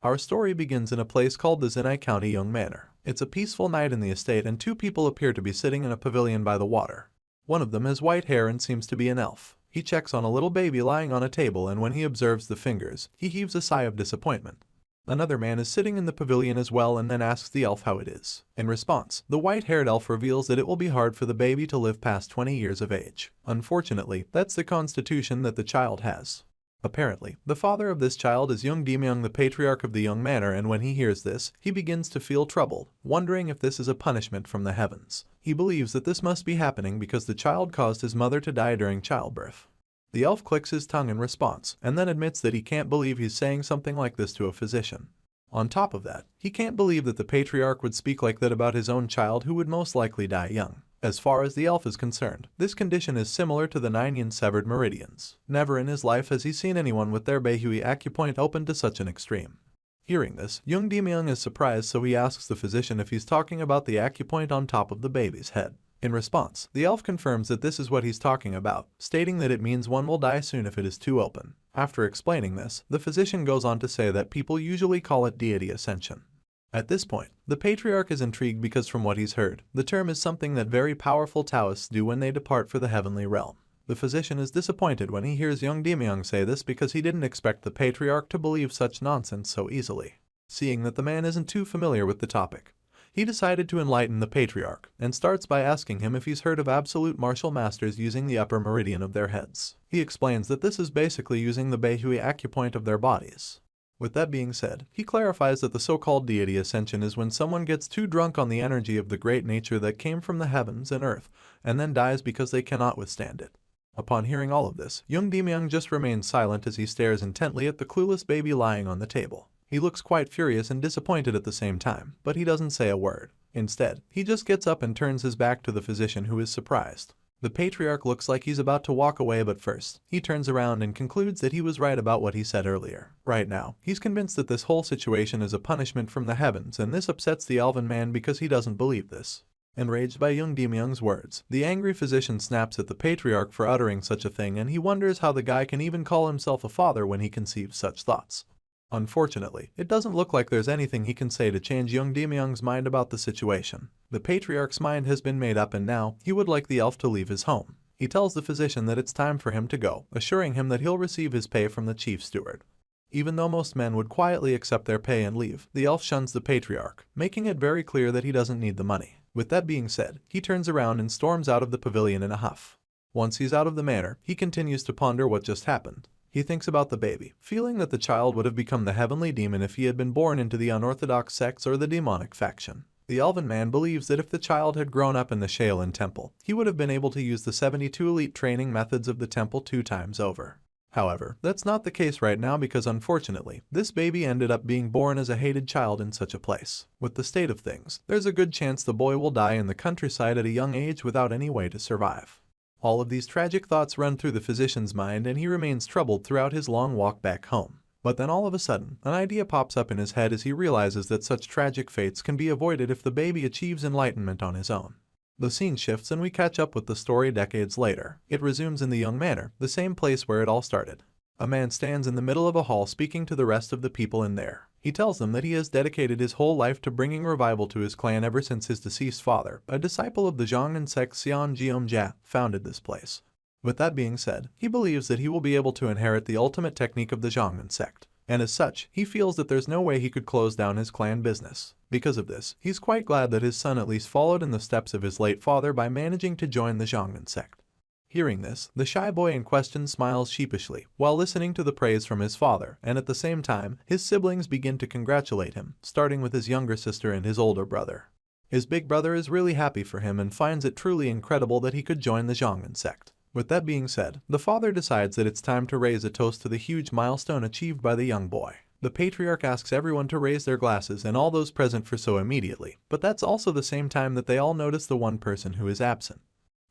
Our story begins in a place called the Zenai County Young Manor. It's a peaceful night in the estate and two people appear to be sitting in a pavilion by the water. One of them has white hair and seems to be an elf. He checks on a little baby lying on a table, and when he observes the fingers, he heaves a sigh of disappointment. Another man is sitting in the pavilion as well and then asks the elf how it is. In response, the white-haired elf reveals that it will be hard for the baby to live past 20 years of age. Unfortunately, that's the constitution that the child has. Apparently, the father of this child is Young Demyung, the patriarch of the Young Manor, and when he hears this, he begins to feel troubled, wondering if this is a punishment from the heavens. He believes that this must be happening because the child caused his mother to die during childbirth. The elf clicks his tongue in response, and then admits that he can't believe he's saying something like this to a physician. On top of that, he can't believe that the patriarch would speak like that about his own child who would most likely die young. As far as the elf is concerned, this condition is similar to the 9 yin severed meridians. Never in his life has he seen anyone with their Beihui acupoint open to such an extreme. Hearing this, Young Demyung is surprised, so he asks the physician if he's talking about the acupoint on top of the baby's head. In response, the elf confirms that this is what he's talking about, stating that it means one will die soon if it is too open. After explaining this, the physician goes on to say that people usually call it deity ascension. At this point, the patriarch is intrigued because from what he's heard, the term is something that very powerful Taoists do when they depart for the heavenly realm. The physician is disappointed when he hears Young Demyung say this because he didn't expect the patriarch to believe such nonsense so easily. Seeing that the man isn't too familiar with the topic, he decided to enlighten the patriarch, and starts by asking him if he's heard of absolute martial masters using the upper meridian of their heads. He explains that this is basically using the Beihui acupoint of their bodies. With that being said, he clarifies that the so-called deity ascension is when someone gets too drunk on the energy of the great nature that came from the heavens and earth, and then dies because they cannot withstand it. Upon hearing all of this, Young Demyung just remains silent as he stares intently at the clueless baby lying on the table. He looks quite furious and disappointed at the same time, but he doesn't say a word. Instead, he just gets up and turns his back to the physician, who is surprised. The patriarch looks like he's about to walk away, but first, he turns around and concludes that he was right about what he said earlier. Right now, he's convinced that this whole situation is a punishment from the heavens, and this upsets the Elven man because he doesn't believe this. Enraged by Young Demyung's words, the angry physician snaps at the patriarch for uttering such a thing, and he wonders how the guy can even call himself a father when he conceives such thoughts. Unfortunately, it doesn't look like there's anything he can say to change Young Demyung's mind about the situation. The patriarch's mind has been made up, and now he would like the elf to leave his home. He tells the physician that it's time for him to go, assuring him that he'll receive his pay from the chief steward. Even though most men would quietly accept their pay and leave, the elf shuns the patriarch, making it very clear that he doesn't need the money. With that being said, he turns around and storms out of the pavilion in a huff. Once he's out of the manor, he continues to ponder what just happened. He thinks about the baby, feeling that the child would have become the heavenly demon if he had been born into the unorthodox sects or the demonic faction. The Elven man believes that if the child had grown up in the Shaolin Temple, he would have been able to use the 72 elite training methods of the temple 2 times over. However, that's not the case right now because unfortunately, this baby ended up being born as a hated child in such a place. With the state of things, there's a good chance the boy will die in the countryside at a young age without any way to survive. All of these tragic thoughts run through the physician's mind, and he remains troubled throughout his long walk back home. But then all of a sudden, an idea pops up in his head as he realizes that such tragic fates can be avoided if the baby achieves enlightenment on his own. The scene shifts and we catch up with the story decades later. It resumes in the Young Manor, the same place where it all started. A man stands in the middle of a hall speaking to the rest of the people in there. He tells them that he has dedicated his whole life to bringing revival to his clan ever since his deceased father, a disciple of the Zhongnan sect Xian Jiomjia, founded this place. With that being said, he believes that he will be able to inherit the ultimate technique of the Zhongnan sect, and as such, he feels that there's no way he could close down his clan business. Because of this, he's quite glad that his son at least followed in the steps of his late father by managing to join the Zhongnan sect. Hearing this, the shy boy in question smiles sheepishly while listening to the praise from his father, and at the same time, his siblings begin to congratulate him, starting with his younger sister and his older brother. His big brother is really happy for him and finds it truly incredible that he could join the Zhongnan sect. With that being said, the father decides that it's time to raise a toast to the huge milestone achieved by the young boy. The patriarch asks everyone to raise their glasses and all those present for so immediately, but that's also the same time that they all notice the one person who is absent.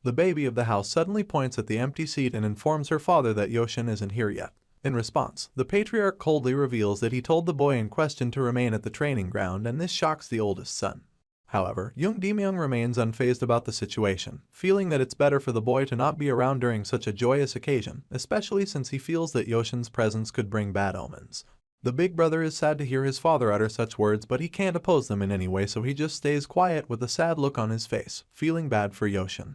The baby of the house suddenly points at the empty seat and informs her father that Yoshin isn't here yet. In response, the patriarch coldly reveals that he told the boy in question to remain at the training ground, and this shocks the oldest son. However, Young Demyung remains unfazed about the situation, feeling that it's better for the boy to not be around during such a joyous occasion, especially since he feels that Yoshin's presence could bring bad omens. The big brother is sad to hear his father utter such words, but he can't oppose them in any way, so he just stays quiet with a sad look on his face, feeling bad for Yoshin.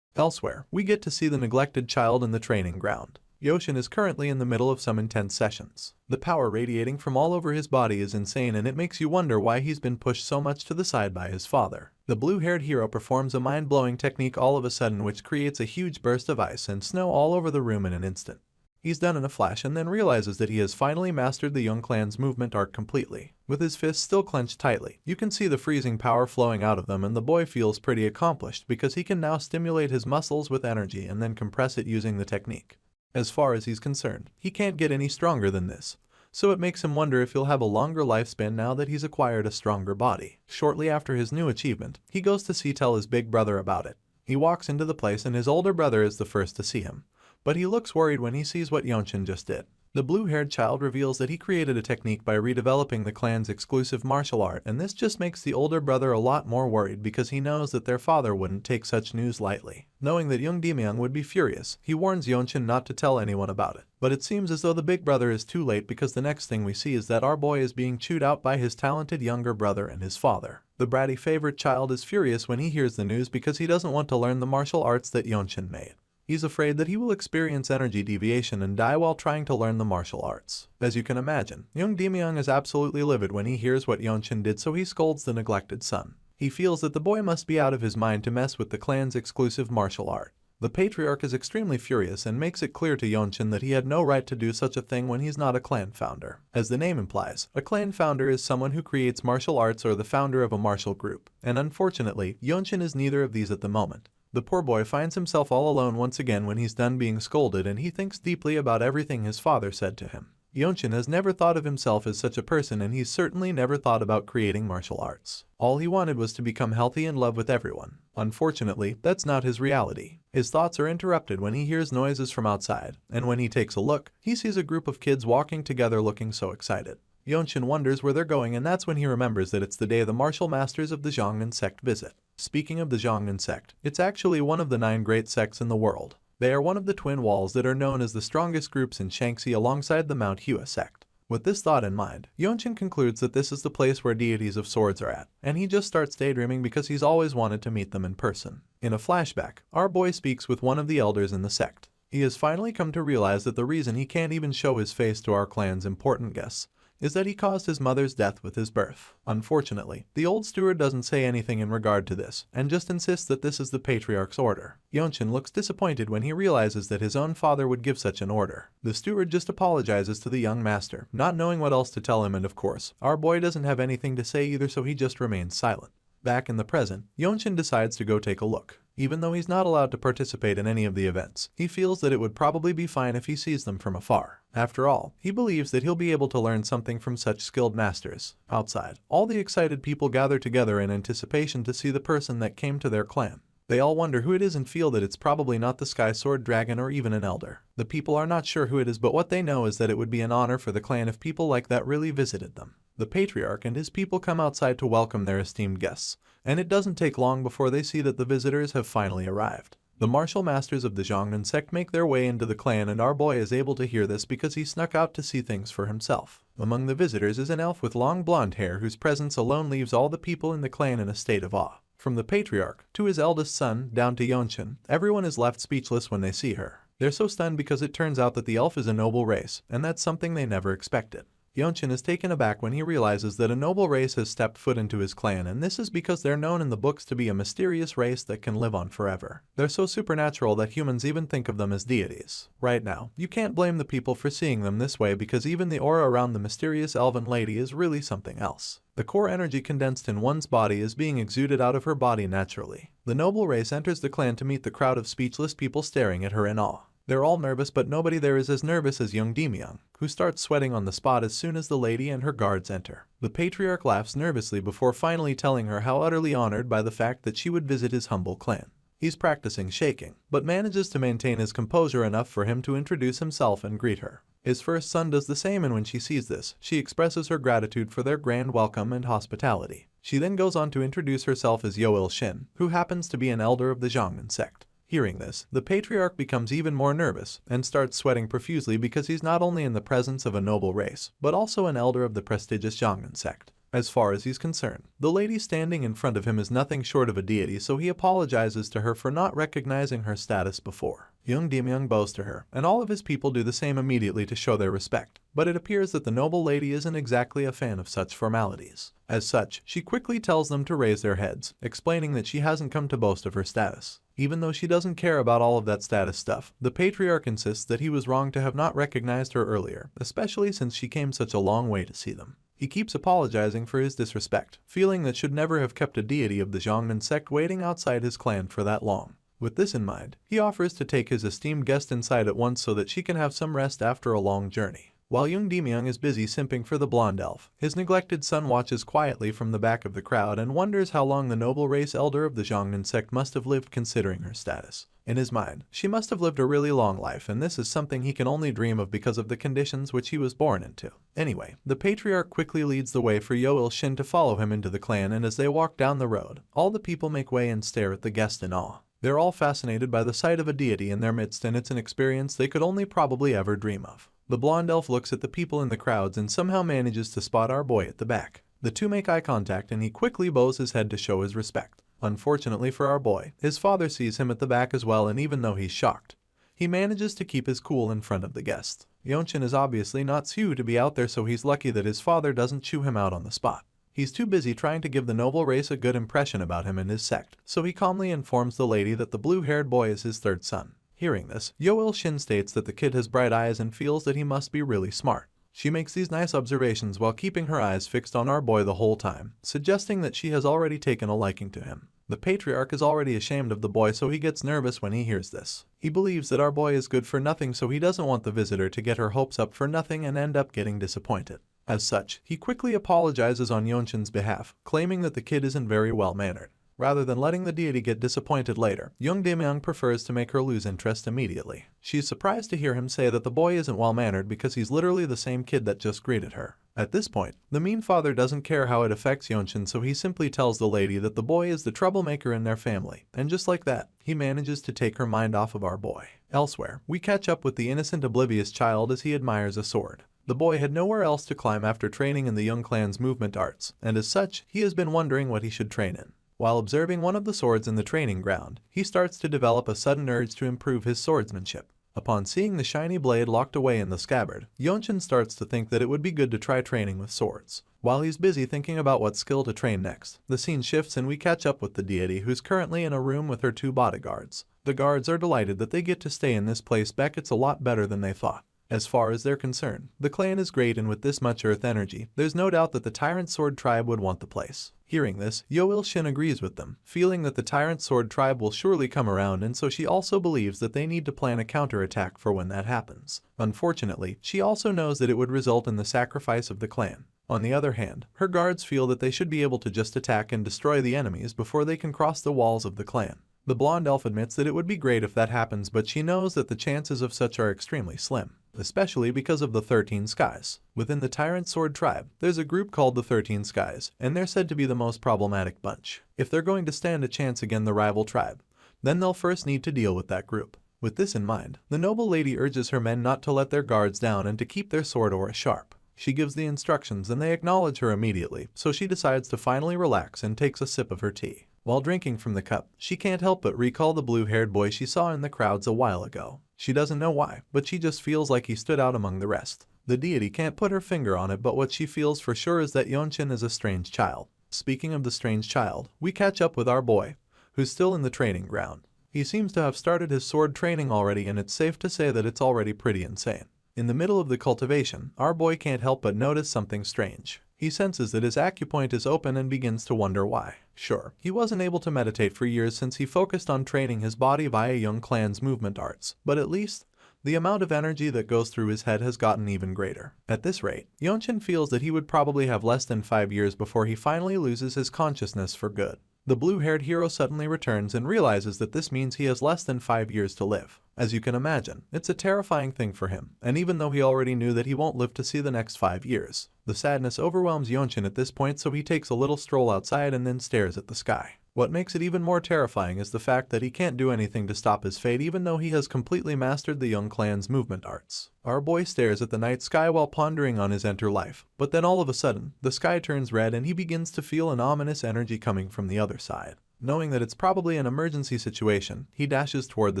Elsewhere, we get to see the neglected child in the training ground. Yoshin is currently in the middle of some intense sessions. The power radiating from all over his body is insane, and it makes you wonder why he's been pushed so much to the side by his father. The blue-haired hero performs a mind-blowing technique all of a sudden, which creates a huge burst of ice and snow all over the room in an instant. He's done in a flash and then realizes that he has finally mastered the Young Clan's movement art completely. With his fists still clenched tightly, you can see the freezing power flowing out of them, and the boy feels pretty accomplished because he can now stimulate his muscles with energy and then compress it using the technique. As far as he's concerned, he can't get any stronger than this, so it makes him wonder if he'll have a longer lifespan now that he's acquired a stronger body. Shortly after his new achievement, he goes to tell his big brother about it. He walks into the place and his older brother is the first to see him, but he looks worried when he sees what Yoshin just did. The blue-haired child reveals that he created a technique by redeveloping the clan's exclusive martial art, and this just makes the older brother a lot more worried because he knows that their father wouldn't take such news lightly. Knowing that young Dimyeong would be furious, he warns Yoshin not to tell anyone about it. But it seems as though the big brother is too late, because the next thing we see is that our boy is being chewed out by his talented younger brother and his father. The bratty favorite child is furious when he hears the news because he doesn't want to learn the martial arts that Yoshin made. He's afraid that he will experience energy deviation and die while trying to learn the martial arts. As you can imagine, young Dimyeong is absolutely livid when he hears what Yoshin did, so he scolds the neglected son. He feels that the boy must be out of his mind to mess with the clan's exclusive martial art. The patriarch is extremely furious and makes it clear to Yoshin that he had no right to do such a thing when he's not a clan founder. As the name implies, a clan founder is someone who creates martial arts or the founder of a martial group, and unfortunately, Yoshin is neither of these at the moment. The poor boy finds himself all alone once again when he's done being scolded, and he thinks deeply about everything his father said to him. Yoshin has never thought of himself as such a person, and he's certainly never thought about creating martial arts. All he wanted was to become healthy and love with everyone. Unfortunately, that's not his reality. His thoughts are interrupted when he hears noises from outside, and when he takes a look, he sees a group of kids walking together looking so excited. Yoshin wonders where they're going, and that's when he remembers that it's the day the martial masters of the Xiongnan sect visit. Speaking of the Xiongnan sect, it's actually one of the 9 great sects in the world. They are one of the twin walls that are known as the strongest groups in Shaanxi alongside the Mount Hua sect. With this thought in mind, Yoshin concludes that this is the place where deities of swords are at, and he just starts daydreaming because he's always wanted to meet them in person. In a flashback, our boy speaks with one of the elders in the sect. He has finally come to realize that the reason he can't even show his face to our clan's important guests is that he caused his mother's death with his birth. Unfortunately, the old steward doesn't say anything in regard to this, and just insists that this is the patriarch's order. Yoshin looks disappointed when he realizes that his own father would give such an order. The steward just apologizes to the young master, not knowing what else to tell him, and of course, our boy doesn't have anything to say either, so he just remains silent. Back in the present, Yoshin decides to go take a look. Even though he's not allowed to participate in any of the events, he feels that it would probably be fine if he sees them from afar. After all, he believes that he'll be able to learn something from such skilled masters. Outside, all the excited people gather together in anticipation to see the person that came to their clan. They all wonder who it is and feel that it's probably not the Sky Sword Dragon or even an elder. The people are not sure who it is, but what they know is that it would be an honor for the clan if people like that really visited them. The patriarch and his people come outside to welcome their esteemed guests, and it doesn't take long before they see that the visitors have finally arrived. The martial masters of the Xiongnan sect make their way into the clan, and our boy is able to hear this because he snuck out to see things for himself. Among the visitors is an elf with long blonde hair whose presence alone leaves all the people in the clan in a state of awe. From the patriarch, to his eldest son, down to Yoshin, everyone is left speechless when they see her. They're so stunned because it turns out that the elf is a noble race, and that's something they never expected. Yoshin is taken aback when he realizes that a noble race has stepped foot into his clan, and this is because they're known in the books to be a mysterious race that can live on forever. They're so supernatural that humans even think of them as deities. Right now, you can't blame the people for seeing them this way, because even the aura around the mysterious elven lady is really something else. The core energy condensed in one's body is being exuded out of her body naturally. The noble race enters the clan to meet the crowd of speechless people staring at her in awe. They're all nervous, but nobody there is as nervous as young Dimyeong, who starts sweating on the spot as soon as the lady and her guards enter. The patriarch laughs nervously before finally telling her how utterly honored by the fact that she would visit his humble clan. He's practicing shaking, but manages to maintain his composure enough for him to introduce himself and greet her. His first son does the same, and when she sees this, she expresses her gratitude for their grand welcome and hospitality. She then goes on to introduce herself as Yoil Shin, who happens to be an elder of the Xiongnan sect. Hearing this, the patriarch becomes even more nervous and starts sweating profusely because he's not only in the presence of a noble race, but also an elder of the prestigious Young sect. As far as he's concerned, the lady standing in front of him is nothing short of a deity, so he apologizes to her for not recognizing her status before. Young Demyung bows to her, and all of his people do the same immediately to show their respect, but it appears that the noble lady isn't exactly a fan of such formalities. As such, she quickly tells them to raise their heads, explaining that she hasn't come to boast of her status. Even though she doesn't care about all of that status stuff, the patriarch insists that he was wrong to have not recognized her earlier, especially since she came such a long way to see them. He keeps apologizing for his disrespect, feeling that should never have kept a deity of the Xiongnan sect waiting outside his clan for that long. With this in mind, he offers to take his esteemed guest inside at once so that she can have some rest after a long journey. While Young Demyung is busy simping for the blonde elf, his neglected son watches quietly from the back of the crowd and wonders how long the noble race elder of the Xiongnan sect must have lived considering her status. In his mind, she must have lived a really long life, and this is something he can only dream of because of the conditions which he was born into. Anyway, the patriarch quickly leads the way for Yoel Shin to follow him into the clan, and as they walk down the road, all the people make way and stare at the guest in awe. They're all fascinated by the sight of a deity in their midst, and it's an experience they could only probably ever dream of. The blonde elf looks at the people in the crowds and somehow manages to spot our boy at the back. The two make eye contact and he quickly bows his head to show his respect. Unfortunately for our boy, his father sees him at the back as well, and even though he's shocked, he manages to keep his cool in front of the guest. Yeonchin is obviously not Sue to be out there, so he's lucky that his father doesn't chew him out on the spot. He's too busy trying to give the noble race a good impression about him and his sect, so he calmly informs the lady that the blue-haired boy is his third son. Hearing this, Yoel Shin states that the kid has bright eyes and feels that he must be really smart. She makes these nice observations while keeping her eyes fixed on our boy the whole time, suggesting that she has already taken a liking to him. The patriarch is already ashamed of the boy, so he gets nervous when he hears this. He believes that our boy is good for nothing, so he doesn't want the visitor to get her hopes up for nothing and end up getting disappointed. As such, he quickly apologizes on Yeonchin's behalf, claiming that the kid isn't very well-mannered. Rather than letting the deity get disappointed later, Young Demyung prefers to make her lose interest immediately. She's surprised to hear him say that the boy isn't well-mannered because he's literally the same kid that just greeted her. At this point, the mean father doesn't care how it affects Yeonchin, so he simply tells the lady that the boy is the troublemaker in their family, and just like that, he manages to take her mind off of our boy. Elsewhere, we catch up with the innocent oblivious child as he admires a sword. The boy had nowhere else to climb after training in the Young clan's movement arts, and as such, he has been wondering what he should train in. While observing one of the swords in the training ground, he starts to develop a sudden urge to improve his swordsmanship. Upon seeing the shiny blade locked away in the scabbard, Yeonchin starts to think that it would be good to try training with swords. While he's busy thinking about what skill to train next, the scene shifts and we catch up with the deity, who's currently in a room with her two bodyguards. The guards are delighted that they get to stay in this place. It's a lot better than they thought. As far as they're concerned, the clan is great, and with this much earth energy, there's no doubt that the Tyrant Sword tribe would want the place. Hearing this, Yoel Shin agrees with them, feeling that the Tyrant Sword tribe will surely come around, and so she also believes that they need to plan a counterattack for when that happens. Unfortunately, she also knows that it would result in the sacrifice of the clan. On the other hand, her guards feel that they should be able to just attack and destroy the enemies before they can cross the walls of the clan. The blonde elf admits that it would be great if that happens, but she knows that the chances of such are extremely slim, especially because of the 13 Skies. Within the Tyrant Sword tribe, there's a group called the 13 Skies, and they're said to be the most problematic bunch. If they're going to stand a chance against the rival tribe, then they'll first need to deal with that group. With this in mind, the noble lady urges her men not to let their guards down and to keep their sword aura sharp. She gives the instructions and they acknowledge her immediately, so she decides to finally relax and takes a sip of her tea. While drinking from the cup, she can't help but recall the blue-haired boy she saw in the crowds a while ago. She doesn't know why, but she just feels like he stood out among the rest. The deity can't put her finger on it, but what she feels for sure is that Yeonchin is a strange child. Speaking of the strange child, we catch up with our boy, who's still in the training ground. He seems to have started his sword training already, and it's safe to say that it's already pretty insane. In the middle of the cultivation, our boy can't help but notice something strange. He senses that his acupoint is open and begins to wonder why. Sure, he wasn't able to meditate for years since he focused on training his body via Young Clan's movement arts, but at least, the amount of energy that goes through his head has gotten even greater. At this rate, Yeonchin feels that he would probably have less than 5 years before he finally loses his consciousness for good. The blue-haired hero suddenly returns and realizes that this means he has less than 5 years to live. As you can imagine, it's a terrifying thing for him, and even though he already knew that he won't live to see the next 5 years, the sadness overwhelms Yeonchin at this point, so he takes a little stroll outside and then stares at the sky. What makes it even more terrifying is the fact that he can't do anything to stop his fate even though he has completely mastered the young clan's movement arts. Our boy stares at the night sky while pondering on his enter life, but then all of a sudden, the sky turns red and he begins to feel an ominous energy coming from the other side. Knowing that it's probably an emergency situation, he dashes toward the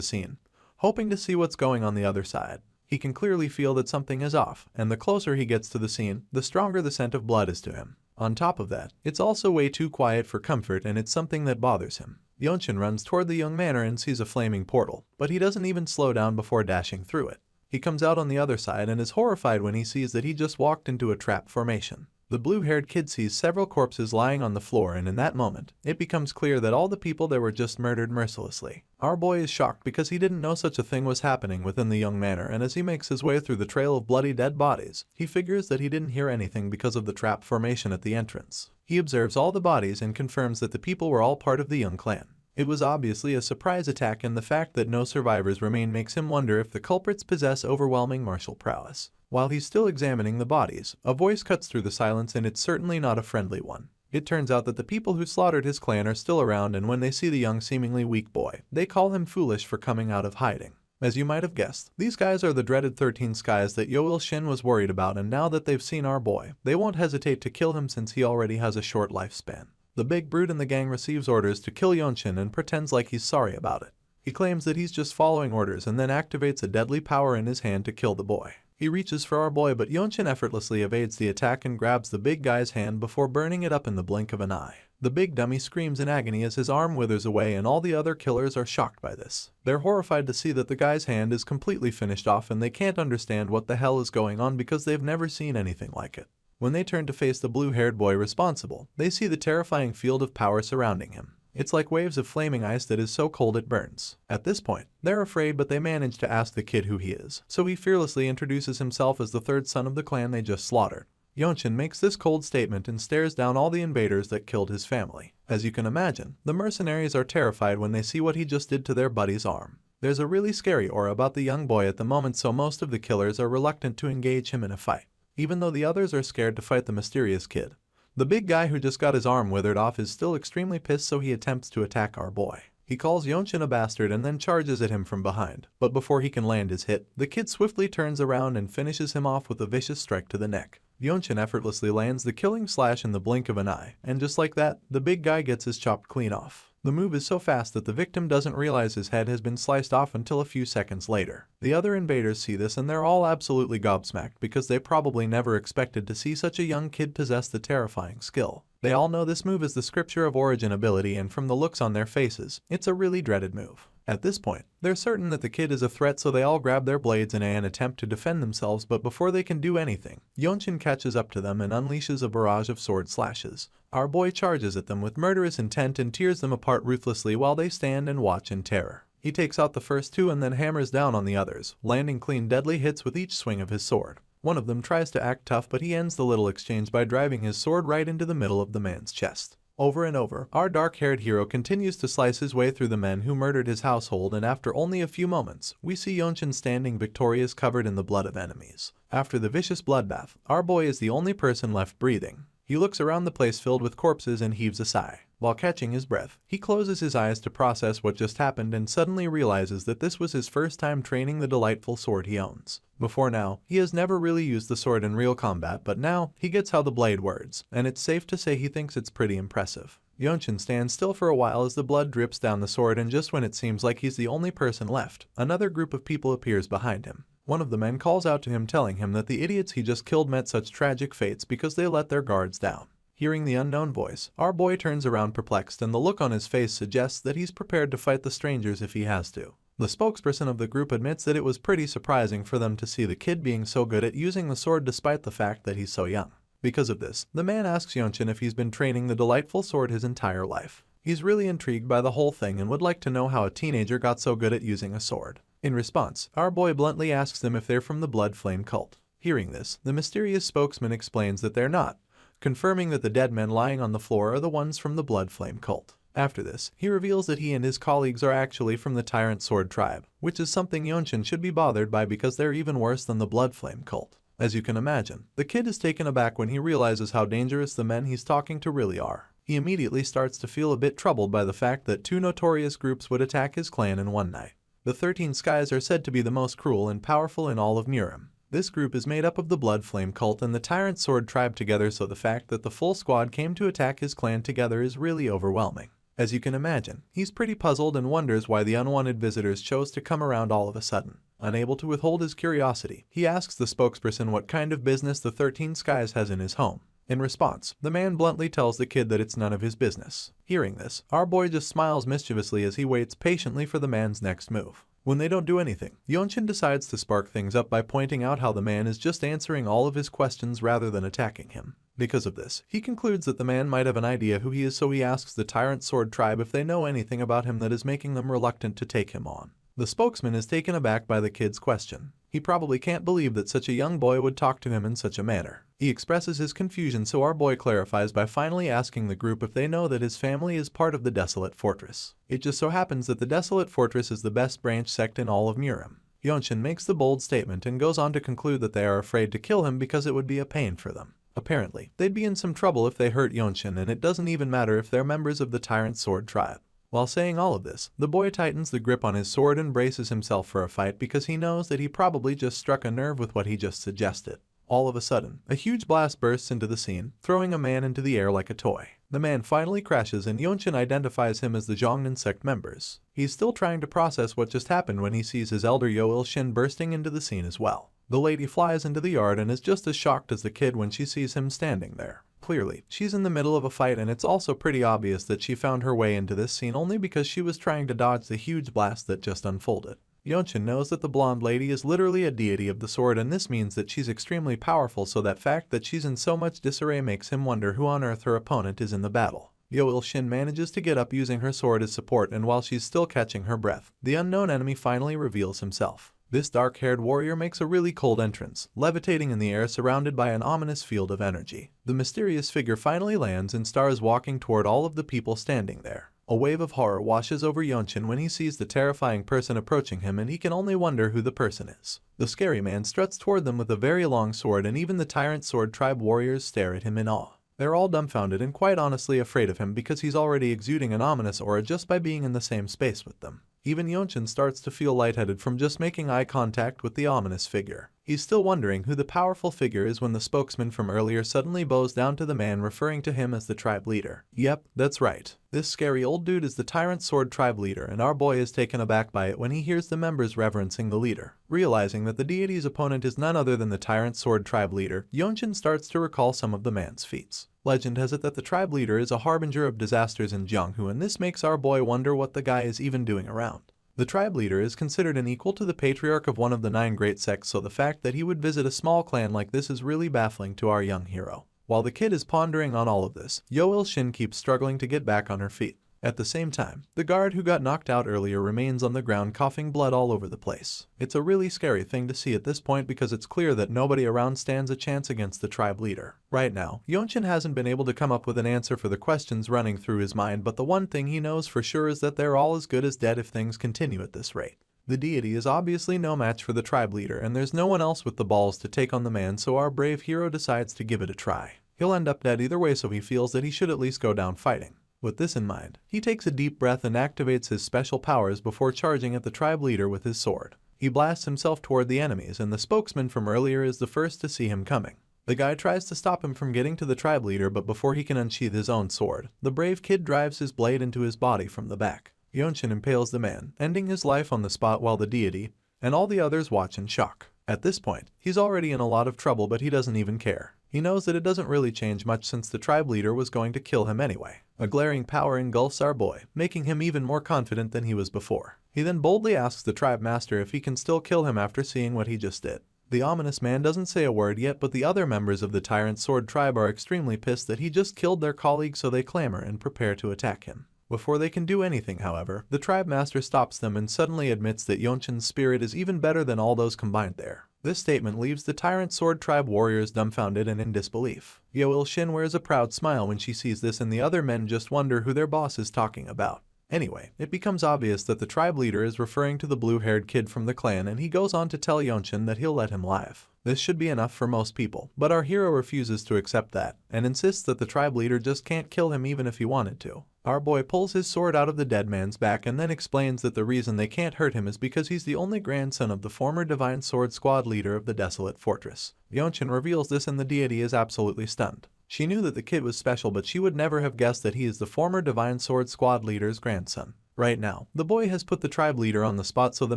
scene, hoping to see what's going on the other side. He can clearly feel that something is off, and the closer he gets to the scene, the stronger the scent of blood is to him. On top of that, it's also way too quiet for comfort and it's something that bothers him. Yonchin runs toward the Young Manor and sees a flaming portal, but he doesn't even slow down before dashing through it. He comes out on the other side and is horrified when he sees that he just walked into a trap formation. The blue-haired kid sees several corpses lying on the floor, and in that moment, it becomes clear that all the people there were just murdered mercilessly. Our boy is shocked because he didn't know such a thing was happening within the Young Manor, and as he makes his way through the trail of bloody dead bodies, he figures that he didn't hear anything because of the trap formation at the entrance. He observes all the bodies and confirms that the people were all part of the Young clan. It was obviously a surprise attack, and the fact that no survivors remain makes him wonder if the culprits possess overwhelming martial prowess. While he's still examining the bodies, a voice cuts through the silence, and it's certainly not a friendly one. It turns out that the people who slaughtered his clan are still around, and when they see the young, seemingly weak boy, they call him foolish for coming out of hiding. As you might have guessed, these guys are the dreaded 13 skies that Yoel Shin was worried about, and now that they've seen our boy, they won't hesitate to kill him since he already has a short lifespan. The big brute in the gang receives orders to kill Yonchin and pretends like he's sorry about it. He claims that he's just following orders and then activates a deadly power in his hand to kill the boy. He reaches for our boy, but Yonchin effortlessly evades the attack and grabs the big guy's hand before burning it up in the blink of an eye. The big dummy screams in agony as his arm withers away, and all the other killers are shocked by this. They're horrified to see that the guy's hand is completely finished off, and they can't understand what the hell is going on because they've never seen anything like it. When they turn to face the blue-haired boy responsible, they see the terrifying field of power surrounding him. It's like waves of flaming ice that is so cold it burns. At this point, they're afraid, but they manage to ask the kid who he is, so he fearlessly introduces himself as the third son of the clan they just slaughtered. Yonchin makes this cold statement and stares down all the invaders that killed his family. As you can imagine, the mercenaries are terrified when they see what he just did to their buddy's arm. There's a really scary aura about the young boy at the moment, so most of the killers are reluctant to engage him in a fight, even though the others are scared to fight the mysterious kid. The big guy who just got his arm withered off is still extremely pissed, so he attempts to attack our boy. He calls Yonchin a bastard and then charges at him from behind, but before he can land his hit, the kid swiftly turns around and finishes him off with a vicious strike to the neck. Yonchin effortlessly lands the killing slash in the blink of an eye, and just like that, the big guy gets his chopped clean off. The move is so fast that the victim doesn't realize his head has been sliced off until a few seconds later. The other invaders see this and they're all absolutely gobsmacked because they probably never expected to see such a young kid possess the terrifying skill. They all know this move is the Scripture of Origin ability, and from the looks on their faces, it's a really dreaded move. At this point, they're certain that the kid is a threat, so they all grab their blades in an attempt to defend themselves, but before they can do anything, Yonchin catches up to them and unleashes a barrage of sword slashes. Our boy charges at them with murderous intent and tears them apart ruthlessly while they stand and watch in terror. He takes out the first two and then hammers down on the others, landing clean deadly hits with each swing of his sword. One of them tries to act tough, but he ends the little exchange by driving his sword right into the middle of the man's chest. Over and over, our dark-haired hero continues to slice his way through the men who murdered his household, and after only a few moments, we see Yonchin standing victorious, covered in the blood of enemies. After the vicious bloodbath, our boy is the only person left breathing. He looks around the place filled with corpses and heaves a sigh. While catching his breath, he closes his eyes to process what just happened and suddenly realizes that this was his first time training the delightful sword he owns. Before now, he has never really used the sword in real combat, but now he gets how the blade works, and it's safe to say he thinks it's pretty impressive. Yonchin stands still for a while as the blood drips down the sword, and just when it seems like he's the only person left, another group of people appears behind him. One of the men calls out to him, telling him that the idiots he just killed met such tragic fates because they let their guards down. Hearing the unknown voice, our boy turns around perplexed, and the look on his face suggests that he's prepared to fight the strangers if he has to. The spokesperson of the group admits that it was pretty surprising for them to see the kid being so good at using the sword despite the fact that he's so young. Because of this, the man asks Yonchin if he's been training the delightful sword his entire life. He's really intrigued by the whole thing and would like to know how a teenager got so good at using a sword. In response, our boy bluntly asks them if they're from the Blood Flame cult. Hearing this, the mysterious spokesman explains that they're not, confirming that the dead men lying on the floor are the ones from the Blood Flame cult. After this, he reveals that he and his colleagues are actually from the Tyrant Sword tribe, which is something Yonchin should be bothered by because they're even worse than the Blood Flame cult. As you can imagine, the kid is taken aback when he realizes how dangerous the men he's talking to really are. He immediately starts to feel a bit troubled by the fact that two notorious groups would attack his clan in one night. The 13 Skies are said to be the most cruel and powerful in all of Murim. This group is made up of the Blood Flame cult and the Tyrant Sword tribe together, so the fact that the full squad came to attack his clan together is really overwhelming. As you can imagine, he's pretty puzzled and wonders why the unwanted visitors chose to come around all of a sudden. Unable to withhold his curiosity, he asks the spokesperson what kind of business the 13 Skies has in his home. In response, the man bluntly tells the kid that it's none of his business. Hearing this, our boy just smiles mischievously as he waits patiently for the man's next move. When they don't do anything, Yonshin decides to spark things up by pointing out how the man is just answering all of his questions rather than attacking him. Because of this, he concludes that the man might have an idea who he is, so he asks the Tyrant Sword tribe if they know anything about him that is making them reluctant to take him on. The spokesman is taken aback by the kid's question. He probably can't believe that such a young boy would talk to him in such a manner. He expresses his confusion, so our boy clarifies by finally asking the group if they know that his family is part of the Desolate Fortress. It just so happens that the Desolate Fortress is the best branch sect in all of Murim. Yonshin makes the bold statement and goes on to conclude that they are afraid to kill him because it would be a pain for them. Apparently, they'd be in some trouble if they hurt Yonshin, and it doesn't even matter if they're members of the Tyrant Sword tribe. While saying all of this, the boy tightens the grip on his sword and braces himself for a fight because he knows that he probably just struck a nerve with what he just suggested. All of a sudden, a huge blast bursts into the scene, throwing a man into the air like a toy. The man finally crashes and Yonshin identifies him as the Jongnan sect members. He's still trying to process what just happened when he sees his elder Yoil Shin bursting into the scene as well. The lady flies into the yard and is just as shocked as the kid when she sees him standing there. Clearly, she's in the middle of a fight, and it's also pretty obvious that she found her way into this scene only because she was trying to dodge the huge blast that just unfolded. Yonshin knows that the blonde lady is literally a deity of the sword, and this means that she's extremely powerful, so that fact that she's in so much disarray makes him wonder who on earth her opponent is in the battle. Yoil Shin manages to get up using her sword as support, and while she's still catching her breath, the unknown enemy finally reveals himself. This dark-haired warrior makes a really cold entrance, levitating in the air surrounded by an ominous field of energy. The mysterious figure finally lands and starts walking toward all of the people standing there. A wave of horror washes over Yonshin when he sees the terrifying person approaching him, and he can only wonder who the person is. The scary man struts toward them with a very long sword, and even the Tyrant Sword tribe warriors stare at him in awe. They're all dumbfounded and quite honestly afraid of him because he's already exuding an ominous aura just by being in the same space with them. Even Yonshin starts to feel lightheaded from just making eye contact with the ominous figure. He's still wondering who the powerful figure is when the spokesman from earlier suddenly bows down to the man, referring to him as the tribe leader. Yep, that's right. This scary old dude is the Tyrant Sword tribe leader, and our boy is taken aback by it when he hears the members reverencing the leader. Realizing that the deity's opponent is none other than the Tyrant Sword tribe leader, Yonshin starts to recall some of the man's feats. Legend has it that the tribe leader is a harbinger of disasters in Jianghu, and this makes our boy wonder what the guy is even doing around. The tribe leader is considered an equal to the patriarch of one of the 9 great sects, so the fact that he would visit a small clan like this is really baffling to our young hero. While the kid is pondering on all of this, Yoil Shin keeps struggling to get back on her feet. At the same time, the guard who got knocked out earlier remains on the ground coughing blood all over the place. It's a really scary thing to see at this point because it's clear that nobody around stands a chance against the tribe leader. Right now, Yonshin hasn't been able to come up with an answer for the questions running through his mind, but the one thing he knows for sure is that they're all as good as dead if things continue at this rate. The deity is obviously no match for the tribe leader, and there's no one else with the balls to take on the man, so our brave hero decides to give it a try. He'll end up dead either way, so he feels that he should at least go down fighting. With this in mind, he takes a deep breath and activates his special powers before charging at the tribe leader with his sword. He blasts himself toward the enemies, and the spokesman from earlier is the first to see him coming. The guy tries to stop him from getting to the tribe leader, but before he can unsheath his own sword, the brave kid drives his blade into his body from the back. Yonshin impales the man, ending his life on the spot while the deity and all the others watch in shock. At this point, he's already in a lot of trouble, but he doesn't even care. He knows that it doesn't really change much since the tribe leader was going to kill him anyway. A glaring power engulfs our boy, making him even more confident than he was before. He then boldly asks the tribe master if he can still kill him after seeing what he just did. The ominous man doesn't say a word yet, but the other members of the Tyrant Sword tribe are extremely pissed that he just killed their colleague, so they clamor and prepare to attack him. Before they can do anything, however, the tribe master stops them and suddenly admits that Yonshin's spirit is even better than all those combined there. This statement leaves the Tyrant Sword tribe warriors dumbfounded and in disbelief. Yoil Shin wears a proud smile when she sees this, and the other men just wonder who their boss is talking about. Anyway, it becomes obvious that the tribe leader is referring to the blue-haired kid from the clan, and he goes on to tell Yonshin that he'll let him live. This should be enough for most people, but our hero refuses to accept that, and insists that the tribe leader just can't kill him even if he wanted to. Our boy pulls his sword out of the dead man's back and then explains that the reason they can't hurt him is because he's the only grandson of the former Divine Sword Squad leader of the Desolate Fortress. Yonshin reveals this and the deity is absolutely stunned. She knew that the kid was special, but she would never have guessed that he is the former Divine Sword Squad leader's grandson. Right now, the boy has put the tribe leader on the spot, so the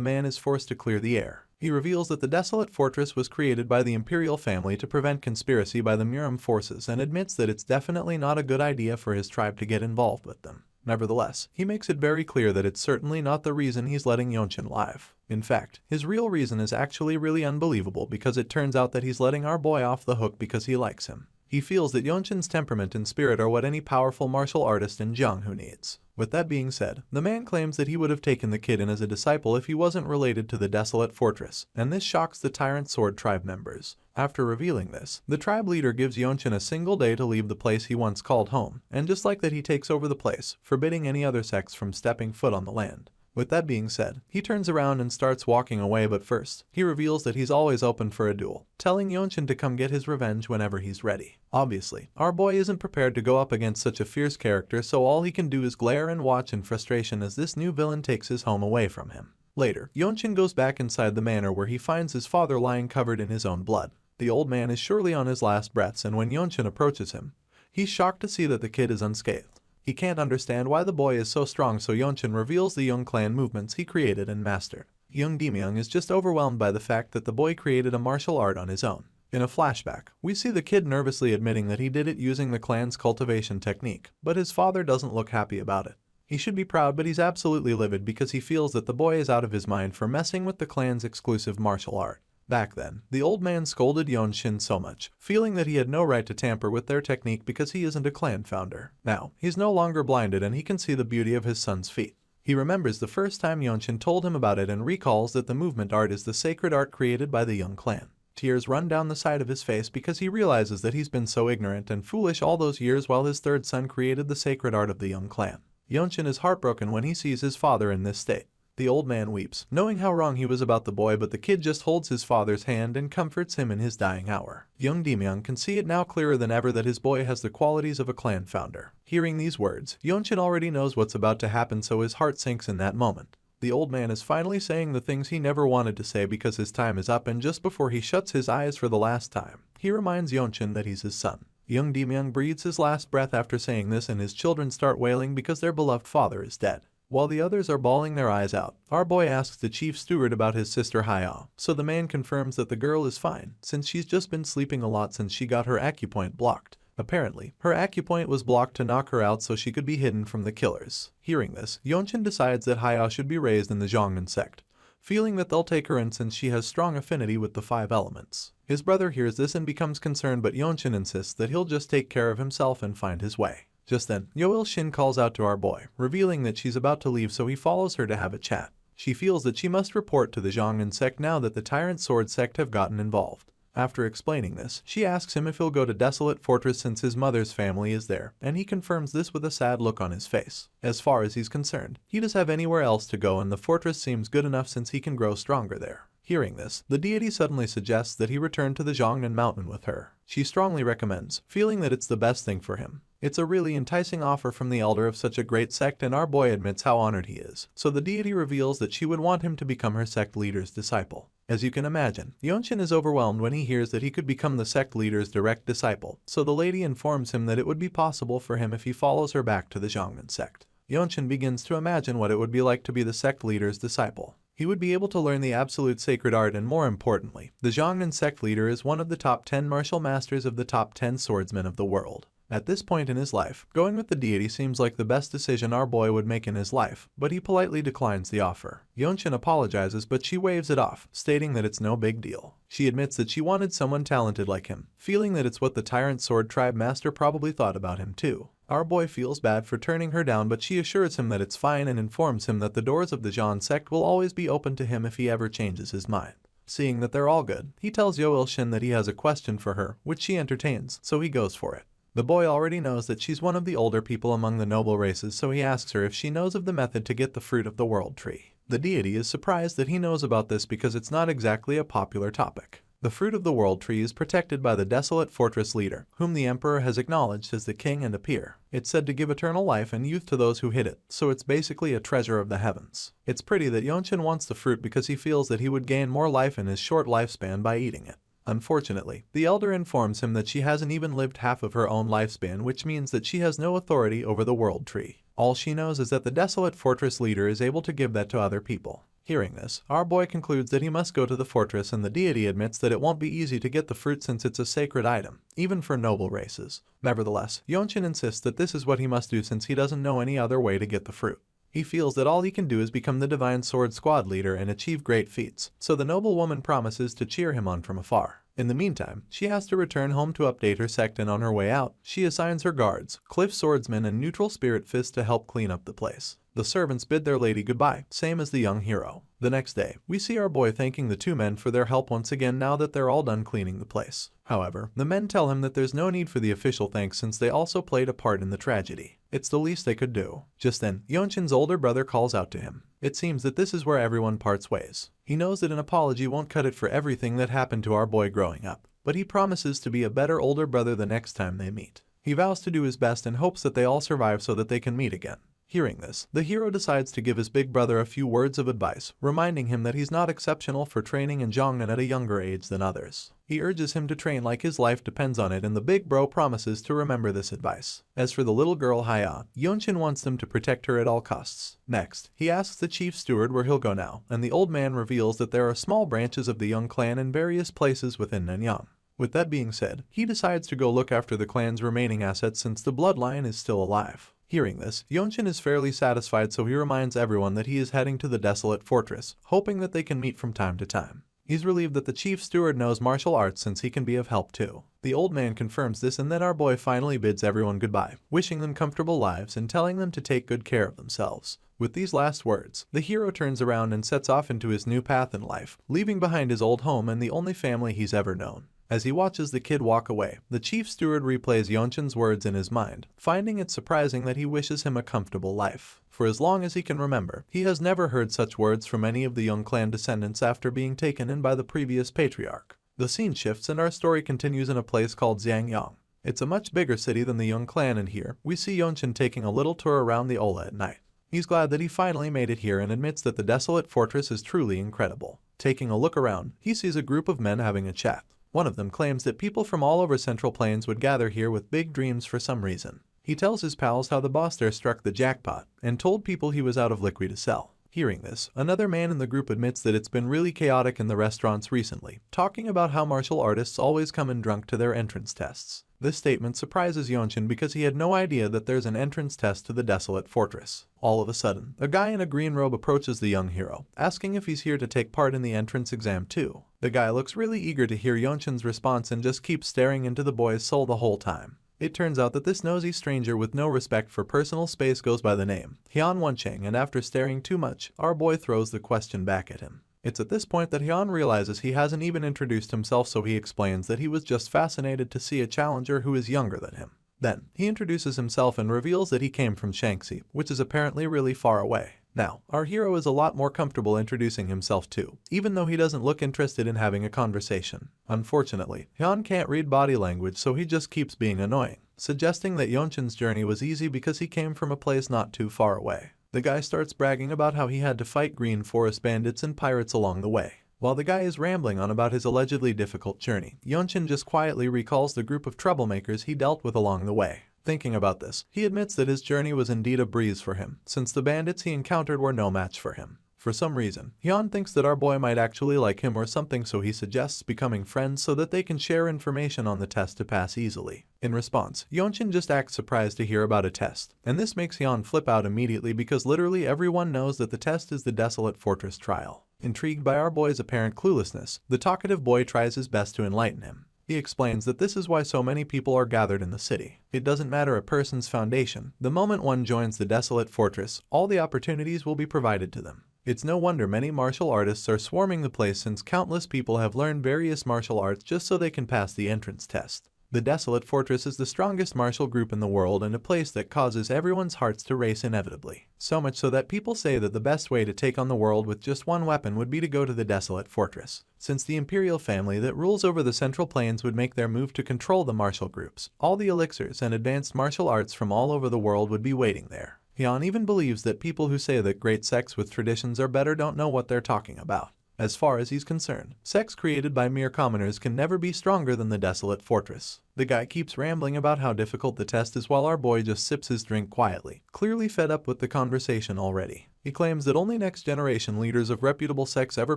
man is forced to clear the air. He reveals that the Desolate Fortress was created by the Imperial family to prevent conspiracy by the Muram forces and admits that it's definitely not a good idea for his tribe to get involved with them. Nevertheless, he makes it very clear that it's certainly not the reason he's letting Yonshin live. In fact, his real reason is actually really unbelievable, because it turns out that he's letting our boy off the hook because he likes him. He feels that Yonshin's temperament and spirit are what any powerful martial artist in Jianghu needs. With that being said, the man claims that he would have taken the kid in as a disciple if he wasn't related to the Desolate Fortress, and this shocks the Tyrant Sword tribe members. After revealing this, the tribe leader gives Yonshin a single day to leave the place he once called home, and just like that he takes over the place, forbidding any other sects from stepping foot on the land. With that being said, he turns around and starts walking away, but first, he reveals that he's always open for a duel, telling Yonshin to come get his revenge whenever he's ready. Obviously, our boy isn't prepared to go up against such a fierce character, so all he can do is glare and watch in frustration as this new villain takes his home away from him. Later, Yonshin goes back inside the manor where he finds his father lying covered in his own blood. The old man is surely on his last breaths, and when Yonshin approaches him, he's shocked to see that the kid is unscathed. He can't understand why the boy is so strong, so Yonshin reveals the Young clan movements he created and mastered. Young Demyung is just overwhelmed by the fact that the boy created a martial art on his own. In a flashback, we see the kid nervously admitting that he did it using the clan's cultivation technique, but his father doesn't look happy about it. He should be proud, but he's absolutely livid because he feels that the boy is out of his mind for messing with the clan's exclusive martial art. Back then, the old man scolded Yonshin so much, feeling that he had no right to tamper with their technique because he isn't a clan founder. Now, he's no longer blinded and he can see the beauty of his son's feat. He remembers the first time Yonshin told him about it and recalls that the movement art is the sacred art created by the Young clan. Tears run down the side of his face because he realizes that he's been so ignorant and foolish all those years while his third son created the sacred art of the Young clan. Yonshin is heartbroken when he sees his father in this state. The old man weeps, knowing how wrong he was about the boy, but the kid just holds his father's hand and comforts him in his dying hour. Young Demyung can see it now clearer than ever that his boy has the qualities of a clan founder. Hearing these words, Yonshin already knows what's about to happen, so his heart sinks in that moment. The old man is finally saying the things he never wanted to say because his time is up, and just before he shuts his eyes for the last time, he reminds Yonshin that he's his son. Young Demyung breathes his last breath after saying this, and his children start wailing because their beloved father is dead. While the others are bawling their eyes out, our boy asks the chief steward about his sister Haya, so the man confirms that the girl is fine, since she's just been sleeping a lot since she got her acupoint blocked. Apparently, her acupoint was blocked to knock her out so she could be hidden from the killers. Hearing this, Yonshin decides that Haya should be raised in the Zhongnan sect, feeling that they'll take her in since she has strong affinity with the 5 elements. His brother hears this and becomes concerned, but Yonshin insists that he'll just take care of himself and find his way. Just then, Yoil Shin calls out to our boy, revealing that she's about to leave, so he follows her to have a chat. She feels that she must report to the Zhongnan sect now that the Tyrant Sword sect have gotten involved. After explaining this, she asks him if he'll go to Desolate Fortress since his mother's family is there, and he confirms this with a sad look on his face. As far as he's concerned, he doesn't have anywhere else to go, and the fortress seems good enough since he can grow stronger there. Hearing this, the deity suddenly suggests that he return to the Zhongnan mountain with her. She strongly recommends, feeling that it's the best thing for him. It's a really enticing offer from the elder of such a great sect, and our boy admits how honored he is, so the deity reveals that she would want him to become her sect leader's disciple. As you can imagine, Yonshin is overwhelmed when he hears that he could become the sect leader's direct disciple, so the lady informs him that it would be possible for him if he follows her back to the Zhongnan sect. Yonshin begins to imagine what it would be like to be the sect leader's disciple. He would be able to learn the absolute sacred art, and more importantly, the Zhongnan sect leader is one of the top 10 martial masters of the top 10 swordsmen of the world. At this point in his life, going with the deity seems like the best decision our boy would make in his life, but he politely declines the offer. Yonshin apologizes, but she waves it off, stating that it's no big deal. She admits that she wanted someone talented like him, feeling that it's what the Tyrant Sword tribe master probably thought about him too. Our boy feels bad for turning her down, but she assures him that it's fine and informs him that the doors of the Zhan sect will always be open to him if he ever changes his mind. Seeing that they're all good, he tells Yoil Shin that he has a question for her, which she entertains, so he goes for it. The boy already knows that she's one of the older people among the noble races, so he asks her if she knows of the method to get the fruit of the world tree. The deity is surprised that he knows about this because it's not exactly a popular topic. The fruit of the world tree is protected by the Desolate Fortress leader, whom the emperor has acknowledged as the king and a peer. It's said to give eternal life and youth to those who hit it, so it's basically a treasure of the heavens. It's pretty that Yeonchin wants the fruit because he feels that he would gain more life in his short lifespan by eating it. Unfortunately, the elder informs him that she hasn't even lived half of her own lifespan, which means that she has no authority over the world tree. All she knows is that the Desolate Fortress leader is able to give that to other people. Hearing this, our boy concludes that he must go to the fortress, and the deity admits that it won't be easy to get the fruit since it's a sacred item, even for noble races. Nevertheless, Yeonchin insists that this is what he must do since he doesn't know any other way to get the fruit. He feels that all he can do is become the Divine Sword Squad leader and achieve great feats, so the noble woman promises to cheer him on from afar. In the meantime, she has to return home to update her sect, and on her way out, she assigns her guards, cliff swordsmen and neutral spirit fists to help clean up the place. The servants bid their lady goodbye, same as the young hero. The next day, we see our boy thanking the two men for their help once again now that they're all done cleaning the place. However, the men tell him that there's no need for the official thanks since they also played a part in the tragedy. It's the least they could do. Just then, Yeonchin's older brother calls out to him. It seems that this is where everyone parts ways. He knows that an apology won't cut it for everything that happened to our boy growing up, but he promises to be a better older brother the next time they meet. He vows to do his best and hopes that they all survive so that they can meet again. Hearing this, the hero decides to give his big brother a few words of advice, reminding him that he's not exceptional for training in Jongnan at a younger age than others. He urges him to train like his life depends on it, and the big bro promises to remember this advice. As for the little girl Haya, Yeonchin wants them to protect her at all costs. Next, he asks the chief steward where he'll go now, and the old man reveals that there are small branches of the Young clan in various places within Nanyang. With that being said, he decides to go look after the clan's remaining assets since the bloodline is still alive. Hearing this, Yeonchin is fairly satisfied, so he reminds everyone that he is heading to the Desolate Fortress, hoping that they can meet from time to time. He's relieved that the chief steward knows martial arts since he can be of help too. The old man confirms this, and then our boy finally bids everyone goodbye, wishing them comfortable lives and telling them to take good care of themselves. With these last words, the hero turns around and sets off into his new path in life, leaving behind his old home and the only family he's ever known. As he watches the kid walk away, the chief steward replays Yeonchin's words in his mind, finding it surprising that he wishes him a comfortable life. For as long as he can remember, he has never heard such words from any of the Young clan descendants after being taken in by the previous patriarch. The scene shifts and our story continues in a place called Xiangyang. It's a much bigger city than the Young clan, and here, we see Yeonchin taking a little tour around the Ola at night. He's glad that he finally made it here and admits that the Desolate Fortress is truly incredible. Taking a look around, he sees a group of men having a chat. One of them claims that people from all over Central Plains would gather here with big dreams for some reason. He tells his pals how the boss there struck the jackpot, and told people he was out of liquid to sell. Hearing this, another man in the group admits that it's been really chaotic in the restaurants recently, talking about how martial artists always come in drunk to their entrance tests. This statement surprises Yeonchin because he had no idea that there's an entrance test to the Desolate Fortress. All of a sudden, a guy in a green robe approaches the young hero, asking if he's here to take part in the entrance exam too. The guy looks really eager to hear Yeonchin's response and just keeps staring into the boy's soul the whole time. It turns out that this nosy stranger with no respect for personal space goes by the name Hyun Woncheng, and after staring too much, our boy throws the question back at him. It's at this point that Hyun realizes he hasn't even introduced himself, so he explains that he was just fascinated to see a challenger who is younger than him. Then, he introduces himself and reveals that he came from Shaanxi, which is apparently really far away. Now, our hero is a lot more comfortable introducing himself too, even though he doesn't look interested in having a conversation. Unfortunately, Hyun can't read body language, so he just keeps being annoying, suggesting that Yeonchin's journey was easy because he came from a place not too far away. The guy starts bragging about how he had to fight green forest bandits and pirates along the way. While the guy is rambling on about his allegedly difficult journey, Yeonchin just quietly recalls the group of troublemakers he dealt with along the way. Thinking about this, he admits that his journey was indeed a breeze for him, since the bandits he encountered were no match for him. For some reason, Hyun thinks that our boy might actually like him or something, so he suggests becoming friends so that they can share information on the test to pass easily. In response, Yeonchin just acts surprised to hear about a test, and this makes Hyun flip out immediately because literally everyone knows that the test is the Desolate Fortress trial. Intrigued by our boy's apparent cluelessness, the talkative boy tries his best to enlighten him. He explains that this is why so many people are gathered in the city. It doesn't matter a person's foundation. The moment one joins the Desolate Fortress, all the opportunities will be provided to them. It's no wonder many martial artists are swarming the place, since countless people have learned various martial arts just so they can pass the entrance test. The Desolate Fortress is the strongest martial group in the world and a place that causes everyone's hearts to race inevitably. So much so that people say that the best way to take on the world with just one weapon would be to go to the Desolate Fortress. Since the imperial family that rules over the Central Plains would make their move to control the martial groups, all the elixirs and advanced martial arts from all over the world would be waiting there. Hyun even believes that people who say that great sects with traditions are better don't know what they're talking about. As far as he's concerned, sects created by mere commoners can never be stronger than the Desolate Fortress. The guy keeps rambling about how difficult the test is while our boy just sips his drink quietly, clearly fed up with the conversation already. He claims that only next generation leaders of reputable sects ever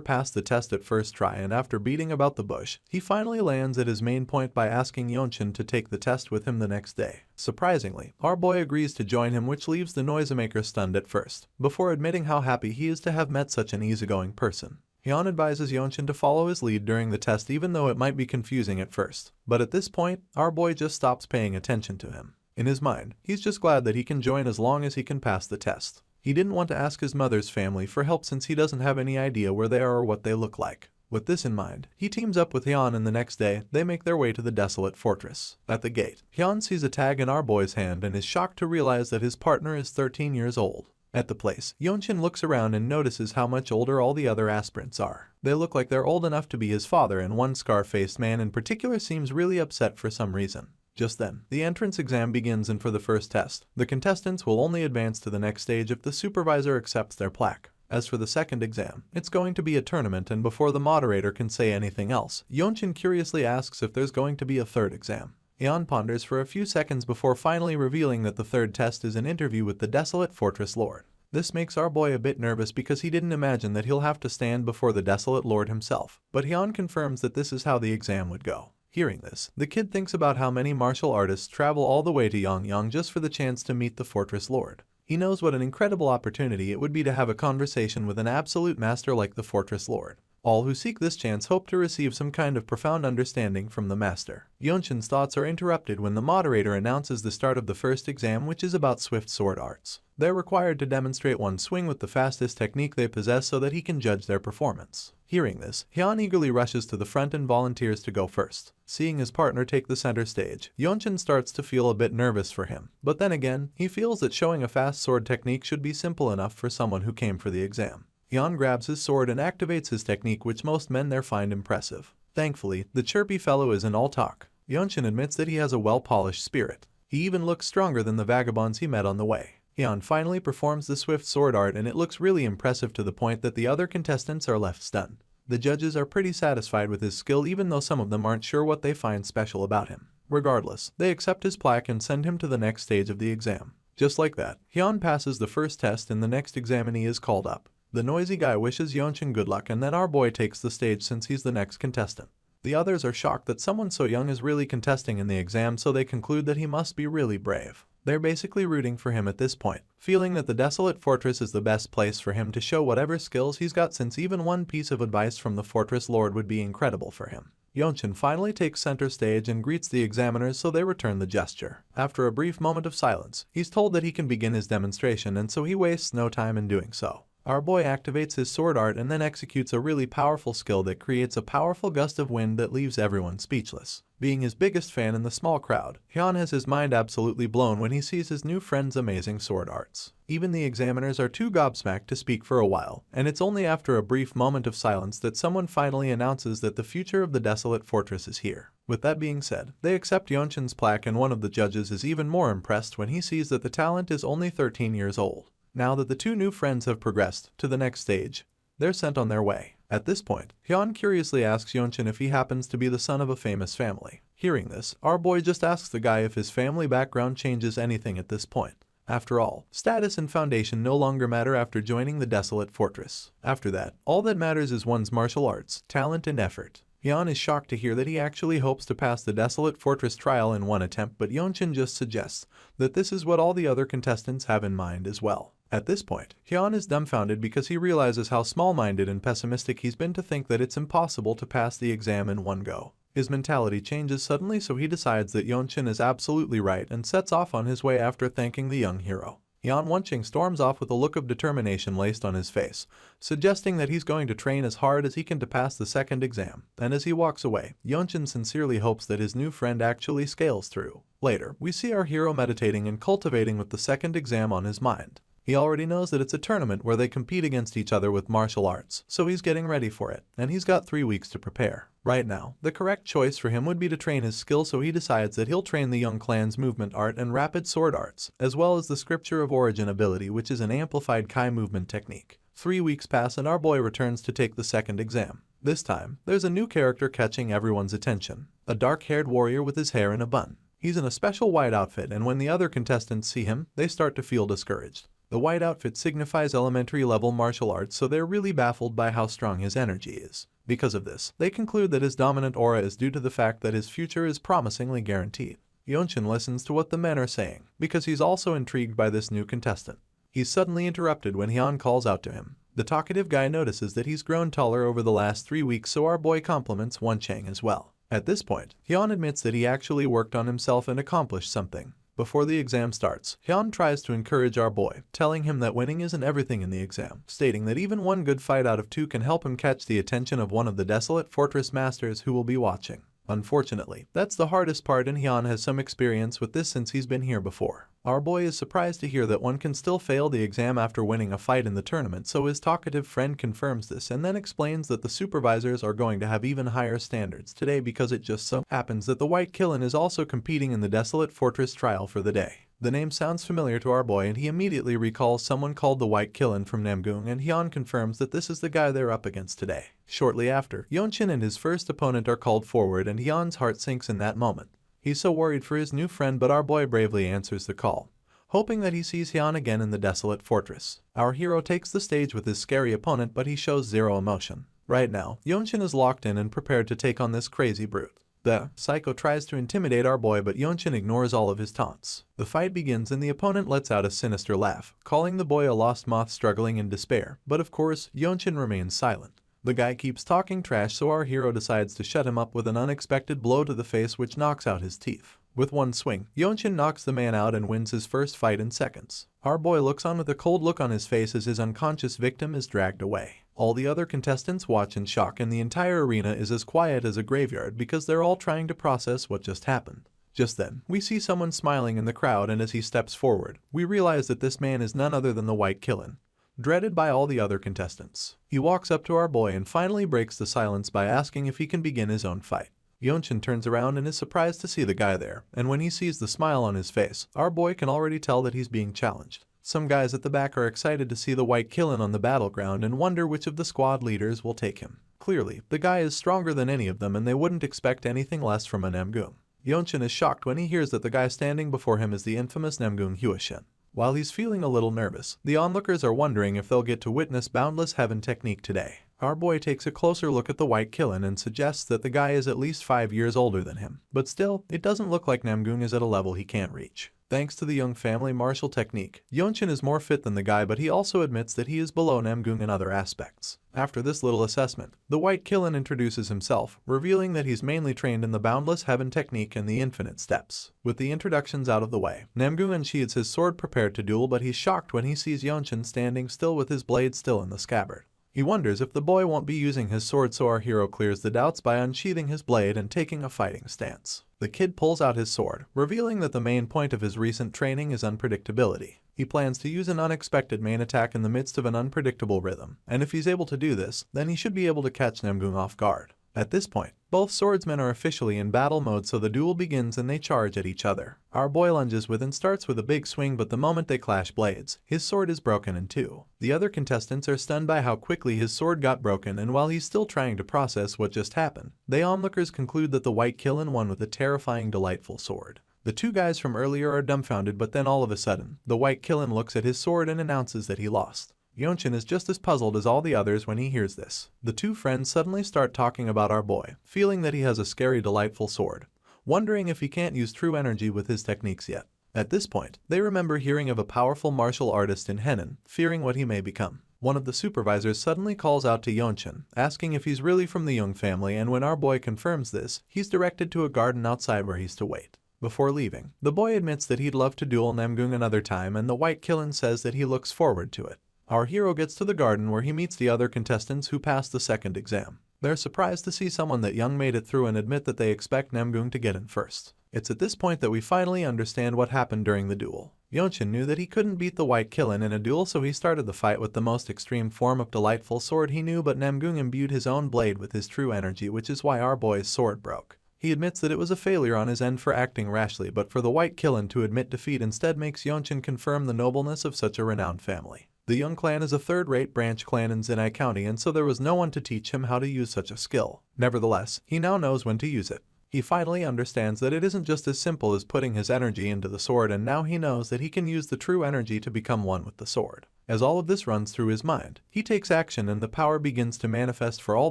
pass the test at first try, and after beating about the bush, he finally lands at his main point by asking Yeonchin to take the test with him the next day. Surprisingly, our boy agrees to join him, which leaves the noisemaker stunned at first, before admitting how happy he is to have met such an easygoing person. Hyun advises Yeonchin to follow his lead during the test even though it might be confusing at first. But at this point, our boy just stops paying attention to him. In his mind, he's just glad that he can join as long as he can pass the test. He didn't want to ask his mother's family for help since he doesn't have any idea where they are or what they look like. With this in mind, he teams up with Hyun and the next day, they make their way to the Desolate Fortress. At the gate, Hyun sees a tag in our boy's hand and is shocked to realize that his partner is 13 years old. At the place, Yeonchin looks around and notices how much older all the other aspirants are. They look like they're old enough to be his father, and one scar-faced man in particular seems really upset for some reason. Just then, the entrance exam begins, and for the first test, the contestants will only advance to the next stage if the supervisor accepts their plaque. As for the second exam, it's going to be a tournament, and before the moderator can say anything else, Yeonchin curiously asks if there's going to be a third exam. Hyun ponders for a few seconds before finally revealing that the third test is an interview with the Desolate Fortress Lord. This makes our boy a bit nervous because he didn't imagine that he'll have to stand before the Desolate Lord himself, but Hyun confirms that this is how the exam would go. Hearing this, the kid thinks about how many martial artists travel all the way to Yongyang just for the chance to meet the Fortress Lord. He knows what an incredible opportunity it would be to have a conversation with an absolute master like the Fortress Lord. All who seek this chance hope to receive some kind of profound understanding from the master. Yeonchin's thoughts are interrupted when the moderator announces the start of the first exam, which is about swift sword arts. They're required to demonstrate one swing with the fastest technique they possess so that he can judge their performance. Hearing this, Hyun eagerly rushes to the front and volunteers to go first. Seeing his partner take the center stage, Yeonchin starts to feel a bit nervous for him. But then again, he feels that showing a fast sword technique should be simple enough for someone who came for the exam. Hyun grabs his sword and activates his technique, which most men there find impressive. Thankfully, the chirpy fellow isn't all talk. Yeonchin admits that he has a well-polished spirit. He even looks stronger than the vagabonds he met on the way. Hyun finally performs the swift sword art, and it looks really impressive to the point that the other contestants are left stunned. The judges are pretty satisfied with his skill, even though some of them aren't sure what they find special about him. Regardless, they accept his plaque and send him to the next stage of the exam. Just like that, Hyun passes the first test and the next examinee is called up. The noisy guy wishes Yeonchin good luck, and then our boy takes the stage since he's the next contestant. The others are shocked that someone so young is really contesting in the exam, so they conclude that he must be really brave. They're basically rooting for him at this point, feeling that the Desolate Fortress is the best place for him to show whatever skills he's got, since even one piece of advice from the Fortress Lord would be incredible for him. Yeonchin finally takes center stage and greets the examiners, so they return the gesture. After a brief moment of silence, he's told that he can begin his demonstration, and so he wastes no time in doing so. Our boy activates his sword art and then executes a really powerful skill that creates a powerful gust of wind that leaves everyone speechless. Being his biggest fan in the small crowd, Hyun has his mind absolutely blown when he sees his new friend's amazing sword arts. Even the examiners are too gobsmacked to speak for a while, and it's only after a brief moment of silence that someone finally announces that the future of the Desolate Fortress is here. With that being said, they accept Yeonchin's plaque, and one of the judges is even more impressed when he sees that the talent is only 13 years old. Now that the two new friends have progressed to the next stage, they're sent on their way. At this point, Hyun curiously asks Yeonchin if he happens to be the son of a famous family. Hearing this, our boy just asks the guy if his family background changes anything at this point. After all, status and foundation no longer matter after joining the Desolate Fortress. After that, all that matters is one's martial arts, talent, and effort. Hyun is shocked to hear that he actually hopes to pass the Desolate Fortress trial in one attempt, but Yeonchin just suggests that this is what all the other contestants have in mind as well. At this point, Hyun is dumbfounded because he realizes how small-minded and pessimistic he's been to think that it's impossible to pass the exam in one go. His mentality changes suddenly, so he decides that Yeonchin is absolutely right and sets off on his way after thanking the young hero. Wanching storms off with a look of determination laced on his face, suggesting that he's going to train as hard as he can to pass the second exam, and as he walks away, Yeonchin sincerely hopes that his new friend actually scales through. Later, we see our hero meditating and cultivating with the second exam on his mind. He already knows that it's a tournament where they compete against each other with martial arts, so he's getting ready for it, and he's got 3 weeks to prepare. Right now, the correct choice for him would be to train his skill, so he decides that he'll train the young clan's movement art and rapid sword arts, as well as the scripture of origin ability, which is an amplified Kai movement technique. 3 weeks pass and our boy returns to take the second exam. This time, there's a new character catching everyone's attention, a dark-haired warrior with his hair in a bun. He's in a special white outfit, and when the other contestants see him, they start to feel discouraged. The white outfit signifies elementary level martial arts, so they're really baffled by how strong his energy is. Because of this, they conclude that his dominant aura is due to the fact that his future is promisingly guaranteed. Yeonchin listens to what the men are saying, because he's also intrigued by this new contestant. He's suddenly interrupted when Hyun calls out to him. The talkative guy notices that he's grown taller over the last 3 weeks, so our boy compliments Wonchang as well. At this point, Hyun admits that he actually worked on himself and accomplished something. Before the exam starts, Hyun tries to encourage our boy, telling him that winning isn't everything in the exam, stating that even one good fight out of 2 can help him catch the attention of one of the Desolate Fortress masters who will be watching. Unfortunately, that's the hardest part, and Hyun has some experience with this since he's been here before. Our boy is surprised to hear that one can still fail the exam after winning a fight in the tournament, so his talkative friend confirms this and then explains that the supervisors are going to have even higher standards today because it just so happens that the White Killen is also competing in the Desolate Fortress trial for the day. The name sounds familiar to our boy, and he immediately recalls someone called the White Killen from Namgung, and Hyun confirms that this is the guy they're up against today. Shortly after, Yeonchin and his first opponent are called forward, and Hyun's heart sinks in that moment. He's so worried for his new friend, but our boy bravely answers the call, hoping that he sees Hyun again in the Desolate Fortress. Our hero takes the stage with his scary opponent, but he shows zero emotion. Right now, Yeonchin is locked in and prepared to take on this crazy brute. The psycho tries to intimidate our boy, but Yeonchin ignores all of his taunts. The fight begins and the opponent lets out a sinister laugh, calling the boy a lost moth struggling in despair, but of course, Yeonchin remains silent. The guy keeps talking trash, so our hero decides to shut him up with an unexpected blow to the face which knocks out his teeth. With one swing, Yeonchin knocks the man out and wins his first fight in seconds. Our boy looks on with a cold look on his face as his unconscious victim is dragged away. All the other contestants watch in shock, and the entire arena is as quiet as a graveyard because they're all trying to process what just happened. Just then, we see someone smiling in the crowd, and as he steps forward, we realize that this man is none other than the White Killen, dreaded by all the other contestants. He walks up to our boy and finally breaks the silence by asking if he can begin his own fight. Yeonchin turns around and is surprised to see the guy there, and when he sees the smile on his face, our boy can already tell that he's being challenged. Some guys at the back are excited to see the White Killen on the battleground and wonder which of the squad leaders will take him. Clearly, the guy is stronger than any of them, and they wouldn't expect anything less from a Namgung. Yeonchin is shocked when he hears that the guy standing before him is the infamous Namgung Huashin. While he's feeling a little nervous, the onlookers are wondering if they'll get to witness Boundless Heaven technique today. Our boy takes a closer look at the White Killen and suggests that the guy is at least 5 years older than him. But still, it doesn't look like Namgung is at a level he can't reach. Thanks to the young family martial technique, Yeonchin is more fit than the guy, but he also admits that he is below Namgung in other aspects. After this little assessment, the White Killen introduces himself, revealing that he's mainly trained in the Boundless Heaven technique and the Infinite Steps. With the introductions out of the way, Namgung unsheathes his sword prepared to duel, but he's shocked when he sees Yeonchin standing still with his blade still in the scabbard. He wonders if the boy won't be using his sword, so our hero clears the doubts by unsheathing his blade and taking a fighting stance. The kid pulls out his sword, revealing that the main point of his recent training is unpredictability. He plans to use an unexpected main attack in the midst of an unpredictable rhythm, and if he's able to do this, then he should be able to catch Namgung off guard. At this point, both swordsmen are officially in battle mode, so the duel begins and they charge at each other. Our boy lunges with and starts with a big swing, but the moment they clash blades, his sword is broken in two. The other contestants are stunned by how quickly his sword got broken, and while he's still trying to process what just happened, they onlookers conclude that the White Killen won with a terrifying, delightful sword. The two guys from earlier are dumbfounded, but then all of a sudden, the White Killen looks at his sword and announces that he lost. Yeonchin is just as puzzled as all the others when he hears this. The two friends suddenly start talking about our boy, feeling that he has a scary, delightful sword, wondering if he can't use true energy with his techniques yet. At this point, they remember hearing of a powerful martial artist in Henan, fearing what he may become. One of the supervisors suddenly calls out to Yeonchin, asking if he's really from the Young family, and when our boy confirms this, he's directed to a garden outside where he's to wait. Before leaving, the boy admits that he'd love to duel Namgung another time, and the White Killen says that he looks forward to it. Our hero gets to the garden where he meets the other contestants who passed the second exam. They're surprised to see someone that young made it through and admit that they expect Namgung to get in first. It's at this point that we finally understand what happened during the duel. Yeonchin knew that he couldn't beat the White Killen in a duel, so he started the fight with the most extreme form of delightful sword he knew, but Namgung imbued his own blade with his true energy, which is why our boy's sword broke. He admits that it was a failure on his end for acting rashly, but for the White Killen to admit defeat instead makes Yeonchin confirm the nobleness of such a renowned family. The Young clan is a third-rate branch clan in Zenai County, and so there was no one to teach him how to use such a skill. Nevertheless, he now knows when to use it. He finally understands that it isn't just as simple as putting his energy into the sword, and now he knows that he can use the true energy to become one with the sword. As all of this runs through his mind, he takes action and the power begins to manifest for all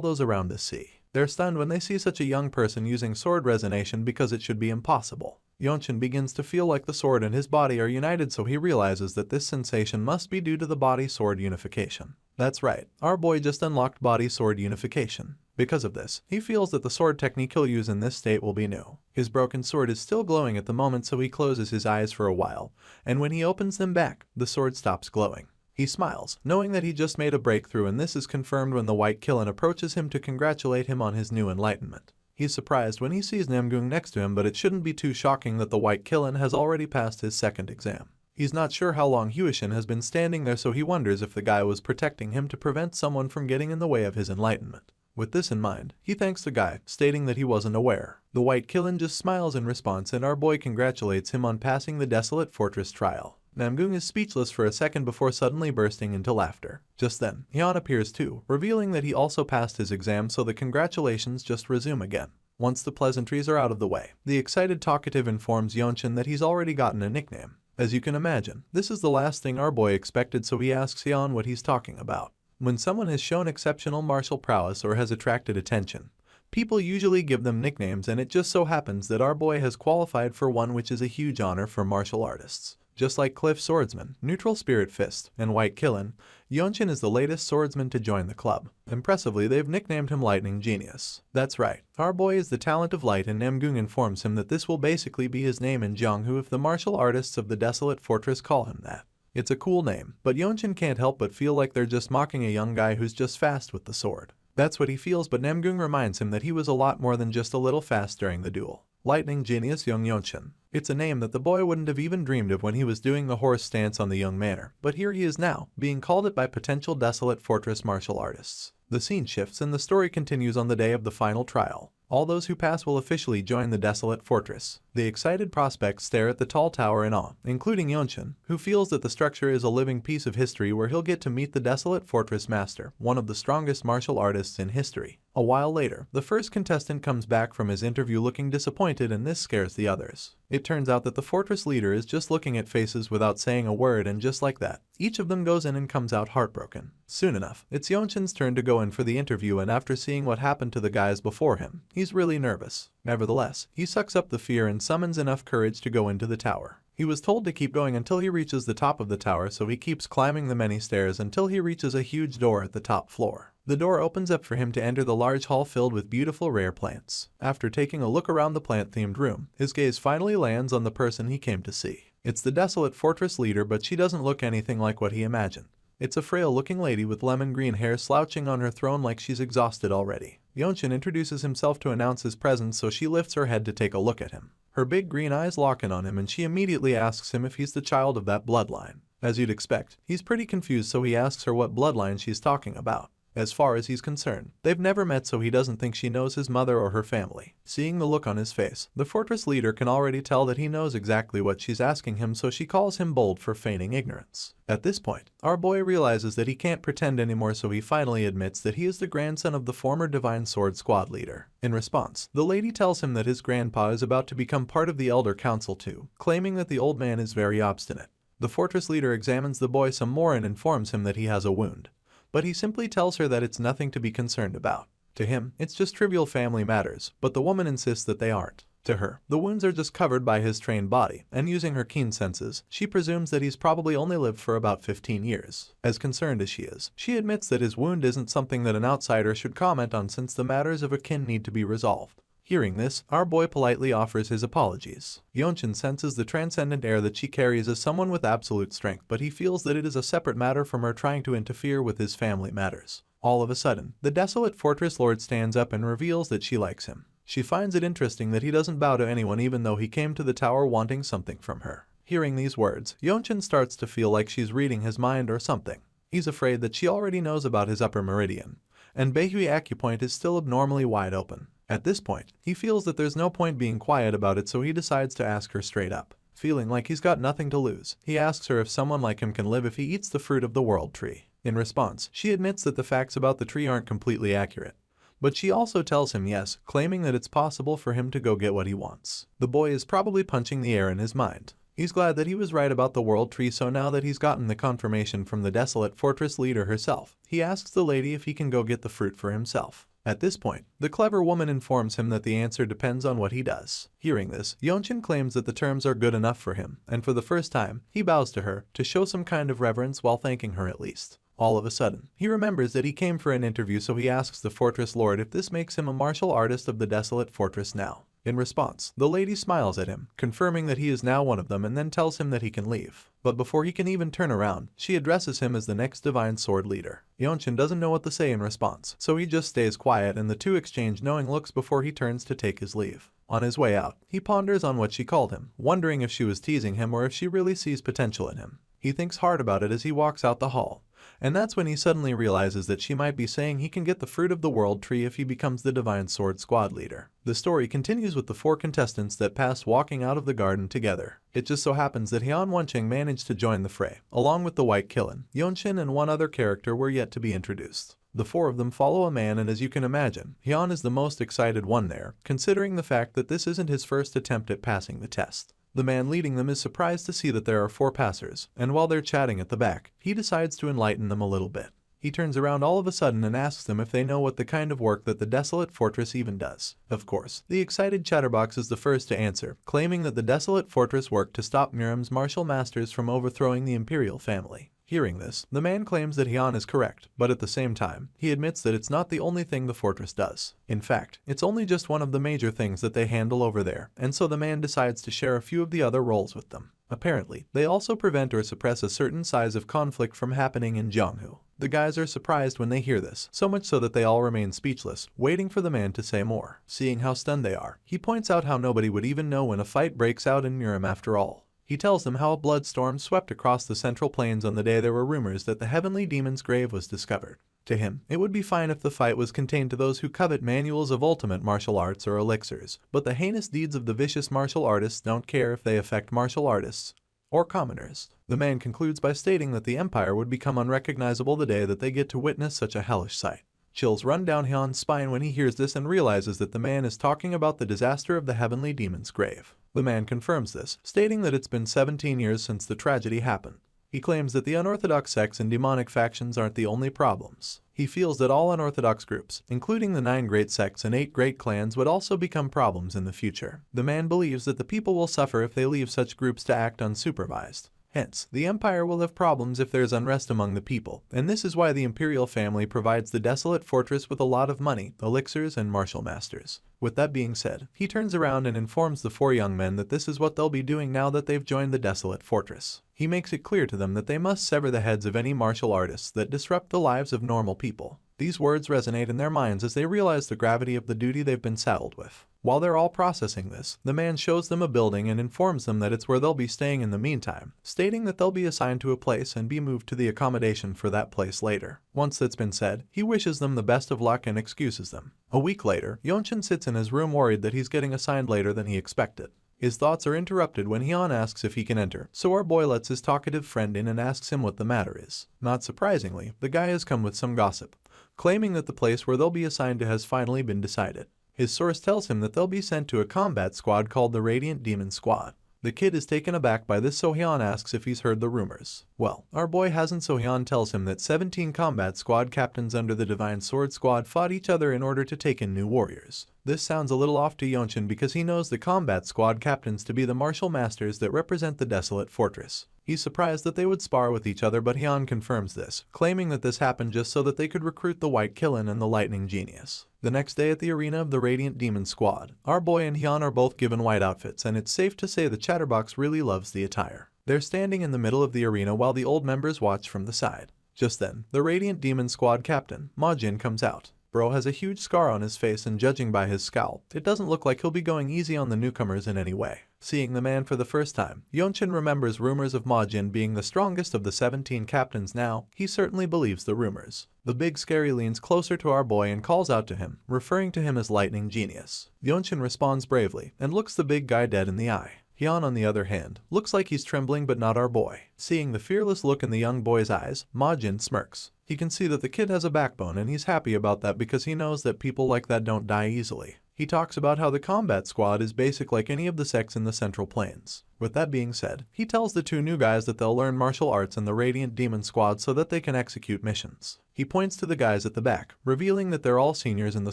those around to see. They're stunned when they see such a young person using sword resonation because it should be impossible. Yeonchin begins to feel like the sword and his body are united, so he realizes that this sensation must be due to the body-sword unification. That's right, our boy just unlocked body-sword unification. Because of this, he feels that the sword technique he'll use in this state will be new. His broken sword is still glowing at the moment, so he closes his eyes for a while, and when he opens them back, the sword stops glowing. He smiles, knowing that he just made a breakthrough, and this is confirmed when the White Killen approaches him to congratulate him on his new enlightenment. He's surprised when he sees Namgung next to him, but it shouldn't be too shocking that the White Killen has already passed his second exam. He's not sure how long Huishin has been standing there, so he wonders if the guy was protecting him to prevent someone from getting in the way of his enlightenment. With this in mind, he thanks the guy, stating that he wasn't aware. The White Killen just smiles in response, and our boy congratulates him on passing the Desolate Fortress trial. Namgung is speechless for a second before suddenly bursting into laughter. Just then, Hyeon appears too, revealing that he also passed his exam, so the congratulations just resume again. Once the pleasantries are out of the way, the excited talkative informs Yeonchin that he's already gotten a nickname. As you can imagine, this is the last thing our boy expected, so he asks Hyeon what he's talking about. When someone has shown exceptional martial prowess or has attracted attention, people usually give them nicknames, and it just so happens that our boy has qualified for one, which is a huge honor for martial artists. Just like Cliff Swordsman, Neutral Spirit Fist, and White Killen, Yeonchin is the latest swordsman to join the club. Impressively, they've nicknamed him Lightning Genius. That's right, our boy is the talent of light, and Namgung informs him that this will basically be his name in Jeonghu if the martial artists of the Desolate Fortress call him that. It's a cool name, but Yeonchin can't help but feel like they're just mocking a young guy who's just fast with the sword. That's what he feels, but Namgung reminds him that he was a lot more than just a little fast during the duel. Lightning Genius Young Yeonchin. It's a name that the boy wouldn't have even dreamed of when he was doing the horse stance on the Young Manor, but here he is now, being called it by potential Desolate Fortress martial artists. The scene shifts and the story continues on the day of the final trial. All those who pass will officially join the Desolate Fortress. The excited prospects stare at the tall tower in awe, including Yeonchin, who feels that the structure is a living piece of history where he'll get to meet the Desolate Fortress Master, one of the strongest martial artists in history. A while later, the first contestant comes back from his interview looking disappointed, and this scares the others. It turns out that the fortress leader is just looking at faces without saying a word, and just like that, each of them goes in and comes out heartbroken. Soon enough, it's Yeonchin's turn to go in for the interview, and after seeing what happened to the guys before him, he's really nervous. Nevertheless, he sucks up the fear and summons enough courage to go into the tower. He was told to keep going until he reaches the top of the tower, so he keeps climbing the many stairs until he reaches a huge door at the top floor. The door opens up for him to enter the large hall filled with beautiful rare plants. After taking a look around the plant-themed room, his gaze finally lands on the person he came to see. It's the Desolate Fortress leader, but she doesn't look anything like what he imagined. It's a frail-looking lady with lemon green hair slouching on her throne like she's exhausted already. Yeonchin introduces himself to announce his presence, so she lifts her head to take a look at him. Her big green eyes lock in on him, and she immediately asks him if he's the child of that bloodline. As you'd expect, he's pretty confused, so he asks her what bloodline she's talking about. As far as he's concerned, they've never met, so he doesn't think she knows his mother or her family. Seeing the look on his face, the fortress leader can already tell that he knows exactly what she's asking him, so she calls him bold for feigning ignorance. At this point, our boy realizes that he can't pretend anymore, so he finally admits that he is the grandson of the former Divine Sword Squad leader. In response, the lady tells him that his grandpa is about to become part of the Elder Council too, claiming that the old man is very obstinate. The fortress leader examines the boy some more and informs him that he has a wound, but he simply tells her that it's nothing to be concerned about. To him, it's just trivial family matters, but the woman insists that they aren't. To her, the wounds are just covered by his trained body, and using her keen senses, she presumes that he's probably only lived for about 15 years. As concerned as she is, she admits that his wound isn't something that an outsider should comment on, since the matters of a kin need to be resolved. Hearing this, our boy politely offers his apologies. Yeonchan senses the transcendent air that she carries as someone with absolute strength, but he feels that it is a separate matter from her trying to interfere with his family matters. All of a sudden, the Desolate Fortress Lord stands up and reveals that she likes him. She finds it interesting that he doesn't bow to anyone even though he came to the tower wanting something from her. Hearing these words, Yeonchan starts to feel like she's reading his mind or something. He's afraid that she already knows about his upper meridian, and Beihui Acupoint is still abnormally wide open. At this point, he feels that there's no point being quiet about it, so he decides to ask her straight up. Feeling like he's got nothing to lose, he asks her if someone like him can live if he eats the fruit of the world tree. In response, she admits that the facts about the tree aren't completely accurate. But she also tells him yes, claiming that it's possible for him to go get what he wants. The boy is probably punching the air in his mind. He's glad that he was right about the world tree, so now that he's gotten the confirmation from the Desolate Fortress leader herself, he asks the lady if he can go get the fruit for himself. At this point, the clever woman informs him that the answer depends on what he does. Hearing this, Yeonchan claims that the terms are good enough for him, and for the first time, he bows to her, to show some kind of reverence while thanking her at least. All of a sudden, he remembers that he came for an interview, so he asks the Fortress Lord if this makes him a martial artist of the Desolate Fortress now. In response, the lady smiles at him, confirming that he is now one of them, and then tells him that he can leave. But before he can even turn around, she addresses him as the next Divine Sword leader. Yeonchan doesn't know what to say in response, so he just stays quiet and the two exchange knowing looks before he turns to take his leave. On his way out, he ponders on what she called him, wondering if she was teasing him or if she really sees potential in him. He thinks hard about it as he walks out the hall. And that's when he suddenly realizes that she might be saying he can get the fruit of the world tree if he becomes the Divine Sword squad leader. The story continues with the 4 contestants that passed walking out of the garden together. It just so happens that Hyun Woncheng managed to join the fray. Along with the White Killen, Yeonchan and one other character were yet to be introduced. The 4 of them follow a man, and as you can imagine, Hyun is the most excited one there, considering the fact that this isn't his first attempt at passing the test. The man leading them is surprised to see that there are 4 passers, and while they're chatting at the back, he decides to enlighten them a little bit. He turns around all of a sudden and asks them if they know what the kind of work that the Desolate Fortress even does. Of course, the excited chatterbox is the first to answer, claiming that the Desolate Fortress worked to stop Miram's martial masters from overthrowing the imperial family. Hearing this, the man claims that Hyun is correct, but at the same time, he admits that it's not the only thing the fortress does. In fact, it's only just one of the major things that they handle over there, and so the man decides to share a few of the other roles with them. Apparently, they also prevent or suppress a certain size of conflict from happening in Gyeongju. The guys are surprised when they hear this, so much so that they all remain speechless, waiting for the man to say more. Seeing how stunned they are, he points out how nobody would even know when a fight breaks out in Miram after all. He tells them how a blood storm swept across the Central Plains on the day there were rumors that the Heavenly Demon's grave was discovered. To him, it would be fine if the fight was contained to those who covet manuals of ultimate martial arts or elixirs, but the heinous deeds of the vicious martial artists don't care if they affect martial artists or commoners. The man concludes by stating that the Empire would become unrecognizable the day that they get to witness such a hellish sight. Chills run down Hyun's spine when he hears this and realizes that the man is talking about the disaster of the Heavenly Demon's grave. The man confirms this, stating that it's been 17 years since the tragedy happened. He claims that the unorthodox sects and demonic factions aren't the only problems. He feels that all unorthodox groups, including the 9 great sects and 8 great clans, would also become problems in the future. The man believes that the people will suffer if they leave such groups to act unsupervised. Hence, the Empire will have problems if there's unrest among the people, and this is why the Imperial family provides the Desolate Fortress with a lot of money, elixirs, and martial masters. With that being said, he turns around and informs the 4 young men that this is what they'll be doing now that they've joined the Desolate Fortress. He makes it clear to them that they must sever the heads of any martial artists that disrupt the lives of normal people. These words resonate in their minds as they realize the gravity of the duty they've been saddled with. While they're all processing this, the man shows them a building and informs them that it's where they'll be staying in the meantime, stating that they'll be assigned to a place and be moved to the accommodation for that place later. Once that's been said, he wishes them the best of luck and excuses them. A week later, Yeonchan sits in his room worried that he's getting assigned later than he expected. His thoughts are interrupted when Hyun asks if he can enter, so our boy lets his talkative friend in and asks him what the matter is. Not surprisingly, the guy has come with some gossip, claiming that the place where they'll be assigned to has finally been decided. His source tells him that they'll be sent to a combat squad called the Radiant Demon Squad. The kid is taken aback by this, so Hyun asks if he's heard the rumors. Well, our boy hasn't, so Hyun tells him that 17 combat squad captains under the Divine Sword Squad fought each other in order to take in new warriors. This sounds a little off to Yeonchin because he knows the combat squad captains to be the martial masters that represent the Desolate Fortress. He's surprised that they would spar with each other, but Hyun confirms this, claiming that this happened just so that they could recruit the White Killin and the Lightning Genius. The next day at the arena of the Radiant Demon Squad, our boy and Hyun are both given white outfits, and it's safe to say the Chatterbox really loves the attire. They're standing in the middle of the arena while the old members watch from the side. Just then, the Radiant Demon Squad captain, Majin, comes out. Bro has a huge scar on his face, and judging by his scowl, it doesn't look like he'll be going easy on the newcomers in any way. Seeing the man for the first time, Yeonchin remembers rumors of Majin being the strongest of the 17 captains now. He certainly believes the rumors. The big scary leans closer to our boy and calls out to him, referring to him as Lightning Genius. Yeonchin responds bravely and looks the big guy dead in the eye. Hyun, on the other hand, looks like he's trembling, but not our boy. Seeing the fearless look in the young boy's eyes, Majin smirks. He can see that the kid has a backbone, and he's happy about that because he knows that people like that don't die easily. He talks about how the combat squad is basic like any of the sects in the Central Plains. With that being said, he tells the two new guys that they'll learn martial arts in the Radiant Demon Squad so that they can execute missions. He points to the guys at the back, revealing that they're all seniors in the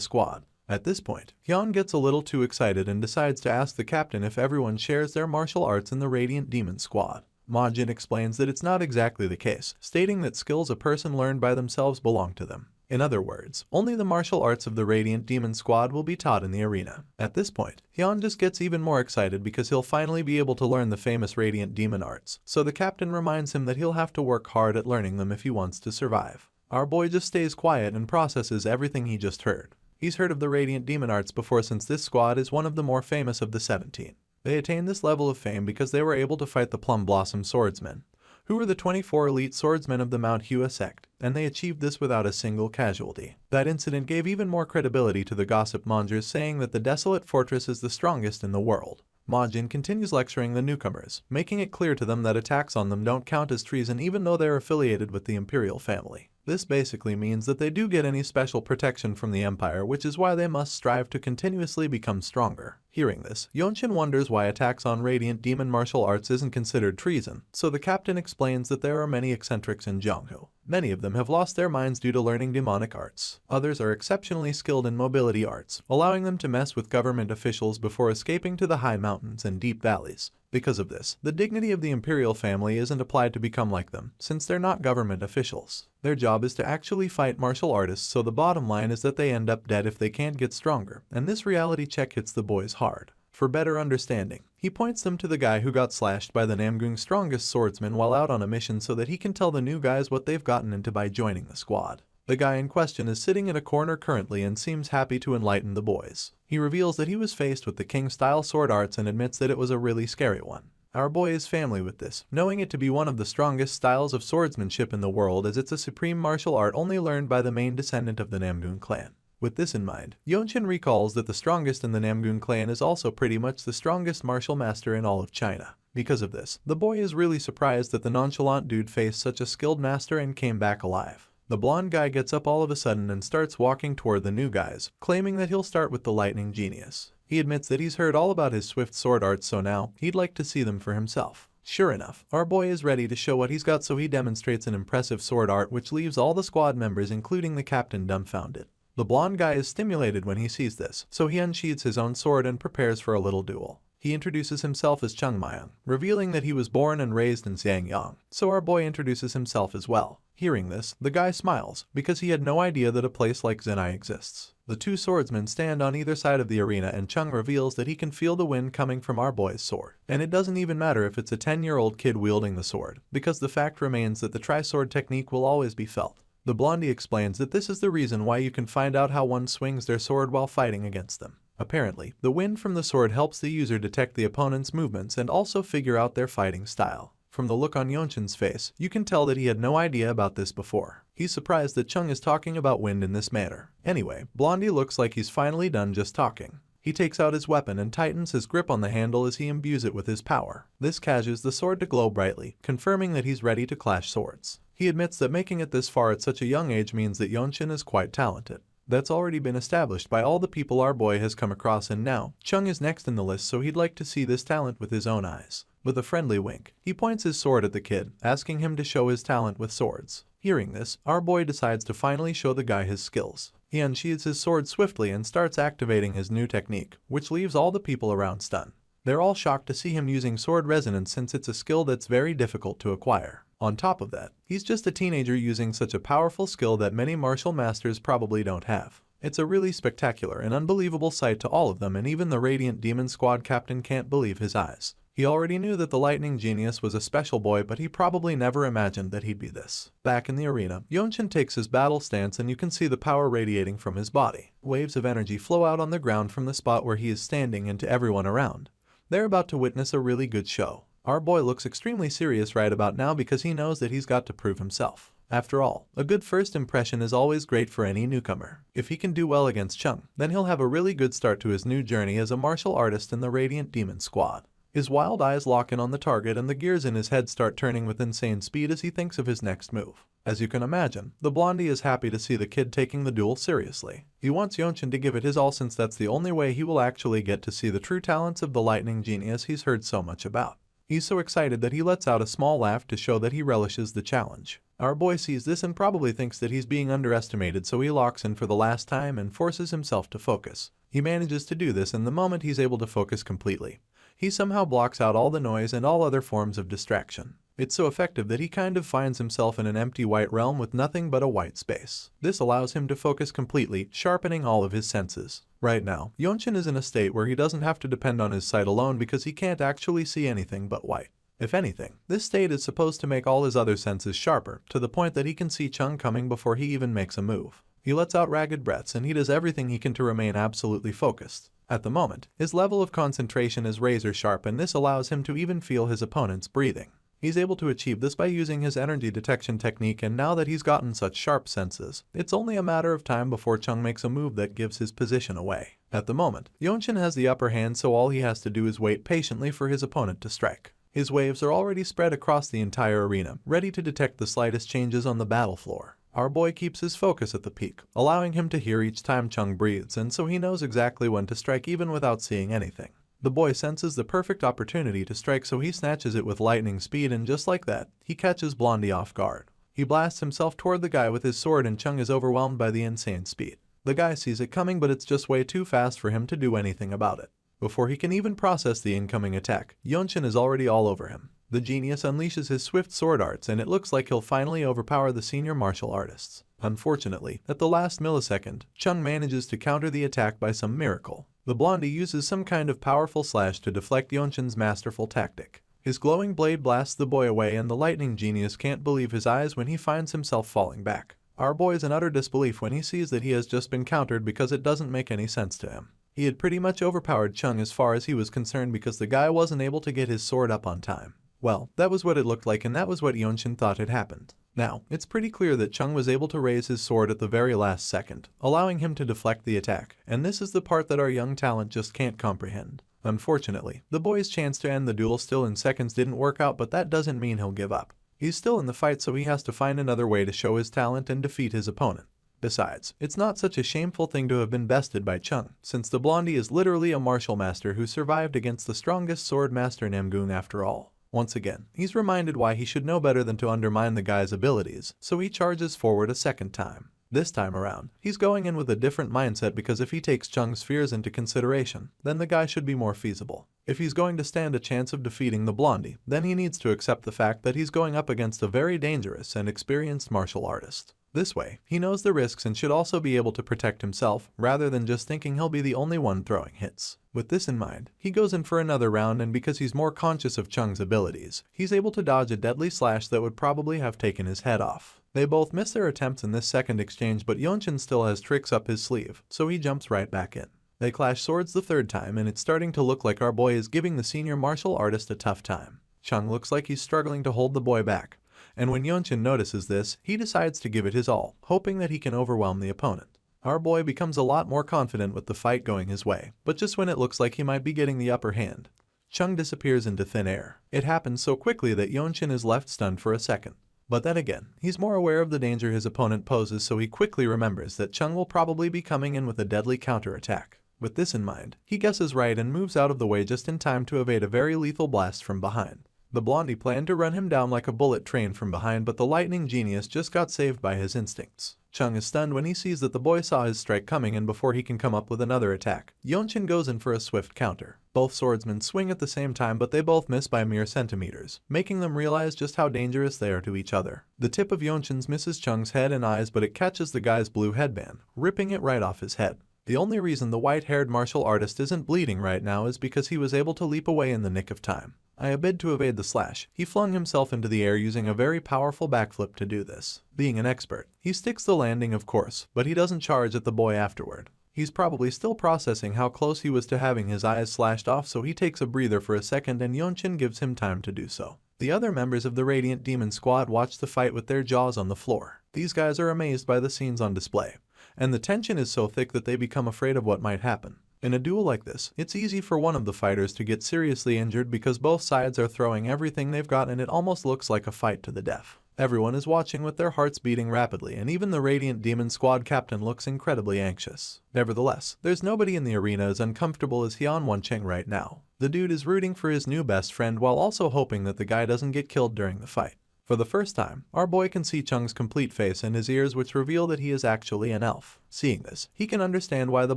squad. At this point, Hyun gets a little too excited and decides to ask the captain if everyone shares their martial arts in the Radiant Demon Squad. Majin explains that it's not exactly the case, stating that skills a person learned by themselves belong to them. In other words, only the martial arts of the Radiant Demon Squad will be taught in the arena. At this point, Hyun just gets even more excited because he'll finally be able to learn the famous Radiant Demon arts, so the captain reminds him that he'll have to work hard at learning them if he wants to survive. Our boy just stays quiet and processes everything he just heard. He's heard of the Radiant Demon arts before, since this squad is one of the more famous of the 17. They attained this level of fame because they were able to fight the Plum Blossom Swordsmen, who were the 24 elite swordsmen of the Manhwa sect, and they achieved this without a single casualty. That incident gave even more credibility to the gossip mongers, saying that the Desolate Fortress is the strongest in the world. Majin continues lecturing the newcomers, making it clear to them that attacks on them don't count as treason even though they're affiliated with the imperial family. This basically means that they do get any special protection from the Empire, which is why they must strive to continuously become stronger. Hearing this, Yeonchin wonders why attacks on Radiant Demon martial arts isn't considered treason, so the captain explains that there are many eccentrics in Jongho. Many of them have lost their minds due to learning demonic arts. Others are exceptionally skilled in mobility arts, allowing them to mess with government officials before escaping to the high mountains and deep valleys. Because of this, the dignity of the imperial family isn't applied to become like them, since they're not government officials. Their job is to actually fight martial artists, so the bottom line is that they end up dead if they can't get stronger, and this reality check hits the boys hard. For better understanding, he points them to the guy who got slashed by the Namgung's strongest swordsman while out on a mission so that he can tell the new guys what they've gotten into by joining the squad. The guy in question is sitting in a corner currently and seems happy to enlighten the boys. He reveals that he was faced with the king-style sword arts and admits that it was a really scary one. Our boy is family with this, knowing it to be one of the strongest styles of swordsmanship in the world, as it's a supreme martial art only learned by the main descendant of the Namgung clan. With this in mind, Yeonchin recalls that the strongest in the Namgung clan is also pretty much the strongest martial master in all of China. Because of this, the boy is really surprised that the nonchalant dude faced such a skilled master and came back alive. The blonde guy gets up all of a sudden and starts walking toward the new guys, claiming that he'll start with the Lightning Genius. He admits that he's heard all about his swift sword arts, so now he'd like to see them for himself. Sure enough, our boy is ready to show what he's got, so he demonstrates an impressive sword art which leaves all the squad members, including the captain, dumbfounded. The blonde guy is stimulated when he sees this, so he unsheathes his own sword and prepares for a little duel. He introduces himself as Chung Mayang, revealing that he was born and raised in Xiangyang, so our boy introduces himself as well. Hearing this, the guy smiles, because he had no idea that a place like Zenai exists. The two swordsmen stand on either side of the arena, and Chung reveals that he can feel the wind coming from our boy's sword. And it doesn't even matter if it's a 10-year-old kid wielding the sword, because the fact remains that the tri-sword technique will always be felt. The blondie explains that this is the reason why you can find out how one swings their sword while fighting against them. Apparently, the wind from the sword helps the user detect the opponent's movements and also figure out their fighting style. From the look on Yeonchin's face, you can tell that he had no idea about this before. He's surprised that Chung is talking about wind in this manner. Anyway, Blondie looks like he's finally done just talking. He takes out his weapon and tightens his grip on the handle as he imbues it with his power. This causes the sword to glow brightly, confirming that he's ready to clash swords. He admits that making it this far at such a young age means that Yeonchin is quite talented. That's already been established by all the people our boy has come across, and now, Chung is next in the list, so he'd like to see this talent with his own eyes. With a friendly wink, he points his sword at the kid, asking him to show his talent with swords. Hearing this, our boy decides to finally show the guy his skills. He unsheathes his sword swiftly and starts activating his new technique, which leaves all the people around stunned. They're all shocked to see him using sword resonance since it's a skill that's very difficult to acquire. On top of that, he's just a teenager using such a powerful skill that many martial masters probably don't have. It's a really spectacular and unbelievable sight to all of them, and even the Radiant Demon Squad captain can't believe his eyes. He already knew that the lightning genius was a special boy, but he probably never imagined that he'd be this. Back in the arena, Yonshin takes his battle stance and you can see the power radiating from his body. Waves of energy flow out on the ground from the spot where he is standing into everyone around. They're about to witness a really good show. Our boy looks extremely serious right about now because he knows that he's got to prove himself. After all, a good first impression is always great for any newcomer. If he can do well against Chung, then he'll have a really good start to his new journey as a martial artist in the Radiant Demon Squad. His wild eyes lock in on the target and the gears in his head start turning with insane speed as he thinks of his next move. As you can imagine, the blondie is happy to see the kid taking the duel seriously. He wants Yonshin to give it his all since that's the only way he will actually get to see the true talents of the lightning genius he's heard so much about. He's so excited that he lets out a small laugh to show that he relishes the challenge. Our boy sees this and probably thinks that he's being underestimated, so he locks in for the last time and forces himself to focus. He manages to do this, and the moment he's able to focus completely, he somehow blocks out all the noise and all other forms of distraction. It's so effective that he kind of finds himself in an empty white realm with nothing but a white space. This allows him to focus completely, sharpening all of his senses. Right now, Yonshin is in a state where he doesn't have to depend on his sight alone because he can't actually see anything but white. If anything, this state is supposed to make all his other senses sharper, to the point that he can see Chung coming before he even makes a move. He lets out ragged breaths and he does everything he can to remain absolutely focused. At the moment, his level of concentration is razor sharp, and this allows him to even feel his opponent's breathing. He's able to achieve this by using his energy detection technique, and now that he's gotten such sharp senses, it's only a matter of time before Chung makes a move that gives his position away. At the moment, Yonshin has the upper hand, so all he has to do is wait patiently for his opponent to strike. His waves are already spread across the entire arena, ready to detect the slightest changes on the battle floor. Our boy keeps his focus at the peak, allowing him to hear each time Chung breathes, and so he knows exactly when to strike even without seeing anything. The boy senses the perfect opportunity to strike, so he snatches it with lightning speed, and just like that, he catches Blondie off guard. He blasts himself toward the guy with his sword, and Chung is overwhelmed by the insane speed. The guy sees it coming, but it's just way too fast for him to do anything about it. Before he can even process the incoming attack, Yonshin is already all over him. The genius unleashes his swift sword arts, and it looks like he'll finally overpower the senior martial artists. Unfortunately, at the last millisecond, Chung manages to counter the attack by some miracle. The blondie uses some kind of powerful slash to deflect Yonshin's masterful tactic. His glowing blade blasts the boy away, and the lightning genius can't believe his eyes when he finds himself falling back. Our boy is in utter disbelief when he sees that he has just been countered because it doesn't make any sense to him. He had pretty much overpowered Chung as far as he was concerned because the guy wasn't able to get his sword up on time. Well, that was what it looked like, and that was what Yonshin thought had happened. Now, it's pretty clear that Chung was able to raise his sword at the very last second, allowing him to deflect the attack, and this is the part that our young talent just can't comprehend. Unfortunately, the boy's chance to end the duel still in seconds didn't work out, but that doesn't mean he'll give up. He's still in the fight, so he has to find another way to show his talent and defeat his opponent. Besides, it's not such a shameful thing to have been bested by Chung, since the blondie is literally a martial master who survived against the strongest sword master Namgung after all. Once again, he's reminded why he should know better than to undermine the guy's abilities, so he charges forward a second time. This time around, he's going in with a different mindset because if he takes Chung's fears into consideration, then the guy should be more feasible. If he's going to stand a chance of defeating the blondie, then he needs to accept the fact that he's going up against a very dangerous and experienced martial artist. This way, he knows the risks and should also be able to protect himself, rather than just thinking he'll be the only one throwing hits. With this in mind, he goes in for another round, and because he's more conscious of Chung's abilities, he's able to dodge a deadly slash that would probably have taken his head off. They both miss their attempts in this second exchange, but Yonshin still has tricks up his sleeve, so he jumps right back in. They clash swords the third time, and it's starting to look like our boy is giving the senior martial artist a tough time. Chung looks like he's struggling to hold the boy back, and when Yonshin notices this, he decides to give it his all, hoping that he can overwhelm the opponent. Our boy becomes a lot more confident with the fight going his way, but just when it looks like he might be getting the upper hand, Chung disappears into thin air. It happens so quickly that Yonshin is left stunned for a second. But then again, he's more aware of the danger his opponent poses, so he quickly remembers that Chung will probably be coming in with a deadly counterattack. With this in mind, he guesses right and moves out of the way just in time to evade a very lethal blast from behind. The blondie planned to run him down like a bullet train from behind, but the lightning genius just got saved by his instincts. Chung is stunned when he sees that the boy saw his strike coming, and before he can come up with another attack, Yeonchin goes in for a swift counter. Both swordsmen swing at the same time, but they both miss by mere centimeters, making them realize just how dangerous they are to each other. The tip of Yeonchin's misses Chung's head and eyes, but it catches the guy's blue headband, ripping it right off his head. The only reason the white-haired martial artist isn't bleeding right now is because he was able to leap away in the nick of time. A bid to evade the slash, he flung himself into the air using a very powerful backflip to do this. Being an expert, he sticks the landing of course, but he doesn't charge at the boy afterward. He's probably still processing how close he was to having his eyes slashed off, so he takes a breather for a second and Yeonchin gives him time to do so. The other members of the Radiant Demon Squad watch the fight with their jaws on the floor. These guys are amazed by the scenes on display, and the tension is so thick that they become afraid of what might happen. In a duel like this, it's easy for one of the fighters to get seriously injured because both sides are throwing everything they've got and it almost looks like a fight to the death. Everyone is watching with their hearts beating rapidly, and even the Radiant Demon Squad captain looks incredibly anxious. Nevertheless, there's nobody in the arena as uncomfortable as Hyun Woncheng right now. The dude is rooting for his new best friend while also hoping that the guy doesn't get killed during the fight. For the first time, our boy can see Chung's complete face and his ears, which reveal that he is actually an elf. Seeing this, he can understand why the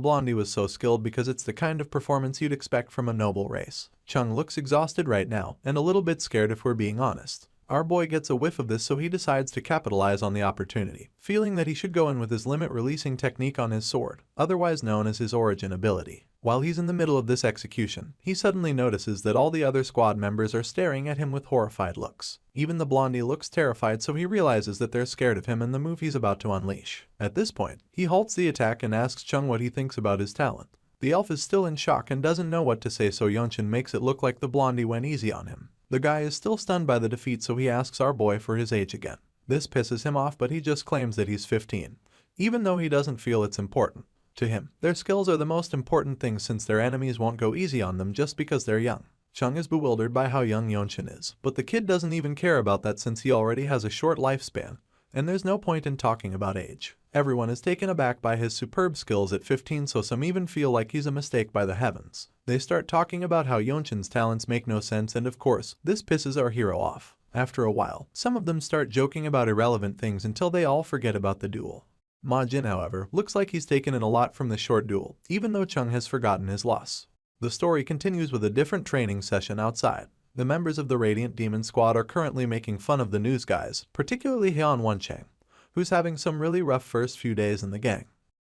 blondie was so skilled, because it's the kind of performance you'd expect from a noble race. Chung looks exhausted right now, and a little bit scared if we're being honest. Our boy gets a whiff of this, so he decides to capitalize on the opportunity, feeling that he should go in with his limit-releasing technique on his sword, otherwise known as his origin ability. While he's in the middle of this execution, he suddenly notices that all the other squad members are staring at him with horrified looks. Even the blondie looks terrified, so he realizes that they're scared of him and the move he's about to unleash. At this point, he halts the attack and asks Chung what he thinks about his talent. The elf is still in shock and doesn't know what to say, so Yeonchin makes it look like the blondie went easy on him. The guy is still stunned by the defeat, so he asks our boy for his age again. This pisses him off, but he just claims that he's 15, even though he doesn't feel it's important. To him, their skills are the most important thing, since their enemies won't go easy on them just because they're young. Chung is bewildered by how young Yeonchin is, but the kid doesn't even care about that since he already has a short lifespan, and there's no point in talking about age. Everyone is taken aback by his superb skills at 15, so some even feel like he's a mistake by the heavens. They start talking about how Yeonchin's talents make no sense, and of course, this pisses our hero off. After a while, some of them start joking about irrelevant things until they all forget about the duel. Majin, however, looks like he's taken in a lot from the short duel, even though Chung has forgotten his loss. The story continues with a different training session outside. The members of the Radiant Demon Squad are currently making fun of the news guys, particularly Hyun Woncheng, who's having some really rough first few days in the gang.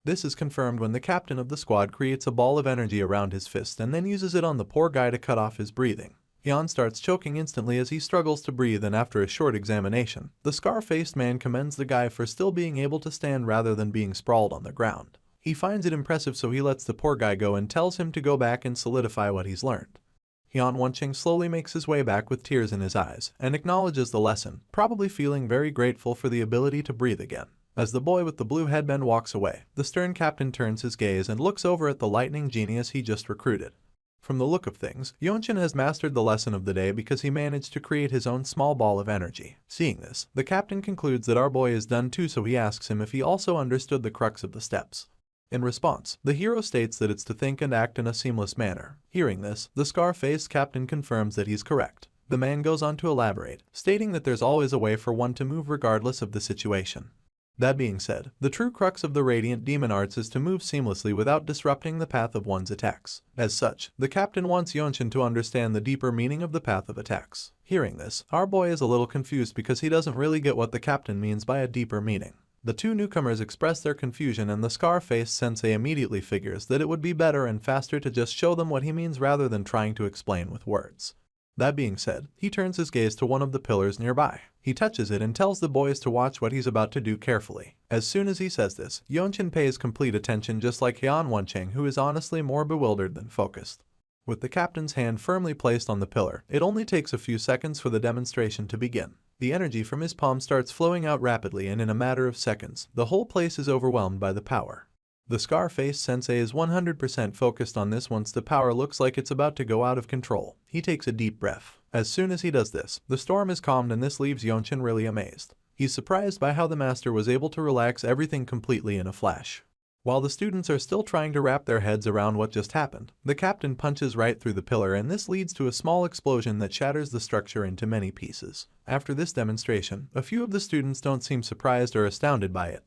This is confirmed when the captain of the squad creates a ball of energy around his fist and then uses it on the poor guy to cut off his breathing. Hyun starts choking instantly as he struggles to breathe, and after a short examination, the scar-faced man commends the guy for still being able to stand rather than being sprawled on the ground. He finds it impressive, so he lets the poor guy go and tells him to go back and solidify what he's learned. Hyun Woncheng slowly makes his way back with tears in his eyes and acknowledges the lesson, probably feeling very grateful for the ability to breathe again. As the boy with the blue headband walks away, the stern captain turns his gaze and looks over at the lightning genius he just recruited. From the look of things, Yeonchin has mastered the lesson of the day because he managed to create his own small ball of energy. Seeing this, the captain concludes that our boy is done too, so he asks him if he also understood the crux of the steps. In response, the hero states that it's to think and act in a seamless manner. Hearing this, the scar-faced captain confirms that he's correct. The man goes on to elaborate, stating that there's always a way for one to move regardless of the situation. That being said, the true crux of the Radiant Demon Arts is to move seamlessly without disrupting the path of one's attacks. As such, the captain wants Yeonchin to understand the deeper meaning of the path of attacks. Hearing this, our boy is a little confused because he doesn't really get what the captain means by a deeper meaning. The two newcomers express their confusion, and the scar-faced sensei immediately figures that it would be better and faster to just show them what he means rather than trying to explain with words. That being said, he turns his gaze to one of the pillars nearby. He touches it and tells the boys to watch what he's about to do carefully. As soon as he says this, Yeonchin pays complete attention, just like Hyun Woncheng, who is honestly more bewildered than focused. With the captain's hand firmly placed on the pillar, it only takes a few seconds for the demonstration to begin. The energy from his palm starts flowing out rapidly, and in a matter of seconds, the whole place is overwhelmed by the power. The scar-faced sensei is 100% focused on this. Once the power looks like it's about to go out of control, he takes a deep breath. As soon as he does this, the storm is calmed, and this leaves Yeonchin really amazed. He's surprised by how the master was able to relax everything completely in a flash. While the students are still trying to wrap their heads around what just happened, the captain punches right through the pillar, and this leads to a small explosion that shatters the structure into many pieces. After this demonstration, a few of the students don't seem surprised or astounded by it,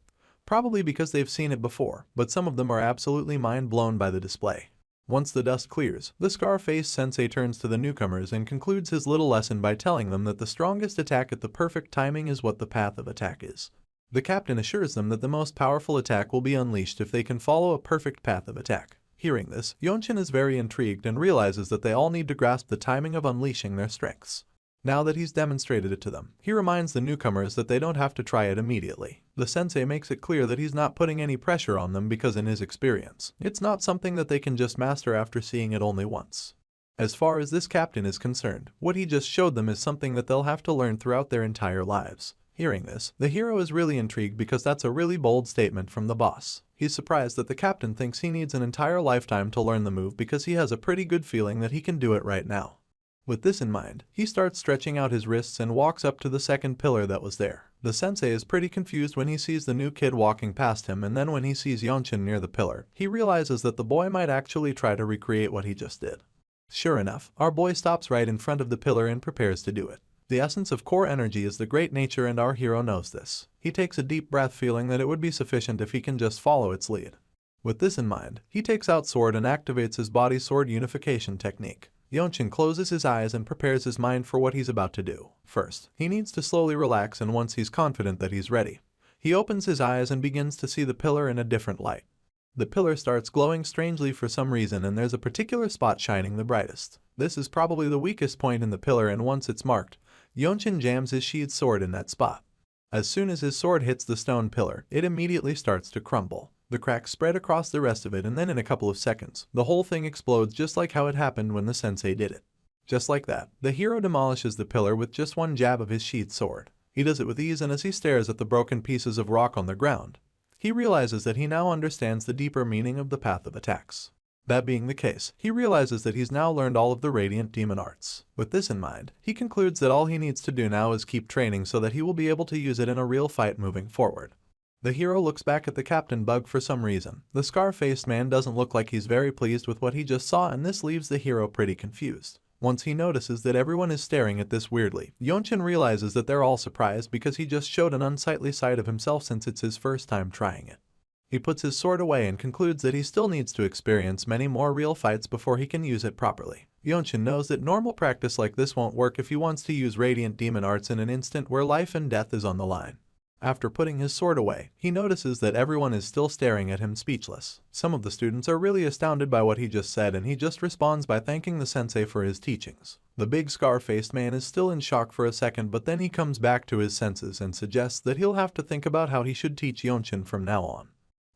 probably because they've seen it before, but some of them are absolutely mind-blown by the display. Once the dust clears, the scar-faced sensei turns to the newcomers and concludes his little lesson by telling them that the strongest attack at the perfect timing is what the path of attack is. The captain assures them that the most powerful attack will be unleashed if they can follow a perfect path of attack. Hearing this, Yonchin is very intrigued and realizes that they all need to grasp the timing of unleashing their strengths. Now that he's demonstrated it to them, he reminds the newcomers that they don't have to try it immediately. The sensei makes it clear that he's not putting any pressure on them because in his experience, it's not something that they can just master after seeing it only once. As far as this captain is concerned, what he just showed them is something that they'll have to learn throughout their entire lives. Hearing this, the hero is really intrigued because that's a really bold statement from the boss. He's surprised that the captain thinks he needs an entire lifetime to learn the move because he has a pretty good feeling that he can do it right now. With this in mind, he starts stretching out his wrists and walks up to the second pillar that was there. The sensei is pretty confused when he sees the new kid walking past him, and then when he sees Yonchin near the pillar, he realizes that the boy might actually try to recreate what he just did. Sure enough, our boy stops right in front of the pillar and prepares to do it. The essence of core energy is the great nature, and our hero knows this. He takes a deep breath, feeling that it would be sufficient if he can just follow its lead. With this in mind, he takes out sword and activates his body sword unification technique. Yonchin closes his eyes and prepares his mind for what he's about to do. First, he needs to slowly relax, and once he's confident that he's ready, he opens his eyes and begins to see the pillar in a different light. The pillar starts glowing strangely for some reason, and there's a particular spot shining the brightest. This is probably the weakest point in the pillar, and once it's marked, Yonchin jams his sheathed sword in that spot. As soon as his sword hits the stone pillar, it immediately starts to crumble. The cracks spread across the rest of it, and then in a couple of seconds, the whole thing explodes just like how it happened when the sensei did it. Just like that, the hero demolishes the pillar with just one jab of his sheathed sword. He does it with ease, and as he stares at the broken pieces of rock on the ground, he realizes that he now understands the deeper meaning of the path of attacks. That being the case, he realizes that he's now learned all of the radiant demon arts. With this in mind, he concludes that all he needs to do now is keep training so that he will be able to use it in a real fight moving forward. The hero looks back at the captain bug for some reason. The scar-faced man doesn't look like he's very pleased with what he just saw, and this leaves the hero pretty confused. Once he notices that everyone is staring at this weirdly, Yonchin realizes that they're all surprised because he just showed an unsightly side of himself since it's his first time trying it. He puts his sword away and concludes that he still needs to experience many more real fights before he can use it properly. Yonchin knows that normal practice like this won't work if he wants to use radiant demon arts in an instant where life and death is on the line. After putting his sword away, he notices that everyone is still staring at him speechless. Some of the students are really astounded by what he just said, and he just responds by thanking the sensei for his teachings. The big scar-faced man is still in shock for a second, but then he comes back to his senses and suggests that he'll have to think about how he should teach Yonchin from now on.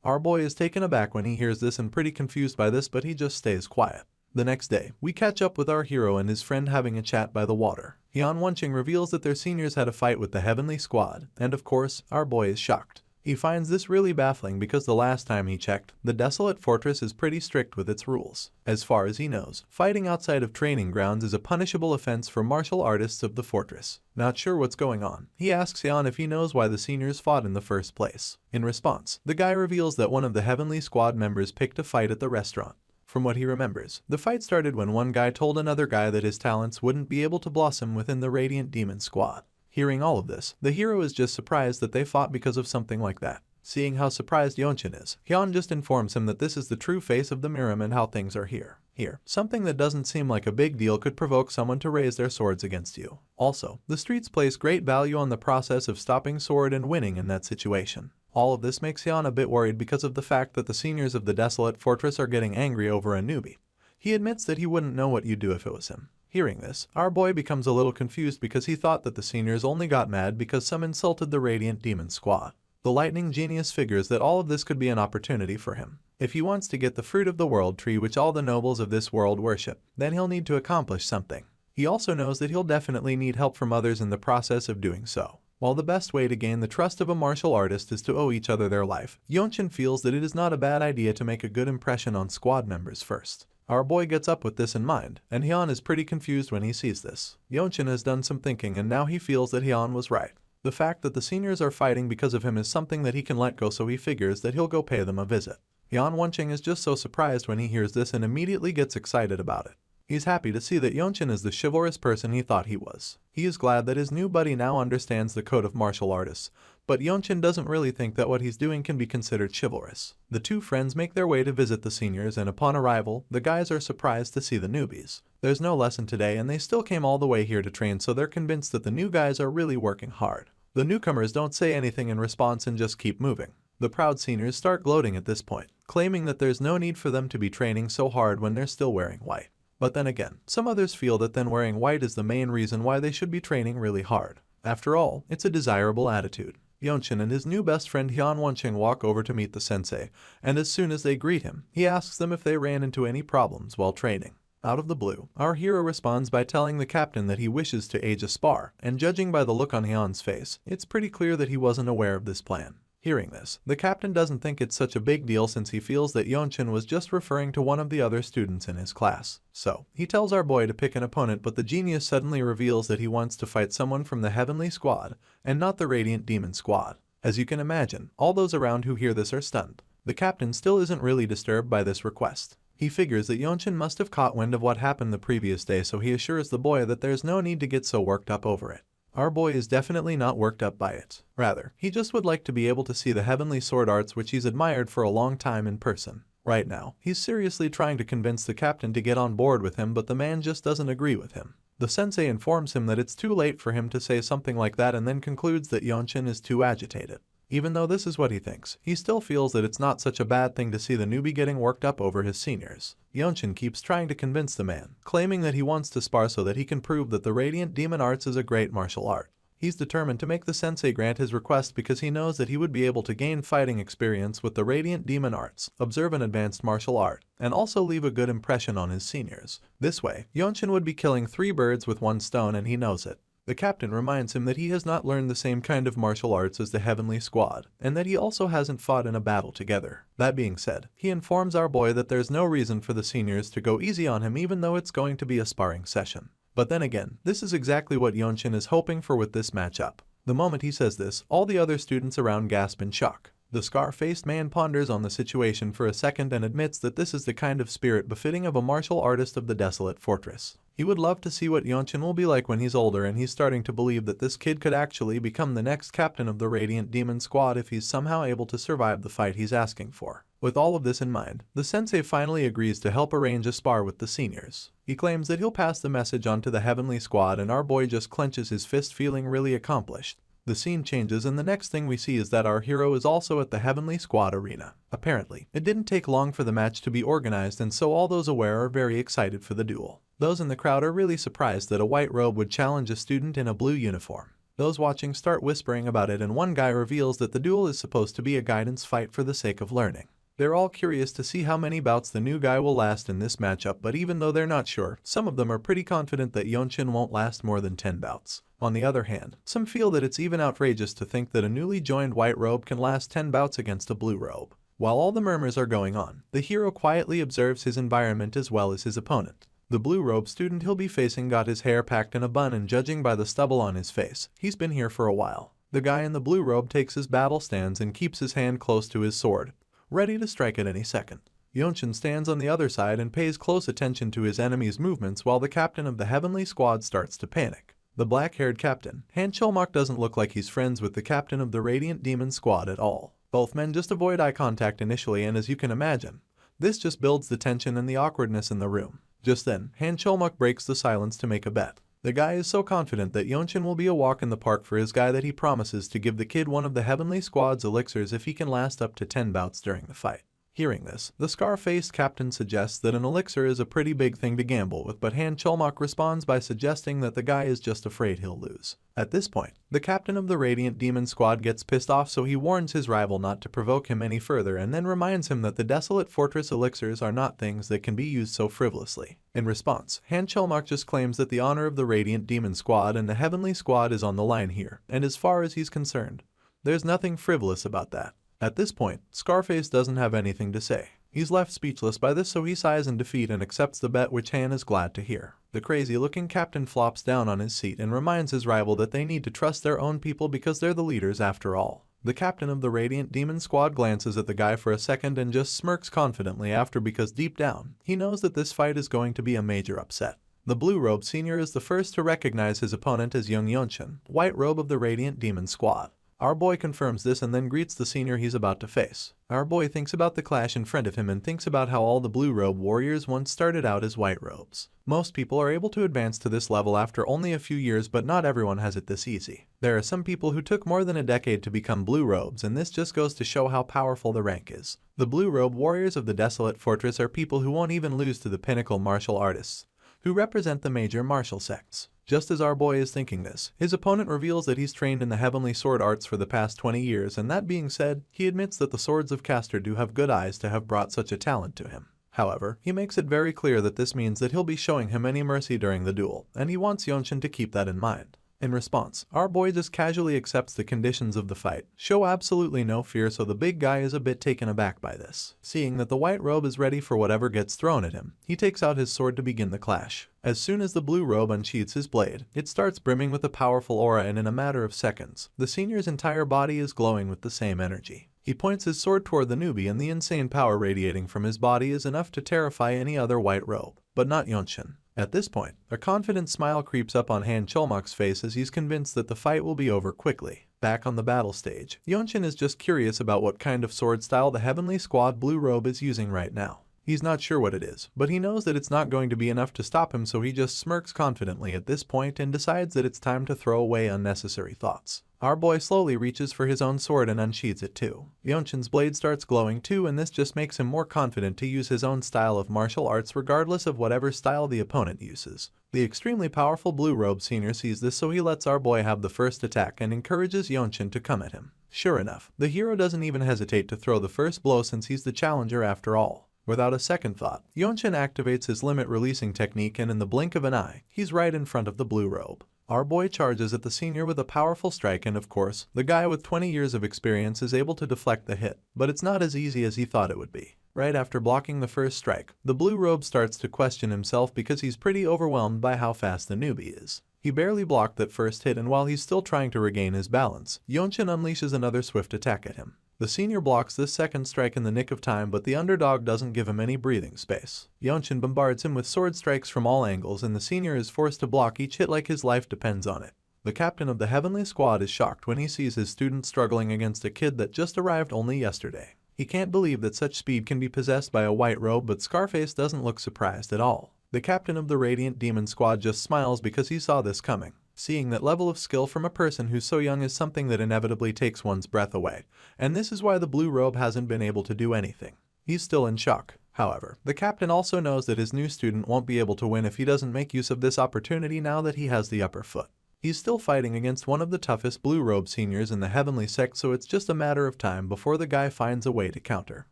Our boy is taken aback when he hears this and pretty confused by this, but he just stays quiet. The next day, we catch up with our hero and his friend having a chat by the water. Young Manor reveals that their seniors had a fight with the Heavenly Squad, and of course, our boy is shocked. He finds this really baffling because the last time he checked, the Desolate Fortress is pretty strict with its rules. As far as he knows, fighting outside of training grounds is a punishable offense for martial artists of the fortress. Not sure what's going on, he asks Jan if he knows why the seniors fought in the first place. In response, the guy reveals that one of the Heavenly Squad members picked a fight at the restaurant. From what he remembers, the fight started when one guy told another guy that his talents wouldn't be able to blossom within the Radiant Demon Squad. Hearing all of this, the hero is just surprised that they fought because of something like that. Seeing how surprised Yonchin is, Hyun just informs him that this is the true face of the Miram and how things are here. Something that doesn't seem like a big deal could provoke someone to raise their swords against you. Also, the streets place great value on the process of stopping sword and winning in that situation. All of this makes Hyun a bit worried because of the fact that the seniors of the Desolate Fortress are getting angry over a newbie. He admits that he wouldn't know what you'd do if it was him. Hearing this, our boy becomes a little confused because he thought that the seniors only got mad because some insulted the Radiant Demon Squad. The lightning genius figures that all of this could be an opportunity for him. If he wants to get the fruit of the world tree which all the nobles of this world worship, then he'll need to accomplish something. He also knows that he'll definitely need help from others in the process of doing so. While the best way to gain the trust of a martial artist is to owe each other their life, Yonchin feels that it is not a bad idea to make a good impression on squad members first. Our boy gets up with this in mind, and Hyun is pretty confused when he sees this. Yonchin has done some thinking and now he feels that Hyun was right. The fact that the seniors are fighting because of him is something that he can let go, so he figures that he'll go pay them a visit. Hyun Wonching is just so surprised when he hears this and immediately gets excited about it. He's happy to see that Yeonchin is the chivalrous person he thought he was. He is glad that his new buddy now understands the code of martial artists, but Yeonchin doesn't really think that what he's doing can be considered chivalrous. The two friends make their way to visit the seniors, and upon arrival, the guys are surprised to see the newbies. There's no lesson today and they still came all the way here to train, so they're convinced that the new guys are really working hard. The newcomers don't say anything in response and just keep moving. The proud seniors start gloating at this point, claiming that there's no need for them to be training so hard when they're still wearing white. But then again, some others feel that then wearing white is the main reason why they should be training really hard. After all, it's a desirable attitude. Yeonchin and his new best friend Hyun Wonching walk over to meet the sensei, and as soon as they greet him, he asks them if they ran into any problems while training. Out of the blue, our hero responds by telling the captain that he wishes to age a spar, and judging by the look on Hyun's face, it's pretty clear that he wasn't aware of this plan. Hearing this, the captain doesn't think it's such a big deal since he feels that Yeonchin was just referring to one of the other students in his class. So, he tells our boy to pick an opponent, but the genius suddenly reveals that he wants to fight someone from the Heavenly Squad, and not the Radiant Demon Squad. As you can imagine, all those around who hear this are stunned. The captain still isn't really disturbed by this request. He figures that Yeonchin must have caught wind of what happened the previous day, so he assures the boy that there's no need to get so worked up over it. Our boy is definitely not worked up by it. Rather, he just would like to be able to see the heavenly sword arts which he's admired for a long time in person. Right now, he's seriously trying to convince the captain to get on board with him, but the man just doesn't agree with him. The sensei informs him that it's too late for him to say something like that and then concludes that Yeonchin is too agitated. Even though this is what he thinks, he still feels that it's not such a bad thing to see the newbie getting worked up over his seniors. Yeonchin keeps trying to convince the man, claiming that he wants to spar so that he can prove that the Radiant Demon Arts is a great martial art. He's determined to make the sensei grant his request because he knows that he would be able to gain fighting experience with the Radiant Demon Arts, observe an advanced martial art, and also leave a good impression on his seniors. This way, Yeonchin would be killing 3 birds with 1 stone, and he knows it. The captain reminds him that he has not learned the same kind of martial arts as the Heavenly Squad, and that he also hasn't fought in a battle together. That being said, he informs our boy that there's no reason for the seniors to go easy on him even though it's going to be a sparring session. But then again, this is exactly what Yeonchin is hoping for with this matchup. The moment he says this, all the other students around gasp in shock. The scar-faced man ponders on the situation for a second and admits that this is the kind of spirit befitting of a martial artist of the Desolate Fortress. He would love to see what Yeonchin will be like when he's older, and he's starting to believe that this kid could actually become the next captain of the Radiant Demon Squad if he's somehow able to survive the fight he's asking for. With all of this in mind, the sensei finally agrees to help arrange a spar with the seniors. He claims that he'll pass the message on to the Heavenly Squad, and our boy just clenches his fist, feeling really accomplished. The scene changes, and the next thing we see is that our hero is also at the Heavenly Squad arena. Apparently, it didn't take long for the match to be organized, and so all those aware are very excited for the duel. Those in the crowd are really surprised that a white robe would challenge a student in a blue uniform. Those watching start whispering about it, and one guy reveals that the duel is supposed to be a guidance fight for the sake of learning. They're all curious to see how many bouts the new guy will last in this matchup, but even though they're not sure, some of them are pretty confident that Yeonchin won't last more than 10 bouts. On the other hand, some feel that it's even outrageous to think that a newly joined white robe can last 10 bouts against a blue robe. While all the murmurs are going on, the hero quietly observes his environment as well as his opponent. The blue robe student he'll be facing got his hair packed in a bun, and judging by the stubble on his face, he's been here for a while. The guy in the blue robe takes his battle stance and keeps his hand close to his sword, ready to strike at any second. Yeonchin stands on the other side and pays close attention to his enemy's movements while the captain of the Heavenly Squad starts to panic. The black-haired captain, Han Cholmok, doesn't look like he's friends with the captain of the Radiant Demon Squad at all. Both men just avoid eye contact initially, and as you can imagine, this just builds the tension and the awkwardness in the room. Just then, Han Cholmok breaks the silence to make a bet. The guy is so confident that Yeonchin will be a walk in the park for his guy that he promises to give the kid one of the Heavenly Squad's elixirs if he can last up to 10 bouts during the fight. Hearing this, the scar-faced captain suggests that an elixir is a pretty big thing to gamble with, but Han Cholmok responds by suggesting that the guy is just afraid he'll lose. At this point, the captain of the Radiant Demon Squad gets pissed off, so he warns his rival not to provoke him any further and then reminds him that the Desolate Fortress elixirs are not things that can be used so frivolously. In response, Han Cholmok just claims that the honor of the Radiant Demon Squad and the Heavenly Squad is on the line here, and as far as he's concerned, there's nothing frivolous about that. At this point, Scarface doesn't have anything to say. He's left speechless by this, so he sighs in defeat and accepts the bet, which Han is glad to hear. The crazy-looking captain flops down on his seat and reminds his rival that they need to trust their own people because they're the leaders after all. The captain of the Radiant Demon Squad glances at the guy for a second and just smirks confidently after because deep down, he knows that this fight is going to be a major upset. The Blue Robe Senior is the first to recognize his opponent as young Yonshin, White Robe of the Radiant Demon Squad. Our boy confirms this and then greets the senior he's about to face. Our boy thinks about the clash in front of him and thinks about how all the Blue Robe warriors once started out as White Robes. Most people are able to advance to this level after only a few years, but not everyone has it this easy. There are some people who took more than a decade to become Blue Robes, and this just goes to show how powerful the rank is. The Blue Robe warriors of the Desolate Fortress are people who won't even lose to the pinnacle martial artists, who represent the major martial sects. Just as our boy is thinking this, his opponent reveals that he's trained in the heavenly sword arts for the past 20 years, and that being said, he admits that the swords of Castor do have good eyes to have brought such a talent to him. However, he makes it very clear that this means that he'll be showing him any mercy during the duel, and he wants Yonshin to keep that in mind. In response, our boy just casually accepts the conditions of the fight, show absolutely no fear, so the big guy is a bit taken aback by this. Seeing that the White Robe is ready for whatever gets thrown at him, he takes out his sword to begin the clash. As soon as the Blue Robe unsheathes his blade, it starts brimming with a powerful aura, and in a matter of seconds, the senior's entire body is glowing with the same energy. He points his sword toward the newbie, and the insane power radiating from his body is enough to terrify any other White Robe, but not Yonshin. At this point, a confident smile creeps up on Han Cholmok's face as he's convinced that the fight will be over quickly. Back on the battle stage, Yonshin is just curious about what kind of sword style the Heavenly Squad Blue Robe is using right now. He's not sure what it is, but he knows that it's not going to be enough to stop him, so he just smirks confidently at this point and decides that it's time to throw away unnecessary thoughts. Our boy slowly reaches for his own sword and unsheathes it too. Yonshin's blade starts glowing too, and this just makes him more confident to use his own style of martial arts regardless of whatever style the opponent uses. The extremely powerful Blue Robe Senior sees this, so he lets our boy have the first attack and encourages Yonshin to come at him. Sure enough, the hero doesn't even hesitate to throw the first blow since he's the challenger after all. Without a second thought, Yonshin activates his limit releasing technique, and in the blink of an eye, he's right in front of the Blue Robe. Our boy charges at the senior with a powerful strike, and of course, the guy with 20 years of experience is able to deflect the hit, but it's not as easy as he thought it would be. Right after blocking the first strike, the Blue Robe starts to question himself because he's pretty overwhelmed by how fast the newbie is. He barely blocked that first hit, and while he's still trying to regain his balance, Yonshin unleashes another swift attack at him. The senior blocks this second strike in the nick of time, but the underdog doesn't give him any breathing space. Yonshin bombards him with sword strikes from all angles, and the senior is forced to block each hit like his life depends on it. The captain of the Heavenly Squad is shocked when he sees his student struggling against a kid that just arrived only yesterday. He can't believe that such speed can be possessed by a White Robe, but Scarface doesn't look surprised at all. The captain of the Radiant Demon Squad just smiles because he saw this coming. Seeing that level of skill from a person who's so young is something that inevitably takes one's breath away, and this is why the Blue Robe hasn't been able to do anything. He's still in shock. However, the captain also knows that his new student won't be able to win if he doesn't make use of this opportunity now that he has the upper foot. He's still fighting against one of the toughest Blue Robe seniors in the Heavenly Sect, so it's just a matter of time before the guy finds a way to counter.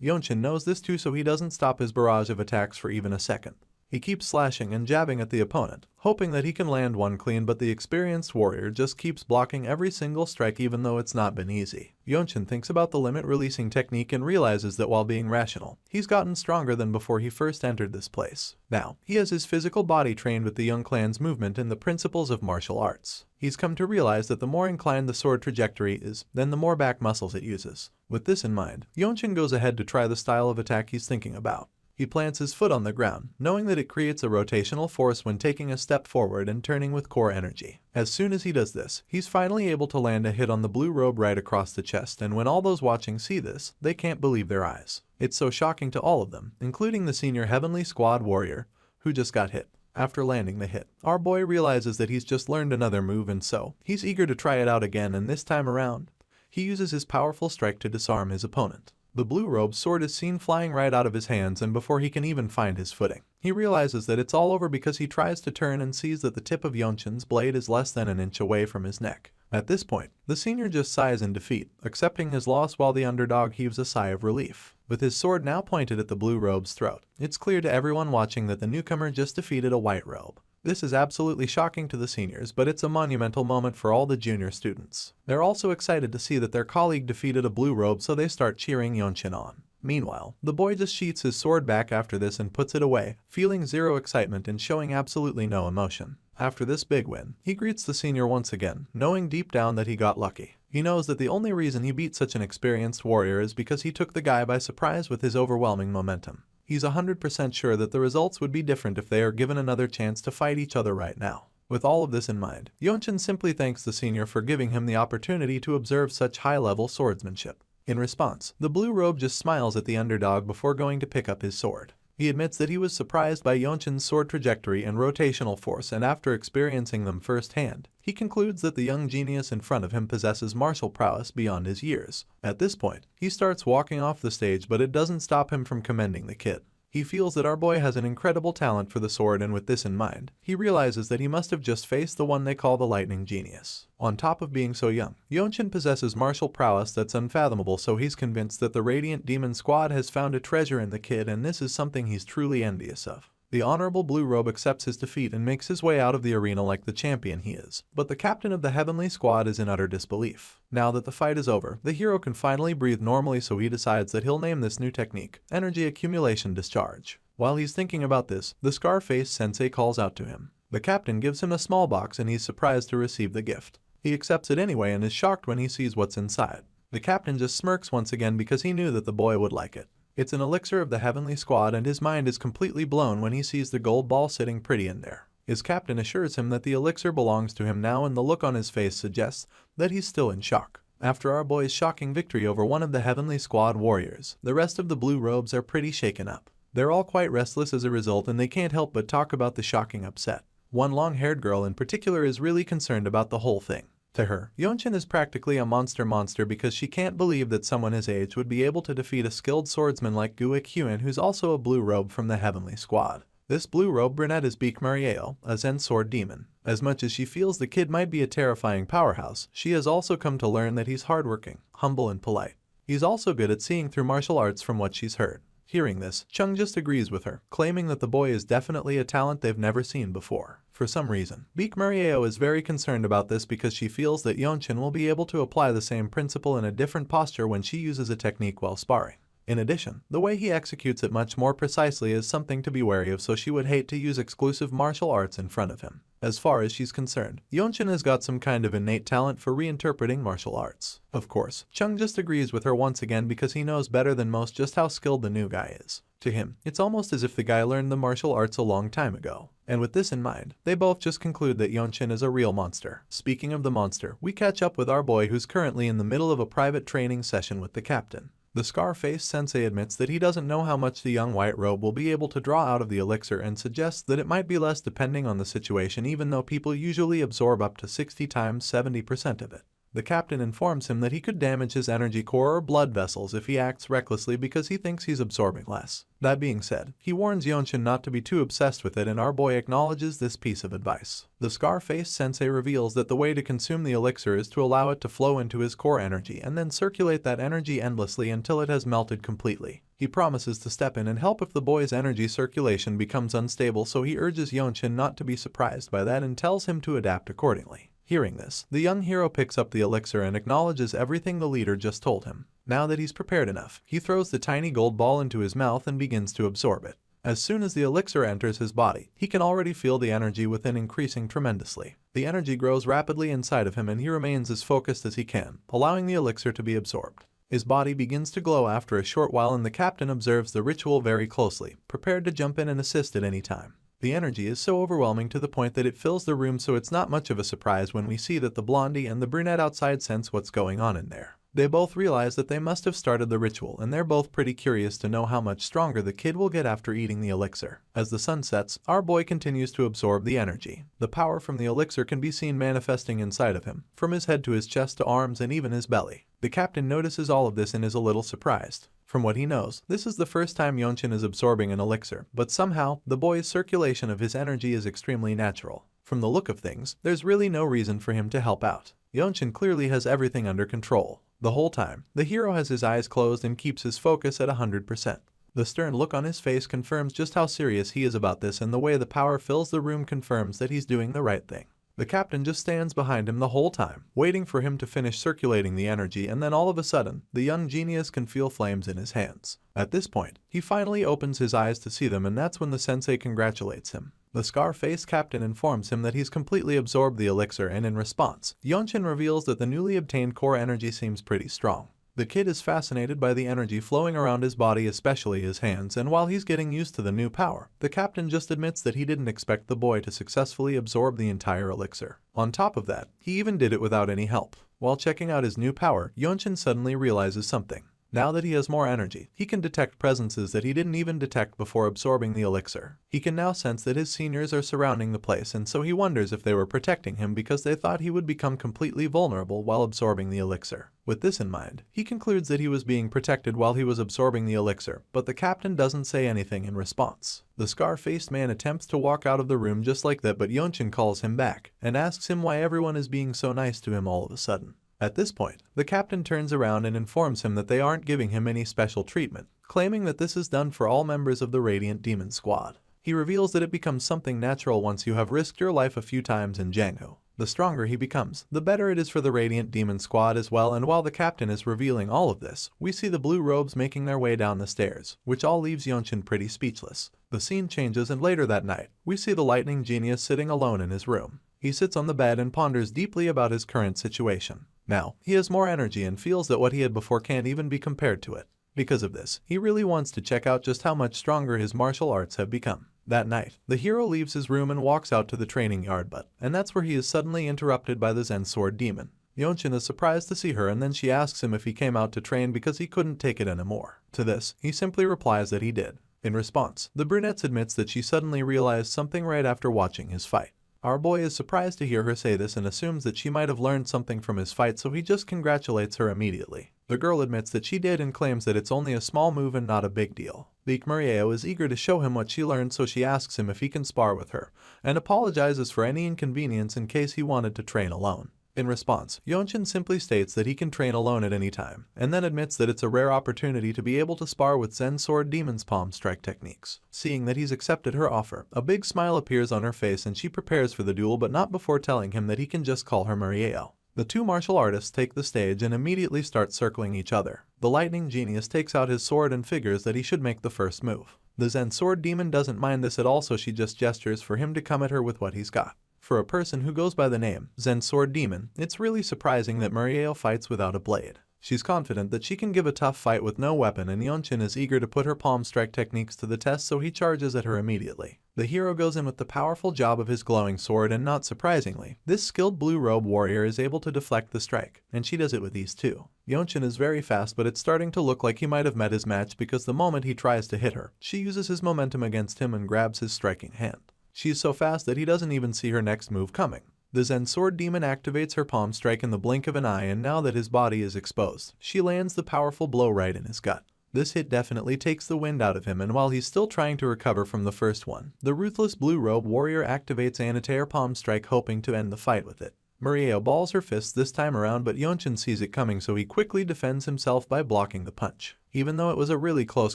Yonshin knows this too, so he doesn't stop his barrage of attacks for even a second. He keeps slashing and jabbing at the opponent, hoping that he can land one clean, but the experienced warrior just keeps blocking every single strike even though it's not been easy. Yonshin thinks about the limit releasing technique and realizes that while being rational, he's gotten stronger than before he first entered this place. Now, he has his physical body trained with the Young Clan's movement and the principles of martial arts. He's come to realize that the more inclined the sword trajectory is, then the more back muscles it uses. With this in mind, Yonshin goes ahead to try the style of attack he's thinking about. He plants his foot on the ground, knowing that it creates a rotational force when taking a step forward and turning with core energy. As soon as he does this, he's finally able to land a hit on the Blue Robe right across the chest, and when all those watching see this, they can't believe their eyes. It's so shocking to all of them, including the senior Heavenly Squad warrior, who just got hit. After landing the hit, our boy realizes that he's just learned another move, and so, he's eager to try it out again, and this time around, he uses his powerful strike to disarm his opponent. The Blue Robe sword is seen flying right out of his hands, and before he can even find his footing, he realizes that it's all over because he tries to turn and sees that the tip of Yonshin's blade is less than an inch away from his neck. At this point, the senior just sighs in defeat, accepting his loss while the underdog heaves a sigh of relief. With his sword now pointed at the Blue Robe's throat, it's clear to everyone watching that the newcomer just defeated a White Robe. This is absolutely shocking to the seniors, but it's a monumental moment for all the junior students. They're also excited to see that their colleague defeated a Blue Robe, so they start cheering Yonshin on. Meanwhile, the boy just sheaths his sword back after this and puts it away, feeling zero excitement and showing absolutely no emotion. After this big win, he greets the senior once again, knowing deep down that he got lucky. He knows that the only reason he beat such an experienced warrior is because he took the guy by surprise with his overwhelming momentum. He's 100% sure that the results would be different if they are given another chance to fight each other right now. With all of this in mind, Yeonchin simply thanks the senior for giving him the opportunity to observe such high-level swordsmanship. In response, the blue robe just smiles at the underdog before going to pick up his sword. He admits that he was surprised by Yeonchin's sword trajectory and rotational force, and after experiencing them firsthand, he concludes that the young genius in front of him possesses martial prowess beyond his years. At this point, he starts walking off the stage, but it doesn't stop him from commending the kid. He feels that our boy has an incredible talent for the sword, and with this in mind, he realizes that he must have just faced the one they call the lightning genius. On top of being so young, Yeonchin possesses martial prowess that's unfathomable, so he's convinced that the Radiant Demon Squad has found a treasure in the kid, and this is something he's truly envious of. The honorable blue robe accepts his defeat and makes his way out of the arena like the champion he is, but the captain of the Heavenly Squad is in utter disbelief. Now that the fight is over, the hero can finally breathe normally, so he decides that he'll name this new technique Energy Accumulation Discharge. While he's thinking about this, the Scarface sensei calls out to him. The captain gives him a small box and he's surprised to receive the gift. He accepts it anyway and is shocked when he sees what's inside. The captain just smirks once again because he knew that the boy would like it. It's an elixir of the Heavenly Squad, and his mind is completely blown when he sees the gold ball sitting pretty in there. His captain assures him that the elixir belongs to him now, and the look on his face suggests that he's still in shock. After our boy's shocking victory over one of the Heavenly Squad warriors, the rest of the blue robes are pretty shaken up. They're all quite restless as a result, and they can't help but talk about the shocking upset. One long-haired girl in particular is really concerned about the whole thing. To her, Yeonchin is practically a monster because she can't believe that someone his age would be able to defeat a skilled swordsman like Guik Hyun, who's also a blue robe from the Heavenly Squad. This blue robe brunette is Beak Marieo, a Zen sword demon. As much as she feels the kid might be a terrifying powerhouse, she has also come to learn that he's hardworking, humble, and polite. He's also good at seeing through martial arts from what she's heard. Hearing this, Chung just agrees with her, claiming that the boy is definitely a talent they've never seen before. For some reason, Beak Marieo is very concerned about this because she feels that Yeonchin will be able to apply the same principle in a different posture when she uses a technique while sparring. In addition, the way he executes it much more precisely is something to be wary of, so she would hate to use exclusive martial arts in front of him. As far as she's concerned, Yeonchin has got some kind of innate talent for reinterpreting martial arts. Of course, Chung just agrees with her once again because he knows better than most just how skilled the new guy is. To him, it's almost as if the guy learned the martial arts a long time ago. And with this in mind, they both just conclude that Yeonchin is a real monster. Speaking of the monster, we catch up with our boy who's currently in the middle of a private training session with the captain. The Scarface sensei admits that he doesn't know how much the young white robe will be able to draw out of the elixir and suggests that it might be less depending on the situation, even though people usually absorb up to 60 times 70% of it. The captain informs him that he could damage his energy core or blood vessels if he acts recklessly because he thinks he's absorbing less. That being said, he warns Yeonchin not to be too obsessed with it, and our boy acknowledges this piece of advice. The Scarface sensei reveals that the way to consume the elixir is to allow it to flow into his core energy and then circulate that energy endlessly until it has melted completely. He promises to step in and help if the boy's energy circulation becomes unstable, so he urges Yeonchin not to be surprised by that and tells him to adapt accordingly. Hearing this, the young hero picks up the elixir and acknowledges everything the leader just told him. Now that he's prepared enough, he throws the tiny gold ball into his mouth and begins to absorb it. As soon as the elixir enters his body, he can already feel the energy within increasing tremendously. The energy grows rapidly inside of him and he remains as focused as he can, allowing the elixir to be absorbed. His body begins to glow after a short while, and the captain observes the ritual very closely, prepared to jump in and assist at any time. The energy is so overwhelming to the point that it fills the room, so it's not much of a surprise when we see that the blondie and the brunette outside sense what's going on in there. They both realize that they must have started the ritual, and they're both pretty curious to know how much stronger the kid will get after eating the elixir. As the sun sets, our boy continues to absorb the energy. The power from the elixir can be seen manifesting inside of him, from his head to his chest to arms and even his belly. The captain notices all of this and is a little surprised. From what he knows, this is the first time Yeonchin is absorbing an elixir, but somehow, the boy's circulation of his energy is extremely natural. From the look of things, there's really no reason for him to help out. Yeonchin clearly has everything under control. The whole time, the hero has his eyes closed and keeps his focus at 100%. The stern look on his face confirms just how serious he is about this, and the way the power fills the room confirms that he's doing the right thing. The captain just stands behind him the whole time, waiting for him to finish circulating the energy, and then all of a sudden, the young genius can feel flames in his hands. At this point, he finally opens his eyes to see them, and that's when the sensei congratulates him. The scar-faced captain informs him that he's completely absorbed the elixir, and in response, Yeonchin reveals that the newly obtained core energy seems pretty strong. The kid is fascinated by the energy flowing around his body, especially his hands, and while he's getting used to the new power, the captain just admits that he didn't expect the boy to successfully absorb the entire elixir. On top of that, he even did it without any help. While checking out his new power, Yeonchin suddenly realizes something. Now that he has more energy, he can detect presences that he didn't even detect before absorbing the elixir. He can now sense that his seniors are surrounding the place, and so he wonders if they were protecting him because they thought he would become completely vulnerable while absorbing the elixir. With this in mind, he concludes that he was being protected while he was absorbing the elixir, but the captain doesn't say anything in response. The scar-faced man attempts to walk out of the room just like that, but Yeonchin calls him back and asks him why everyone is being so nice to him all of a sudden. At this point, the captain turns around and informs him that they aren't giving him any special treatment, claiming that this is done for all members of the Radiant Demon Squad. He reveals that it becomes something natural once you have risked your life a few times in Django. The stronger he becomes, the better it is for the Radiant Demon Squad as well, and while the captain is revealing all of this, we see the blue robes making their way down the stairs, which all leaves Yeonchin pretty speechless. The scene changes, and later that night, we see the lightning genius sitting alone in his room. He sits on the bed and ponders deeply about his current situation. Now, he has more energy and feels that what he had before can't even be compared to it. Because of this, he really wants to check out just how much stronger his martial arts have become. That night, the hero leaves his room and walks out to the training yard, and that's where he is suddenly interrupted by the Zen Sword demon. Yeonchin is surprised to see her, and then she asks him if he came out to train because he couldn't take it anymore. To this, he simply replies that he did. In response, the brunette admits that she suddenly realized something right after watching his fight. Our boy is surprised to hear her say this and assumes that she might have learned something from his fight, so he just congratulates her immediately. The girl admits that she did and claims that it's only a small move and not a big deal. Mamoru is eager to show him what she learned, so she asks him if he can spar with her, and apologizes for any inconvenience in case he wanted to train alone. In response, Yeonchin simply states that he can train alone at any time, and then admits that it's a rare opportunity to be able to spar with Zen Sword Demon's palm strike techniques. Seeing that he's accepted her offer, a big smile appears on her face and she prepares for the duel, but not before telling him that he can just call her Mamoru. The two martial artists take the stage and immediately start circling each other. The lightning genius takes out his sword and figures that he should make the first move. The Zen Sword Demon doesn't mind this at all, so she just gestures for him to come at her with what he's got. For a person who goes by the name Zen Sword Demon, it's really surprising that Mamoru fights without a blade. She's confident that she can give a tough fight with no weapon, and Yeonchin is eager to put her palm strike techniques to the test, so he charges at her immediately. The hero goes in with the powerful jab of his glowing sword, and not surprisingly, this skilled blue robe warrior is able to deflect the strike, and she does it with ease too. Yeonchin is very fast, but it's starting to look like he might have met his match because the moment he tries to hit her, she uses his momentum against him and grabs his striking hand. She's so fast that he doesn't even see her next move coming. The Zen Sword Demon activates her palm strike in the blink of an eye, and now that his body is exposed, she lands the powerful blow right in his gut. This hit definitely takes the wind out of him, and while he's still trying to recover from the first one, the ruthless blue robe warrior activates Anicapped palm strike, hoping to end the fight with it. Mamoru balls her fists this time around, but Yeonchin sees it coming, so he quickly defends himself by blocking the punch. Even though it was a really close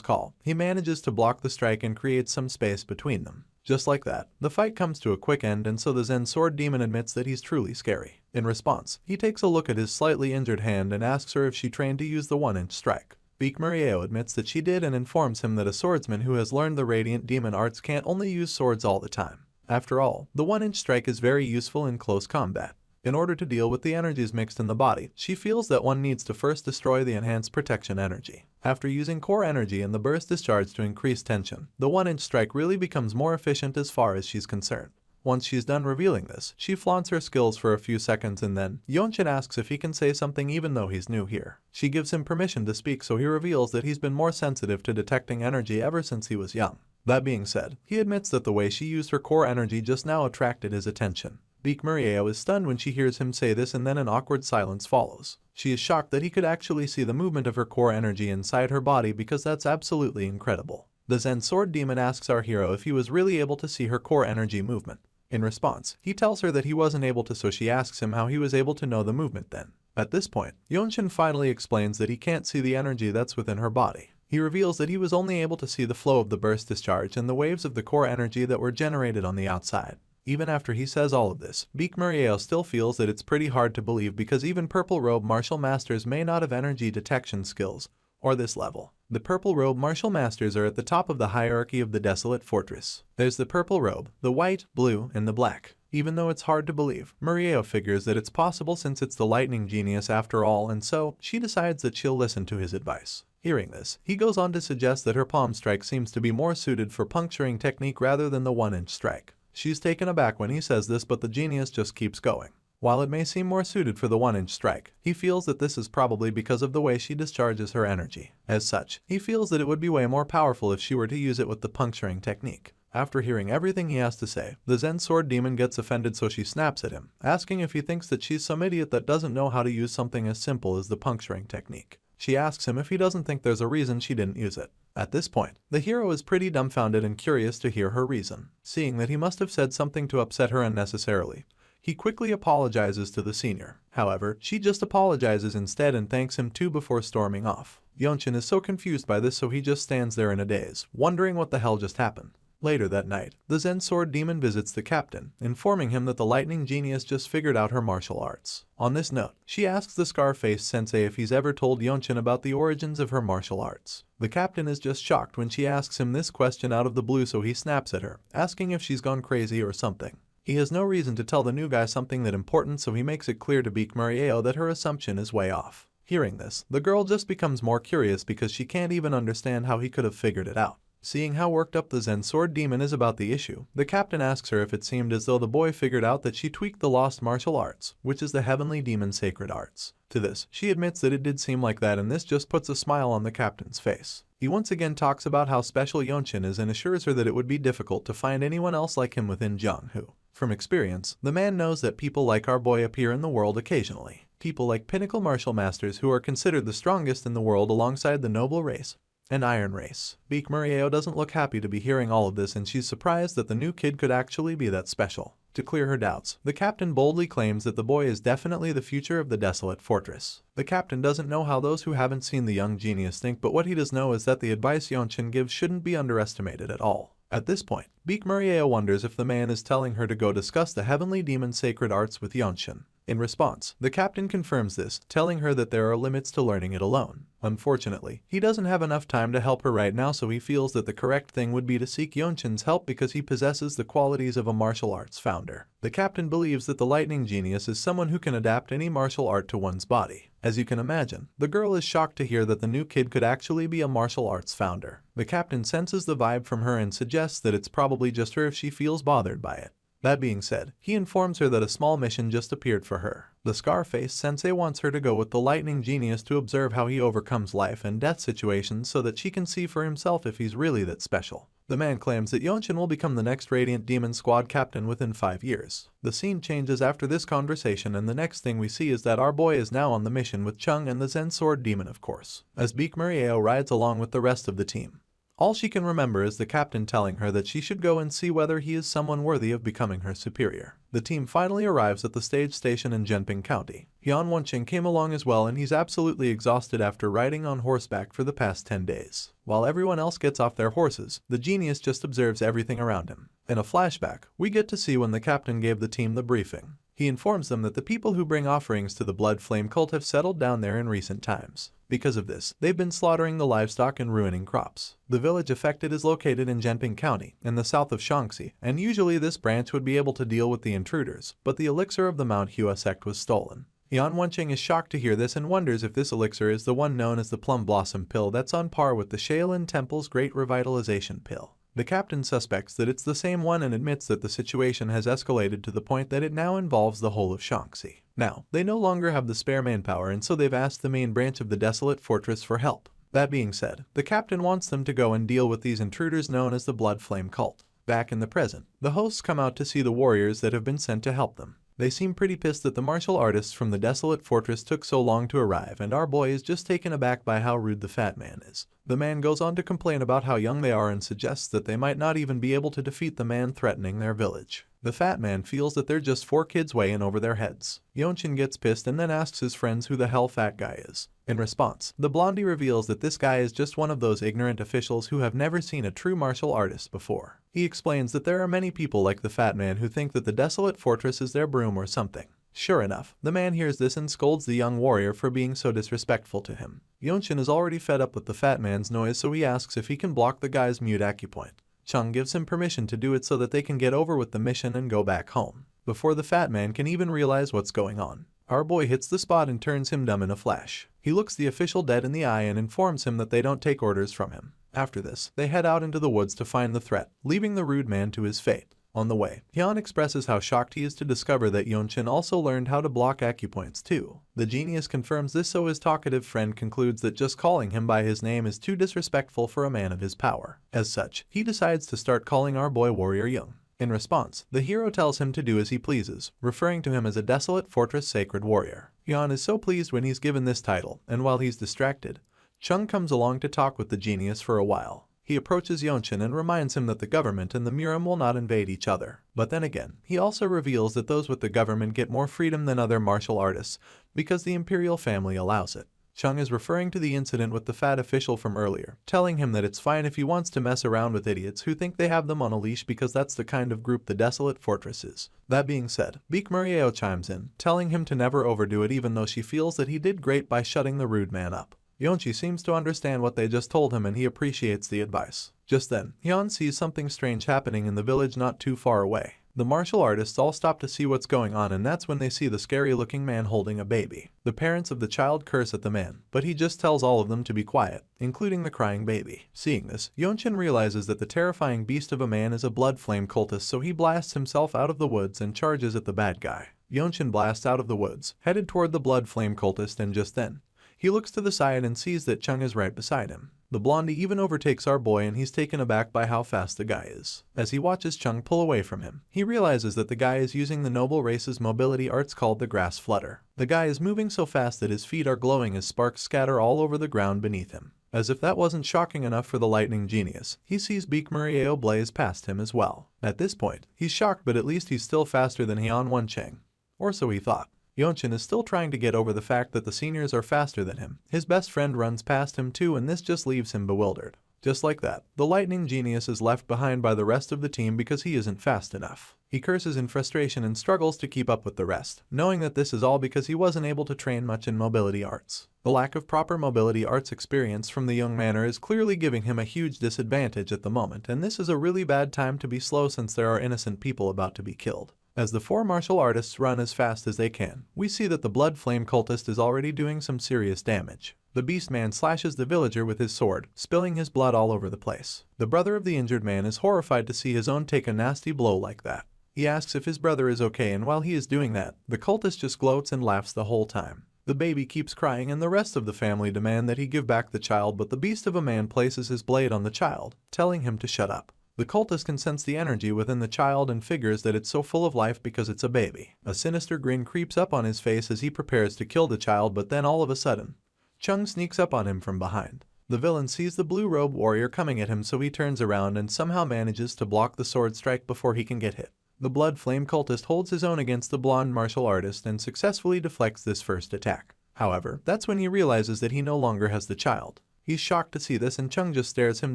call, he manages to block the strike and creates some space between them. Just like that, the fight comes to a quick end, and so the Zen Sword Demon admits that he's truly scary. In response, he takes a look at his slightly injured hand and asks her if she trained to use the 1-inch strike. Mamoru admits that she did and informs him that a swordsman who has learned the Radiant Demon arts can't only use swords all the time. After all, the 1-inch strike is very useful in close combat. In order to deal with the energies mixed in the body, she feels that one needs to first destroy the enhanced protection energy. After using core energy and the burst discharge to increase tension, the 1-inch strike really becomes more efficient as far as she's concerned. Once she's done revealing this, she flaunts her skills for a few seconds, and then Yeonchin asks if he can say something even though he's new here. She gives him permission to speak, so he reveals that he's been more sensitive to detecting energy ever since he was young. That being said, he admits that the way she used her core energy just now attracted his attention. Mamoru is stunned when she hears him say this, and then an awkward silence follows. She is shocked that he could actually see the movement of her core energy inside her body, because that's absolutely incredible. The Zen Sword Demon asks our hero if he was really able to see her core energy movement. In response, he tells her that he wasn't able to, so she asks him how he was able to know the movement then. At this point, Yeonchin finally explains that he can't see the energy that's within her body. He reveals that he was only able to see the flow of the burst discharge and the waves of the core energy that were generated on the outside. Even after he says all of this, Mamoru still feels that it's pretty hard to believe, because even purple robe martial masters may not have energy detection skills, or this level. The purple robe martial masters are at the top of the hierarchy of the Desolate Fortress. There's the purple robe, the white, blue, and the black. Even though it's hard to believe, Muriel figures that it's possible since it's the lightning genius after all, and so she decides that she'll listen to his advice. Hearing this, he goes on to suggest that her palm strike seems to be more suited for puncturing technique rather than the 1-inch strike. She's taken aback when he says this, but the genius just keeps going. While it may seem more suited for the 1-inch strike, he feels that this is probably because of the way she discharges her energy. As such, he feels that it would be way more powerful if she were to use it with the puncturing technique. After hearing everything he has to say, the Zen Sword demon gets offended, so she snaps at him, asking if he thinks that she's some idiot that doesn't know how to use something as simple as the puncturing technique. She asks him if he doesn't think there's a reason she didn't use it. At this point, the hero is pretty dumbfounded and curious to hear her reason. Seeing that he must have said something to upset her unnecessarily, he quickly apologizes to the senior. However, she just apologizes instead and thanks him too before storming off. Yonshin is so confused by this, so he just stands there in a daze, wondering what the hell just happened. Later that night, the Zen Sword demon visits the captain, informing him that the lightning genius just figured out her martial arts. On this note, she asks the Scarface sensei if he's ever told Yonshin about the origins of her martial arts. The captain is just shocked when she asks him this question out of the blue, so he snaps at her, asking if she's gone crazy or something. He has no reason to tell the new guy something that important, so he makes it clear to Beak Muriel that her assumption is way off. Hearing this, the girl just becomes more curious because she can't even understand how he could have figured it out. Seeing how worked up the Zen Sword demon is about the issue, the captain asks her if it seemed as though the boy figured out that she tweaked the lost martial arts, which is the heavenly demon sacred arts. To this, she admits that it did seem like that, and this just puts a smile on the captain's face. He once again talks about how special Yonshin is and assures her that it would be difficult to find anyone else like him within Jianghu. From experience, the man knows that people like our boy appear in the world occasionally. People like pinnacle martial masters who are considered the strongest in the world alongside the noble race and iron race. Beak Muriel doesn't look happy to be hearing all of this, and she's surprised that the new kid could actually be that special. To clear her doubts, the captain boldly claims that the boy is definitely the future of the Desolate Fortress. The captain doesn't know how those who haven't seen the young genius think, but what he does know is that the advice Yonshin gives shouldn't be underestimated at all. At this point, Beak Muriel wonders if the man is telling her to go discuss the heavenly demon sacred arts with Yonshin. In response, the captain confirms this, telling her that there are limits to learning it alone. Unfortunately, he doesn't have enough time to help her right now, so he feels that the correct thing would be to seek Yonshin's help because he possesses the qualities of a martial arts founder. The captain believes that the lightning genius is someone who can adapt any martial art to one's body. As you can imagine, the girl is shocked to hear that the new kid could actually be a martial arts founder. The captain senses the vibe from her and suggests that it's probably just her if she feels bothered by it. That being said, he informs her that a small mission just appeared for her. The Scarface sensei wants her to go with the lightning genius to observe how he overcomes life and death situations so that she can see for himself if he's really that special. The man claims that Yonshin will become the next Radiant Demon Squad captain within 5 years. The scene changes after this conversation, and the next thing we see is that our boy is now on the mission with Chung and the Zen Sword demon, of course, as Beak Muriel rides along with the rest of the team. All she can remember is the captain telling her that she should go and see whether he is someone worthy of becoming her superior. The team finally arrives at the stage station in Genping County. Yan Wenqing came along as well, and he's absolutely exhausted after riding on horseback for the past 10 days. While everyone else gets off their horses, the genius just observes everything around him. In a flashback, we get to see when the captain gave the team the briefing. He informs them that the people who bring offerings to the Blood Flame cult have settled down there in recent times. Because of this, they've been slaughtering the livestock and ruining crops. The village affected is located in Genping County, in the south of Shaanxi, and usually this branch would be able to deal with the intruders, but the elixir of the Manhwa sect was stolen. Yan Wenqing is shocked to hear this and wonders if this elixir is the one known as the Plum Blossom Pill that's on par with the Shaolin Temple's Great Revitalization Pill. The captain suspects that it's the same one and admits that the situation has escalated to the point that it now involves the whole of Shaanxi. Now, they no longer have the spare manpower, and so they've asked the main branch of the Desolate Fortress for help. That being said, the captain wants them to go and deal with these intruders known as the Blood Flame cult. Back in the present, the hosts come out to see the warriors that have been sent to help them. They seem pretty pissed that the martial artists from the Desolate Fortress took so long to arrive, and our boy is just taken aback by how rude the fat man is. The man goes on to complain about how young they are and suggests that they might not even be able to defeat the man threatening their village. The fat man feels that they're just 4 kids way in over their heads. Yonshin gets pissed and then asks his friends who the hell fat guy is. In response, the blondie reveals that this guy is just one of those ignorant officials who have never seen a true martial artist before. He explains that there are many people like the fat man who think that the Desolate Fortress is their broom or something. Sure enough, the man hears this and scolds the young warrior for being so disrespectful to him. Yeonchin is already fed up with the fat man's noise, so he asks if he can block the guy's mute acupoint. Chung gives him permission to do it so that they can get over with the mission and go back home, before the fat man can even realize what's going on. Our boy hits the spot and turns him dumb in a flash. He looks the official dead in the eye and informs him that they don't take orders from him. After this, they head out into the woods to find the threat, leaving the rude man to his fate. On the way, Hyun expresses how shocked he is to discover that Yeonchin also learned how to block acupoints too. The genius confirms this, so his talkative friend concludes that just calling him by his name is too disrespectful for a man of his power. As such, he decides to start calling our boy Warrior Young. In response, the hero tells him to do as he pleases, referring to him as a Desolate Fortress Sacred Warrior. Hyun is so pleased when he's given this title, and while he's distracted, Chung comes along to talk with the genius for a while. He approaches Yeonchin and reminds him that the government and the Murim will not invade each other. But then again, he also reveals that those with the government get more freedom than other martial artists because the imperial family allows it. Chung is referring to the incident with the fat official from earlier, telling him that it's fine if he wants to mess around with idiots who think they have them on a leash because that's the kind of group the Desolate Fortress is. That being said, Beak Murieo chimes in, telling him to never overdo it even though she feels that he did great by shutting the rude man up. Yeonchi seems to understand what they just told him and he appreciates the advice. Just then, Hyun sees something strange happening in the village not too far away. The martial artists all stop to see what's going on, and that's when they see the scary-looking man holding a baby. The parents of the child curse at the man, but he just tells all of them to be quiet, including the crying baby. Seeing this, Yeonchin realizes that the terrifying beast of a man is a blood flame cultist, so he blasts himself out of the woods and charges at the bad guy. Yeonchin blasts out of the woods, headed toward the blood flame cultist, and just then, he looks to the side and sees that Chung is right beside him. The blondie even overtakes our boy and he's taken aback by how fast the guy is. As he watches Chung pull away from him, he realizes that the guy is using the noble race's mobility arts called the grass flutter. The guy is moving so fast that his feet are glowing as sparks scatter all over the ground beneath him. As if that wasn't shocking enough for the lightning genius, he sees Beak Murieo blaze past him as well. At this point, he's shocked, but at least he's still faster than Hyun Woncheng. Or so he thought. Yeonchin is still trying to get over the fact that the seniors are faster than him. His best friend runs past him too, and this just leaves him bewildered. Just like that, the lightning genius is left behind by the rest of the team because he isn't fast enough. He curses in frustration and struggles to keep up with the rest, knowing that this is all because he wasn't able to train much in mobility arts. The lack of proper mobility arts experience from the Young Manor is clearly giving him a huge disadvantage at the moment, and this is a really bad time to be slow since there are innocent people about to be killed. As the four martial artists run as fast as they can, we see that the blood flame cultist is already doing some serious damage. The beast man slashes the villager with his sword, spilling his blood all over the place. The brother of the injured man is horrified to see his own take a nasty blow like that. He asks if his brother is okay, and while he is doing that, the cultist just gloats and laughs the whole time. The baby keeps crying and the rest of the family demand that he give back the child, but the beast of a man places his blade on the child, telling him to shut up. The cultist can sense the energy within the child and figures that it's so full of life because it's a baby. A sinister grin creeps up on his face as he prepares to kill the child, but then all of a sudden, Chung sneaks up on him from behind. The villain sees the blue-robed warrior coming at him, so he turns around and somehow manages to block the sword strike before he can get hit. The blood flame cultist holds his own against the blonde martial artist and successfully deflects this first attack. However, that's when he realizes that he no longer has the child. He's shocked to see this, and Chung just stares him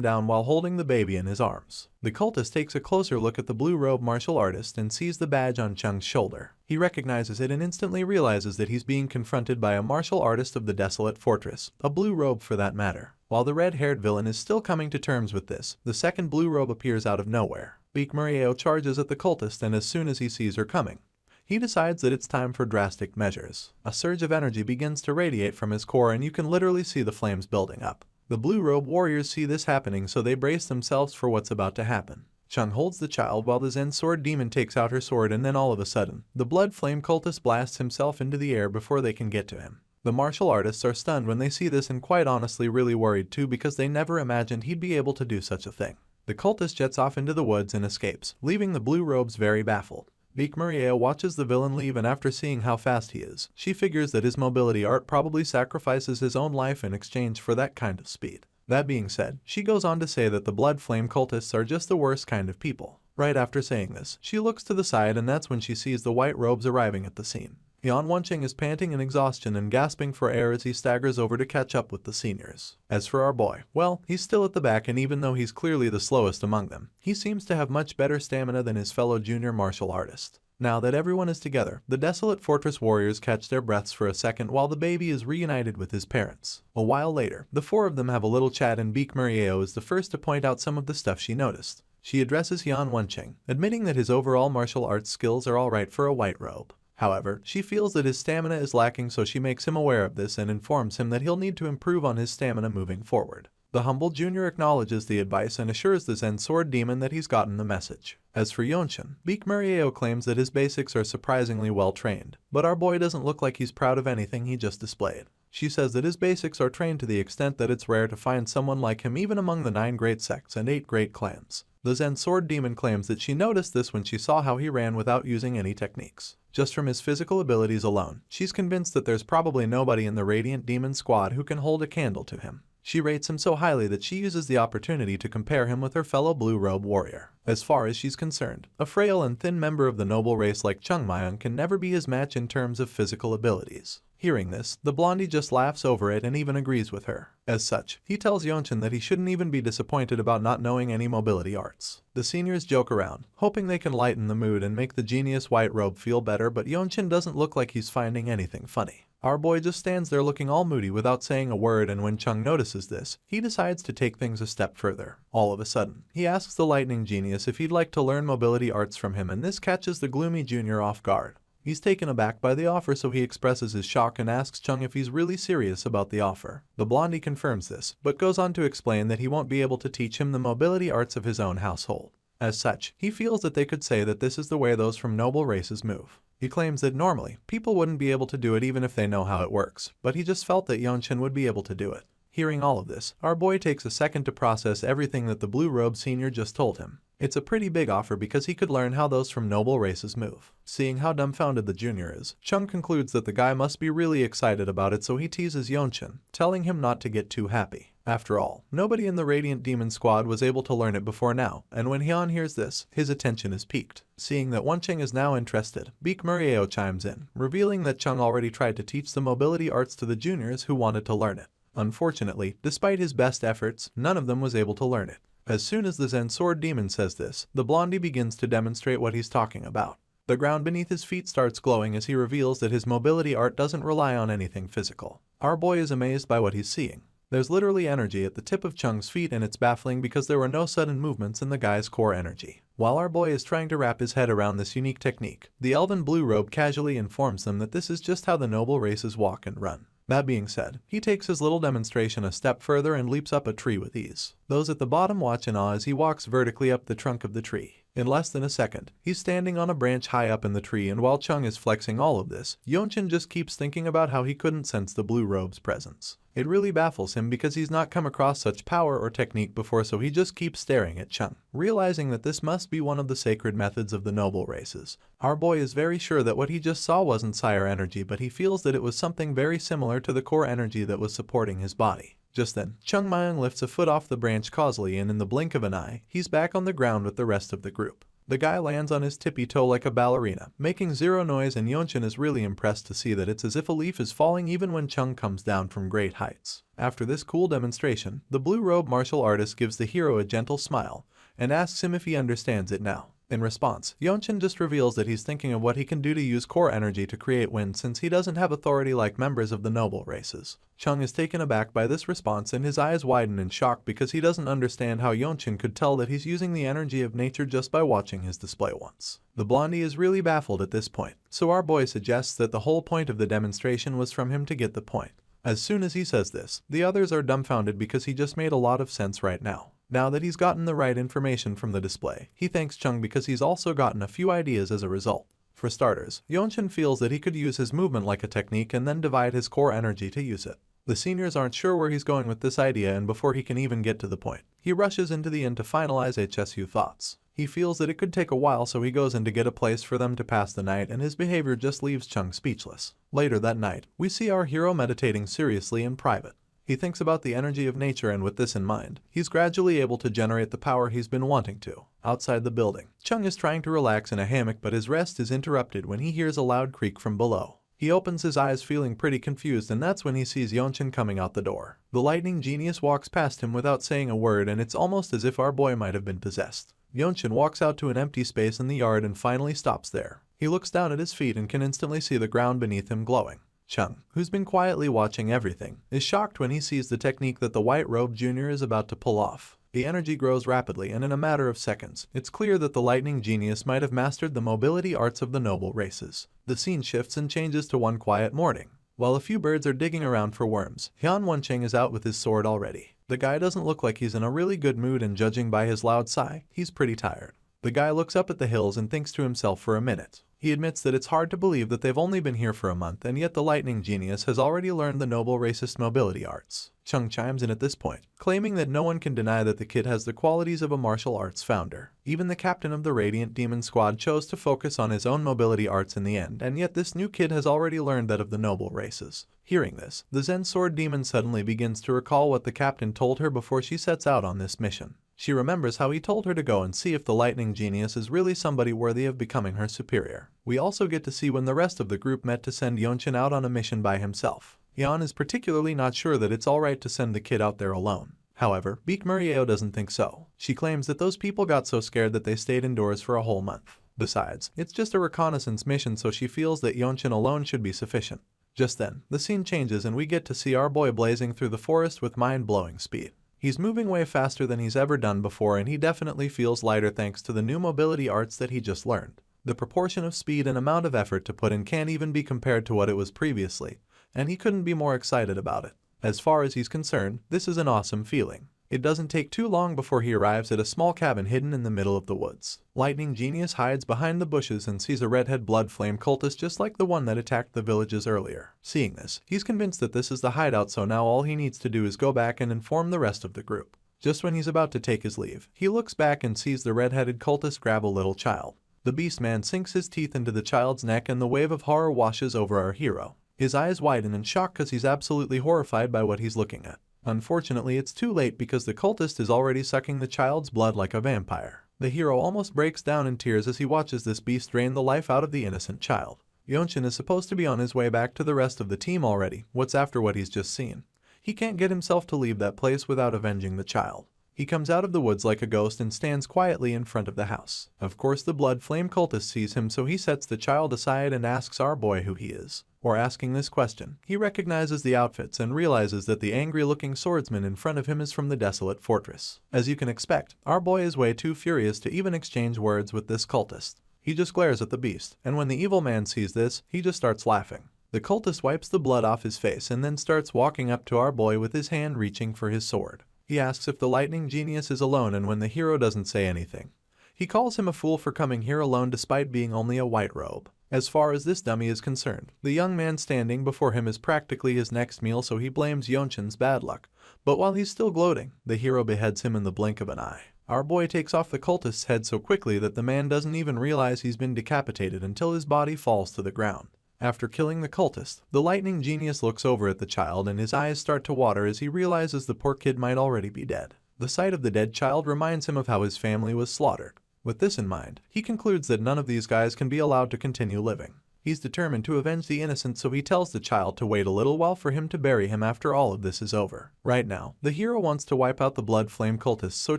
down while holding the baby in his arms. The cultist takes a closer look at the blue-robed martial artist and sees the badge on Chung's shoulder. He recognizes it and instantly realizes that he's being confronted by a martial artist of the Desolate Fortress, a blue robe for that matter. While the red-haired villain is still coming to terms with this, the second blue robe appears out of nowhere. Beak Murieo charges at the cultist, and as soon as he sees her coming, he decides that it's time for drastic measures. A surge of energy begins to radiate from his core, and you can literally see the flames building up. The blue-robe warriors see this happening, so they brace themselves for what's about to happen. Chung holds the child while the Zen sword demon takes out her sword, and then all of a sudden, the blood flame cultist blasts himself into the air before they can get to him. The martial artists are stunned when they see this, and quite honestly really worried too, because they never imagined he'd be able to do such a thing. The cultist jets off into the woods and escapes, leaving the blue robes very baffled. Beak Murieo watches the villain leave, and after seeing how fast he is, she figures that his mobility art probably sacrifices his own life in exchange for that kind of speed. That being said, she goes on to say that the blood flame cultists are just the worst kind of people. Right after saying this, she looks to the side, and that's when she sees the white robes arriving at the scene. Hyun Woncheng is panting in exhaustion and gasping for air as he staggers over to catch up with the seniors. As for our boy, well, he's still at the back, and even though he's clearly the slowest among them, he seems to have much better stamina than his fellow junior martial artist. Now that everyone is together, the Desolate Fortress warriors catch their breaths for a second while the baby is reunited with his parents. A while later, the four of them have a little chat and Beak Murieo is the first to point out some of the stuff she noticed. She addresses Yan Wenqing, admitting that his overall martial arts skills are alright for a white robe. However, she feels that his stamina is lacking, so she makes him aware of this and informs him that he'll need to improve on his stamina moving forward. The humble junior acknowledges the advice and assures the Zen Sword Demon that he's gotten the message. As for Yonshin, Beak Murieo claims that his basics are surprisingly well trained, but our boy doesn't look like he's proud of anything he just displayed. She says that his basics are trained to the extent that it's rare to find someone like him even among the 9 great sects and 8 great clans. The Zen Sword Demon claims that she noticed this when she saw how he ran without using any techniques. Just from his physical abilities alone, she's convinced that there's probably nobody in the Radiant Demon Squad who can hold a candle to him. She rates him so highly that she uses the opportunity to compare him with her fellow Blue Robe warrior. As far as she's concerned, a frail and thin member of the noble race like Chung Mayang can never be his match in terms of physical abilities. Hearing this, the blondie just laughs over it and even agrees with her. As such, he tells Yonshin that he shouldn't even be disappointed about not knowing any mobility arts. The seniors joke around, hoping they can lighten the mood and make the genius white robe feel better, but Yonshin doesn't look like he's finding anything funny. Our boy just stands there looking all moody without saying a word, and when Chung notices this, he decides to take things a step further. All of a sudden, he asks the lightning genius if he'd like to learn mobility arts from him, and this catches the gloomy junior off guard. He's taken aback by the offer, so he expresses his shock and asks Chung if he's really serious about the offer. The blondie confirms this, but goes on to explain that he won't be able to teach him the mobility arts of his own household. As such, he feels that they could say that this is the way those from noble races move. He claims that normally, people wouldn't be able to do it even if they know how it works, but he just felt that Yonshin would be able to do it. Hearing all of this, our boy takes a second to process everything that the Blue Robe Senior just told him. It's a pretty big offer because he could learn how those from noble races move. Seeing how dumbfounded the junior is, Chung concludes that the guy must be really excited about it, so he teases Yonshin, telling him not to get too happy. After all, nobody in the Radiant Demon Squad was able to learn it before now, and when Hyun hears this, his attention is piqued. Seeing that Wenqing is now interested, Beak Murieo chimes in, revealing that Chung already tried to teach the mobility arts to the juniors who wanted to learn it. Unfortunately, despite his best efforts, none of them was able to learn it. As soon as the Zen Sword Demon says this, the blondie begins to demonstrate what he's talking about. The ground beneath his feet starts glowing as he reveals that his mobility art doesn't rely on anything physical. Our boy is amazed by what he's seeing. There's literally energy at the tip of Chung's feet, and it's baffling because there were no sudden movements in the guy's core energy. While our boy is trying to wrap his head around this unique technique, the Elven Blue Robe casually informs them that this is just how the noble races walk and run. That being said, he takes his little demonstration a step further and leaps up a tree with ease. Those at the bottom watch in awe as he walks vertically up the trunk of the tree. In less than a second, he's standing on a branch high up in the tree, and while Chung is flexing all of this, Yonshin just keeps thinking about how he couldn't sense the Blue Robe's presence. It really baffles him because he's not come across such power or technique before, so he just keeps staring at Chung, realizing that this must be one of the sacred methods of the noble races. Our boy is very sure that what he just saw wasn't sire energy, but he feels that it was something very similar to the core energy that was supporting his body. Just then, Chung Mayang lifts a foot off the branch causally, and in the blink of an eye, he's back on the ground with the rest of the group. The guy lands on his tippy toe like a ballerina, making zero noise, and Yonshin is really impressed to see that it's as if a leaf is falling even when Chung comes down from great heights. After this cool demonstration, the Blue Robe martial artist gives the hero a gentle smile and asks him if he understands it now. In response, Yonshin just reveals that he's thinking of what he can do to use core energy to create wind, since he doesn't have authority like members of the noble races. Chung is taken aback by this response, and his eyes widen in shock because he doesn't understand how Yonshin could tell that he's using the energy of nature just by watching his display once. The blondie is really baffled at this point, so our boy suggests that the whole point of the demonstration was from him to get the point. As soon as he says this, the others are dumbfounded because he just made a lot of sense right now. Now that he's gotten the right information from the display, he thanks Chung because he's also gotten a few ideas as a result. For starters, Yonshin feels that he could use his movement like a technique and then divide his core energy to use it. The seniors aren't sure where he's going with this idea, and before he can even get to the point, he rushes into the inn to finalize HSU thoughts. He feels that it could take a while, so he goes in to get a place for them to pass the night, and his behavior just leaves Chung speechless. Later that night, we see our hero meditating seriously in private. He thinks about the energy of nature, and with this in mind, he's gradually able to generate the power he's been wanting to. Outside the building, Chung is trying to relax in a hammock, but his rest is interrupted when he hears a loud creak from below. He opens his eyes feeling pretty confused, and that's when he sees Yonshin coming out the door. The lightning genius walks past him without saying a word, and it's almost as if our boy might have been possessed. Yeonchin walks out to an empty space in the yard and finally stops there. He looks down at his feet and can instantly see the ground beneath him glowing. Chung, who's been quietly watching everything, is shocked when he sees the technique that the White Robe Jr. is about to pull off. The energy grows rapidly, and in a matter of seconds, it's clear that the lightning genius might have mastered the mobility arts of the noble races. The scene shifts and changes to one quiet morning. While a few birds are digging around for worms, Hyun Woncheng is out with his sword already. The guy doesn't look like he's in a really good mood, and judging by his loud sigh, he's pretty tired. The guy looks up at the hills and thinks to himself for a minute. He admits that it's hard to believe that they've only been here for a month, and yet the lightning genius has already learned the noble racist mobility arts. Chung chimes in at this point, claiming that no one can deny that the kid has the qualities of a martial arts founder. Even the captain of the Radiant Demon Squad chose to focus on his own mobility arts in the end, and yet this new kid has already learned that of the noble races. Hearing this, the Zen Sword Demon suddenly begins to recall what the captain told her before she sets out on this mission. She remembers how he told her to go and see if the lightning genius is really somebody worthy of becoming her superior. We also get to see when the rest of the group met to send Yeonchin out on a mission by himself. Yeon is particularly not sure that it's alright to send the kid out there alone. However, Baek Murieo doesn't think so. She claims that those people got so scared that they stayed indoors for a whole month. Besides, it's just a reconnaissance mission, so she feels that Yeonchin alone should be sufficient. Just then, the scene changes and we get to see our boy blazing through the forest with mind-blowing speed. He's moving way faster than he's ever done before, and he definitely feels lighter thanks to the new mobility arts that he just learned. The proportion of speed and amount of effort to put in can't even be compared to what it was previously, and he couldn't be more excited about it. As far as he's concerned, this is an awesome feeling. It doesn't take too long before he arrives at a small cabin hidden in the middle of the woods. Lightning Genius hides behind the bushes and sees a redhead blood flame cultist just like the one that attacked the villages earlier. Seeing this, he's convinced that this is the hideout, so now all he needs to do is go back and inform the rest of the group. Just when he's about to take his leave, he looks back and sees the red-headed cultist grab a little child. The beast man sinks his teeth into the child's neck and the wave of horror washes over our hero. His eyes widen in shock because he's absolutely horrified by what he's looking at. Unfortunately, it's too late because the cultist is already sucking the child's blood like a vampire. The hero almost breaks down in tears as he watches this beast drain the life out of the innocent child. Yeonchin is supposed to be on his way back to the rest of the team already. What's after what he's just seen? He can't get himself to leave that place without avenging the child. He comes out of the woods like a ghost and stands quietly in front of the house. Of course, the blood flame cultist sees him, so he sets the child aside and asks our boy who he is. Or asking this question, he recognizes the outfits and realizes that the angry-looking swordsman in front of him is from the Desolate Fortress. As you can expect, our boy is way too furious to even exchange words with this cultist. He just glares at the beast, and when the evil man sees this, he just starts laughing. The cultist wipes the blood off his face and then starts walking up to our boy with his hand reaching for his sword. He asks if the lightning genius is alone, and when the hero doesn't say anything, he calls him a fool for coming here alone despite being only a white robe. As far as this dummy is concerned, the young man standing before him is practically his next meal, so he blames Yeonchin's bad luck. But while he's still gloating, the hero beheads him in the blink of an eye. Our boy takes off the cultist's head so quickly that the man doesn't even realize he's been decapitated until his body falls to the ground. After killing the cultist, the lightning genius looks over at the child and his eyes start to water as he realizes the poor kid might already be dead. The sight of the dead child reminds him of how his family was slaughtered. With this in mind, he concludes that none of these guys can be allowed to continue living. He's determined to avenge the innocent, so he tells the child to wait a little while for him to bury him after all of this is over. Right now, the hero wants to wipe out the blood flame cultists, so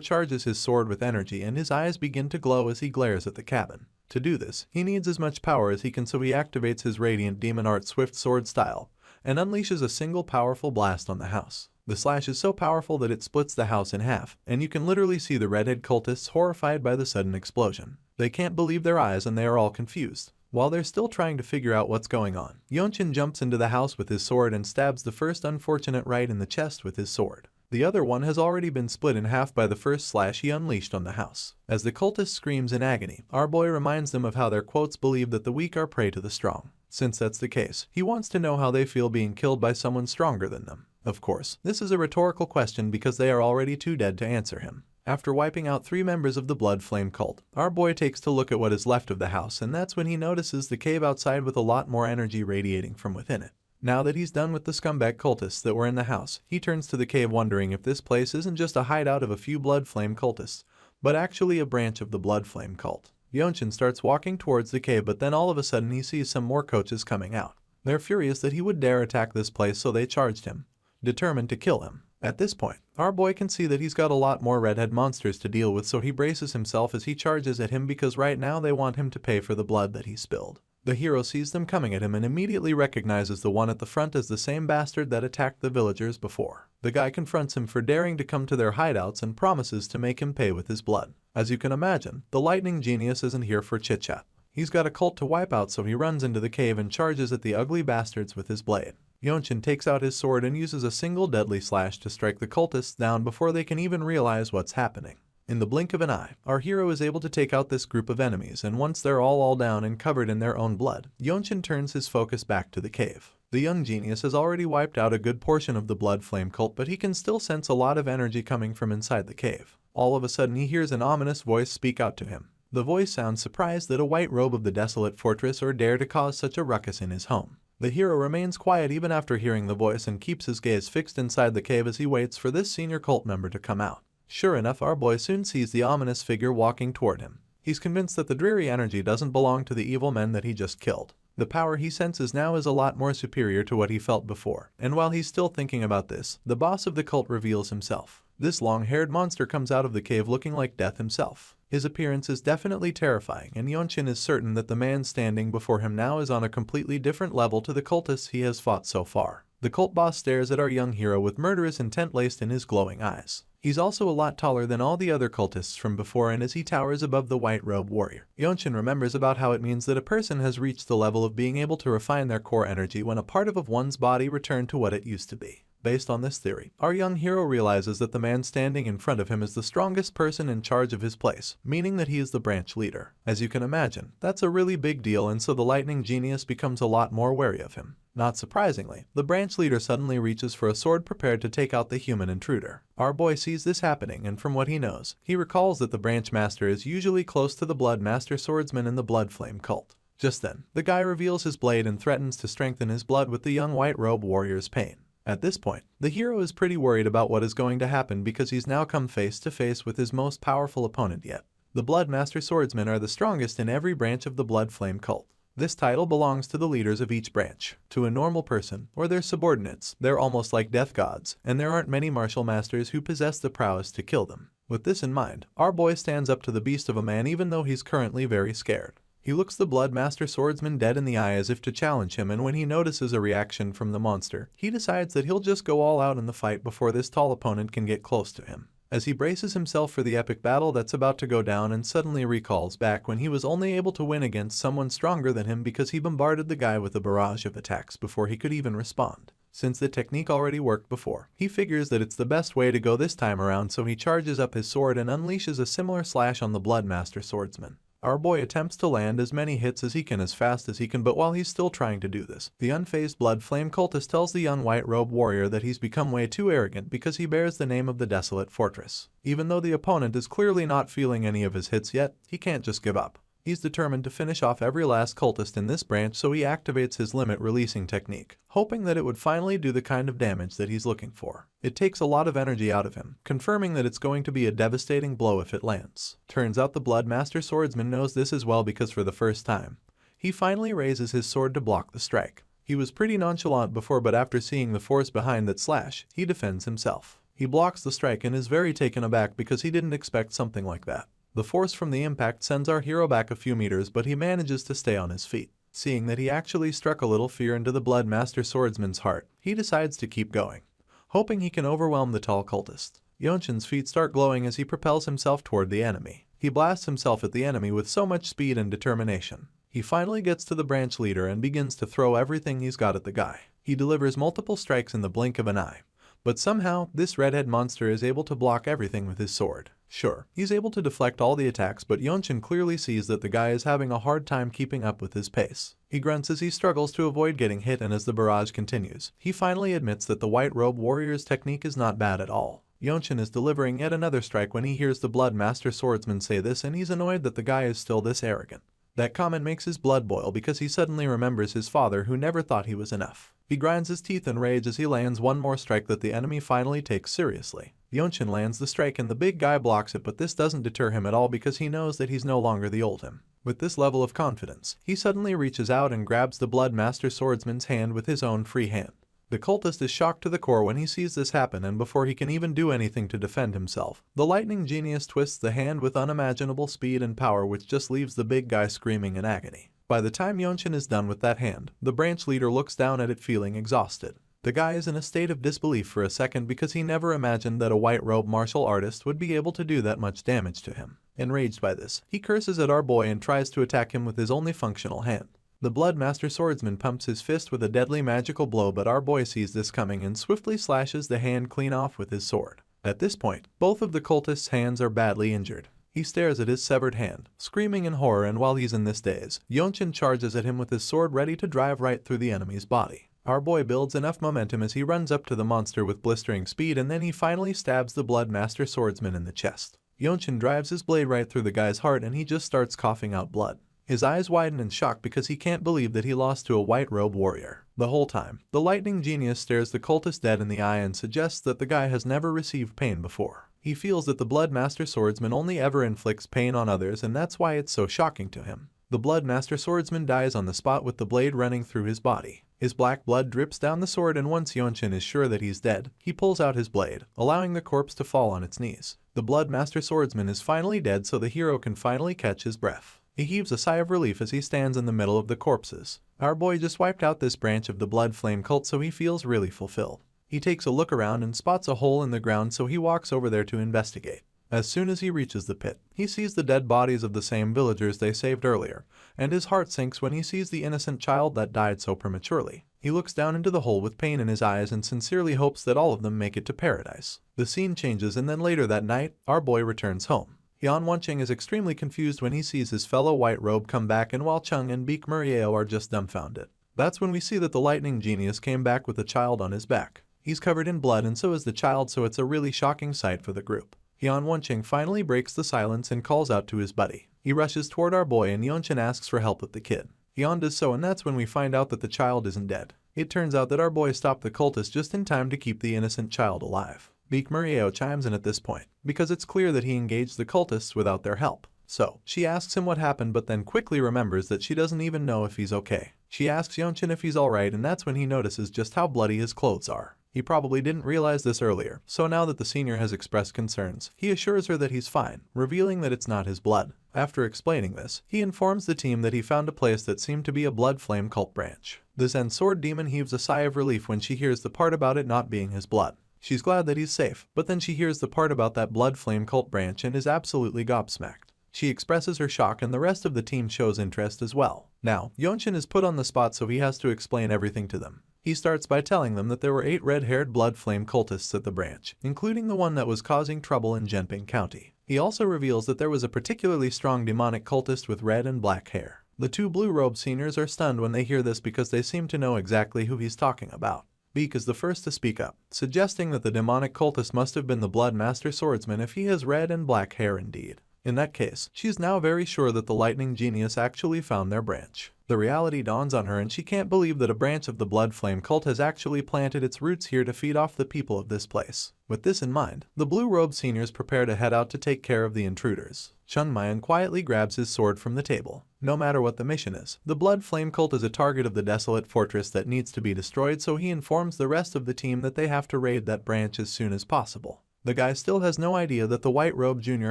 charges his sword with energy and his eyes begin to glow as he glares at the cabin. To do this, he needs as much power as he can, so he activates his Radiant Demon Art Swift Sword style and unleashes a single powerful blast on the house. The slash is so powerful that it splits the house in half, and you can literally see the redhead cultists horrified by the sudden explosion. They can't believe their eyes and they are all confused. While they're still trying to figure out what's going on, Yeonchin jumps into the house with his sword and stabs the first unfortunate right in the chest with his sword. The other one has already been split in half by the first slash he unleashed on the house. As the cultist screams in agony, our boy reminds them of how their quotes believe that the weak are prey to the strong. Since that's the case, he wants to know how they feel being killed by someone stronger than them. Of course, this is a rhetorical question because they are already too dead to answer him. After wiping out 3 members of the Blood Flame cult, our boy takes to look at what is left of the house, and that's when he notices the cave outside with a lot more energy radiating from within it. Now that he's done with the scumbag cultists that were in the house, he turns to the cave wondering if this place isn't just a hideout of a few Blood Flame cultists, but actually a branch of the Blood Flame cult. Yeonchin starts walking towards the cave, but then all of a sudden he sees some more coaches coming out. They're furious that he would dare attack this place, so they charged him, determined to kill him. At this point, our boy can see that he's got a lot more redhead monsters to deal with, so he braces himself as he charges at him because right now they want him to pay for the blood that he spilled. The hero sees them coming at him and immediately recognizes the one at the front as the same bastard that attacked the villagers before. The guy confronts him for daring to come to their hideouts and promises to make him pay with his blood. As you can imagine, the lightning genius isn't here for chit-chat. He's got a cult to wipe out, so he runs into the cave and charges at the ugly bastards with his blade. Yonchin takes out his sword and uses a single deadly slash to strike the cultists down before they can even realize what's happening. In the blink of an eye, our hero is able to take out this group of enemies, and once they're all down and covered in their own blood, Yonchin turns his focus back to the cave. The young genius has already wiped out a good portion of the blood flame cult, but he can still sense a lot of energy coming from inside the cave. All of a sudden he hears an ominous voice speak out to him. The voice sounds surprised that a white robe of the Desolate fortress or dare to cause such a ruckus in his home. The hero remains quiet even after hearing the voice and keeps his gaze fixed inside the cave as he waits for this senior cult member to come out. Sure enough, our boy soon sees the ominous figure walking toward him. He's convinced that the dreary energy doesn't belong to the evil men that he just killed. The power he senses now is a lot more superior to what he felt before, and while he's still thinking about this, the boss of the cult reveals himself. This long-haired monster comes out of the cave looking like death himself. His appearance is definitely terrifying, and Yonchin is certain that the man standing before him now is on a completely different level to the cultists he has fought so far. The cult boss stares at our young hero with murderous intent laced in his glowing eyes. He's also a lot taller than all the other cultists from before, and as he towers above the white robe warrior, Yonchin remembers about how it means that a person has reached the level of being able to refine their core energy when a part of one's body returned to what it used to be. Based on this theory, our young hero realizes that the man standing in front of him is the strongest person in charge of his place, meaning that he is the branch leader. As you can imagine, that's a really big deal, and so the lightning genius becomes a lot more wary of him. Not surprisingly, the branch leader suddenly reaches for a sword prepared to take out the human intruder. Our boy sees this happening, and from what he knows, he recalls that the branch master is usually close to the blood master swordsman in the blood flame cult. Just then, the guy reveals his blade and threatens to strengthen his blood with the young white robe warrior's pain. At this point, the hero is pretty worried about what is going to happen because he's now come face to face with his most powerful opponent yet. The blood master swordsmen are the strongest in every branch of the blood flame cult. This title belongs to the leaders of each branch. To a normal person, or their subordinates, they're almost like death gods, and there aren't many martial masters who possess the prowess to kill them. With this in mind, our boy stands up to the beast of a man even though he's currently very scared. He looks the blood master swordsman dead in the eye as if to challenge him, and when he notices a reaction from the monster, he decides that he'll just go all out in the fight before this tall opponent can get close to him. As he braces himself for the epic battle that's about to go down, and suddenly recalls back when he was only able to win against someone stronger than him because he bombarded the guy with a barrage of attacks before he could even respond. Since the technique already worked before, he figures that it's the best way to go this time around, so he charges up his sword and unleashes a similar slash on the blood master swordsman. Our boy attempts to land as many hits as he can as fast as he can, but while he's still trying to do this, the unfazed blood flame cultist tells the young white robe warrior that he's become way too arrogant because he bears the name of the Desolate Fortress. Even though the opponent is clearly not feeling any of his hits yet, he can't just give up. He's determined to finish off every last cultist in this branch, so he activates his limit releasing technique, hoping that it would finally do the kind of damage that he's looking for. It takes a lot of energy out of him, confirming that it's going to be a devastating blow if it lands. Turns out the blood master swordsman knows this as well because for the first time, he finally raises his sword to block the strike. He was pretty nonchalant before, but after seeing the force behind that slash, he defends himself. He blocks the strike and is very taken aback because he didn't expect something like that. The force from the impact sends our hero back a few meters, but he manages to stay on his feet. Seeing that he actually struck a little fear into the blood master swordsman's heart, he decides to keep going, hoping he can overwhelm the tall cultist. Yonchin's feet start glowing as he propels himself toward the enemy. He blasts himself at the enemy with so much speed and determination. He finally gets to the branch leader and begins to throw everything he's got at the guy. He delivers multiple strikes in the blink of an eye, but somehow this redhead monster is able to block everything with his sword. Sure, he's able to deflect all the attacks, but Yonchin clearly sees that the guy is having a hard time keeping up with his pace. He grunts as he struggles to avoid getting hit, and as the barrage continues, he finally admits that the white robe warrior's technique is not bad at all. Yonchin is delivering yet another strike when he hears the blood master swordsman say this, and he's annoyed that the guy is still this arrogant. That comment makes his blood boil because he suddenly remembers his father who never thought he was enough. He grinds his teeth in rage as he lands one more strike that the enemy finally takes seriously. Yonchin lands the strike and the big guy blocks it, but this doesn't deter him at all because he knows that he's no longer the old him. With this level of confidence, he suddenly reaches out and grabs the blood master swordsman's hand with his own free hand. The cultist is shocked to the core when he sees this happen, and before he can even do anything to defend himself, the lightning genius twists the hand with unimaginable speed and power, which just leaves the big guy screaming in agony. By the time Yonshin is done with that hand, the branch leader looks down at it feeling exhausted. The guy is in a state of disbelief for a second because he never imagined that a white-robed martial artist would be able to do that much damage to him. Enraged by this, he curses at our boy and tries to attack him with his only functional hand. The Blood Master Swordsman pumps his fist with a deadly magical blow, but our boy sees this coming and swiftly slashes the hand clean off with his sword. At this point, both of the cultist's hands are badly injured. He stares at his severed hand, screaming in horror, and while he's in this daze, Yonshin charges at him with his sword ready to drive right through the enemy's body. Our boy builds enough momentum as he runs up to the monster with blistering speed, and then he finally stabs the Blood Master Swordsman in the chest. Yonshin drives his blade right through the guy's heart and he just starts coughing out blood. His eyes widen in shock because he can't believe that he lost to a white-robed warrior. The whole time, the lightning genius stares the cultist dead in the eye and suggests that the guy has never received pain before. He feels that the Blood Master Swordsman only ever inflicts pain on others, and that's why it's so shocking to him. The Blood Master Swordsman dies on the spot with the blade running through his body. His black blood drips down the sword, and once Yonshin is sure that he's dead, he pulls out his blade, allowing the corpse to fall on its knees. The Blood Master Swordsman is finally dead, so the hero can finally catch his breath. He heaves a sigh of relief as he stands in the middle of the corpses. Our boy just wiped out this branch of the Blood Flame cult, so he feels really fulfilled. He takes a look around and spots a hole in the ground, so he walks over there to investigate. As soon as he reaches the pit, he sees the dead bodies of the same villagers they saved earlier, and his heart sinks when he sees the innocent child that died so prematurely. He looks down into the hole with pain in his eyes and sincerely hopes that all of them make it to paradise. The scene changes, and then later that night, our boy returns home. Yan Wanqing is extremely confused when he sees his fellow white robe come back, and while Chung and Beak Murieo are just dumbfounded. That's when we see that the lightning genius came back with a child on his back. He's covered in blood, and so is the child, so it's a really shocking sight for the group. Yan Wanqing finally breaks the silence and calls out to his buddy. He rushes toward our boy, and Yonshin asks for help with the kid. Yan does so, and that's when we find out that the child isn't dead. It turns out that our boy stopped the cultist just in time to keep the innocent child alive. Beak Murieo chimes in at this point, because it's clear that he engaged the cultists without their help. So, she asks him what happened, but then quickly remembers that she doesn't even know if he's okay. She asks Yonshin if he's alright, and that's when he notices just how bloody his clothes are. He probably didn't realize this earlier, so now that the senior has expressed concerns, he assures her that he's fine, revealing that it's not his blood. After explaining this, he informs the team that he found a place that seemed to be a blood flame cult branch. The Zen Sword Demon heaves a sigh of relief when she hears the part about it not being his blood. She's glad that he's safe, but then she hears the part about that blood flame cult branch and is absolutely gobsmacked. She expresses her shock, and the rest of the team shows interest as well. Now, Yonshin is put on the spot, so he has to explain everything to them. He starts by telling them that there were 8 red-haired blood flame cultists at the branch, including the one that was causing trouble in Genping County. He also reveals that there was a particularly strong demonic cultist with red and black hair. The 2 blue-robed seniors are stunned when they hear this because they seem to know exactly who he's talking about. Beak is the first to speak up, suggesting that the demonic cultist must have been the Blood Master Swordsman if he has red and black hair indeed. In that case, she's now very sure that the lightning genius actually found their branch. The reality dawns on her, and she can't believe that a branch of the Blood Flame cult has actually planted its roots here to feed off the people of this place. With this in mind, the blue-robed seniors prepare to head out to take care of the intruders. Chun Mayan quietly grabs his sword from the table. No matter what the mission is, the Blood Flame cult is a target of the Desolate fortress that needs to be destroyed, so he informs the rest of the team that they have to raid that branch as soon as possible. The guy still has no idea that the White Robe Jr.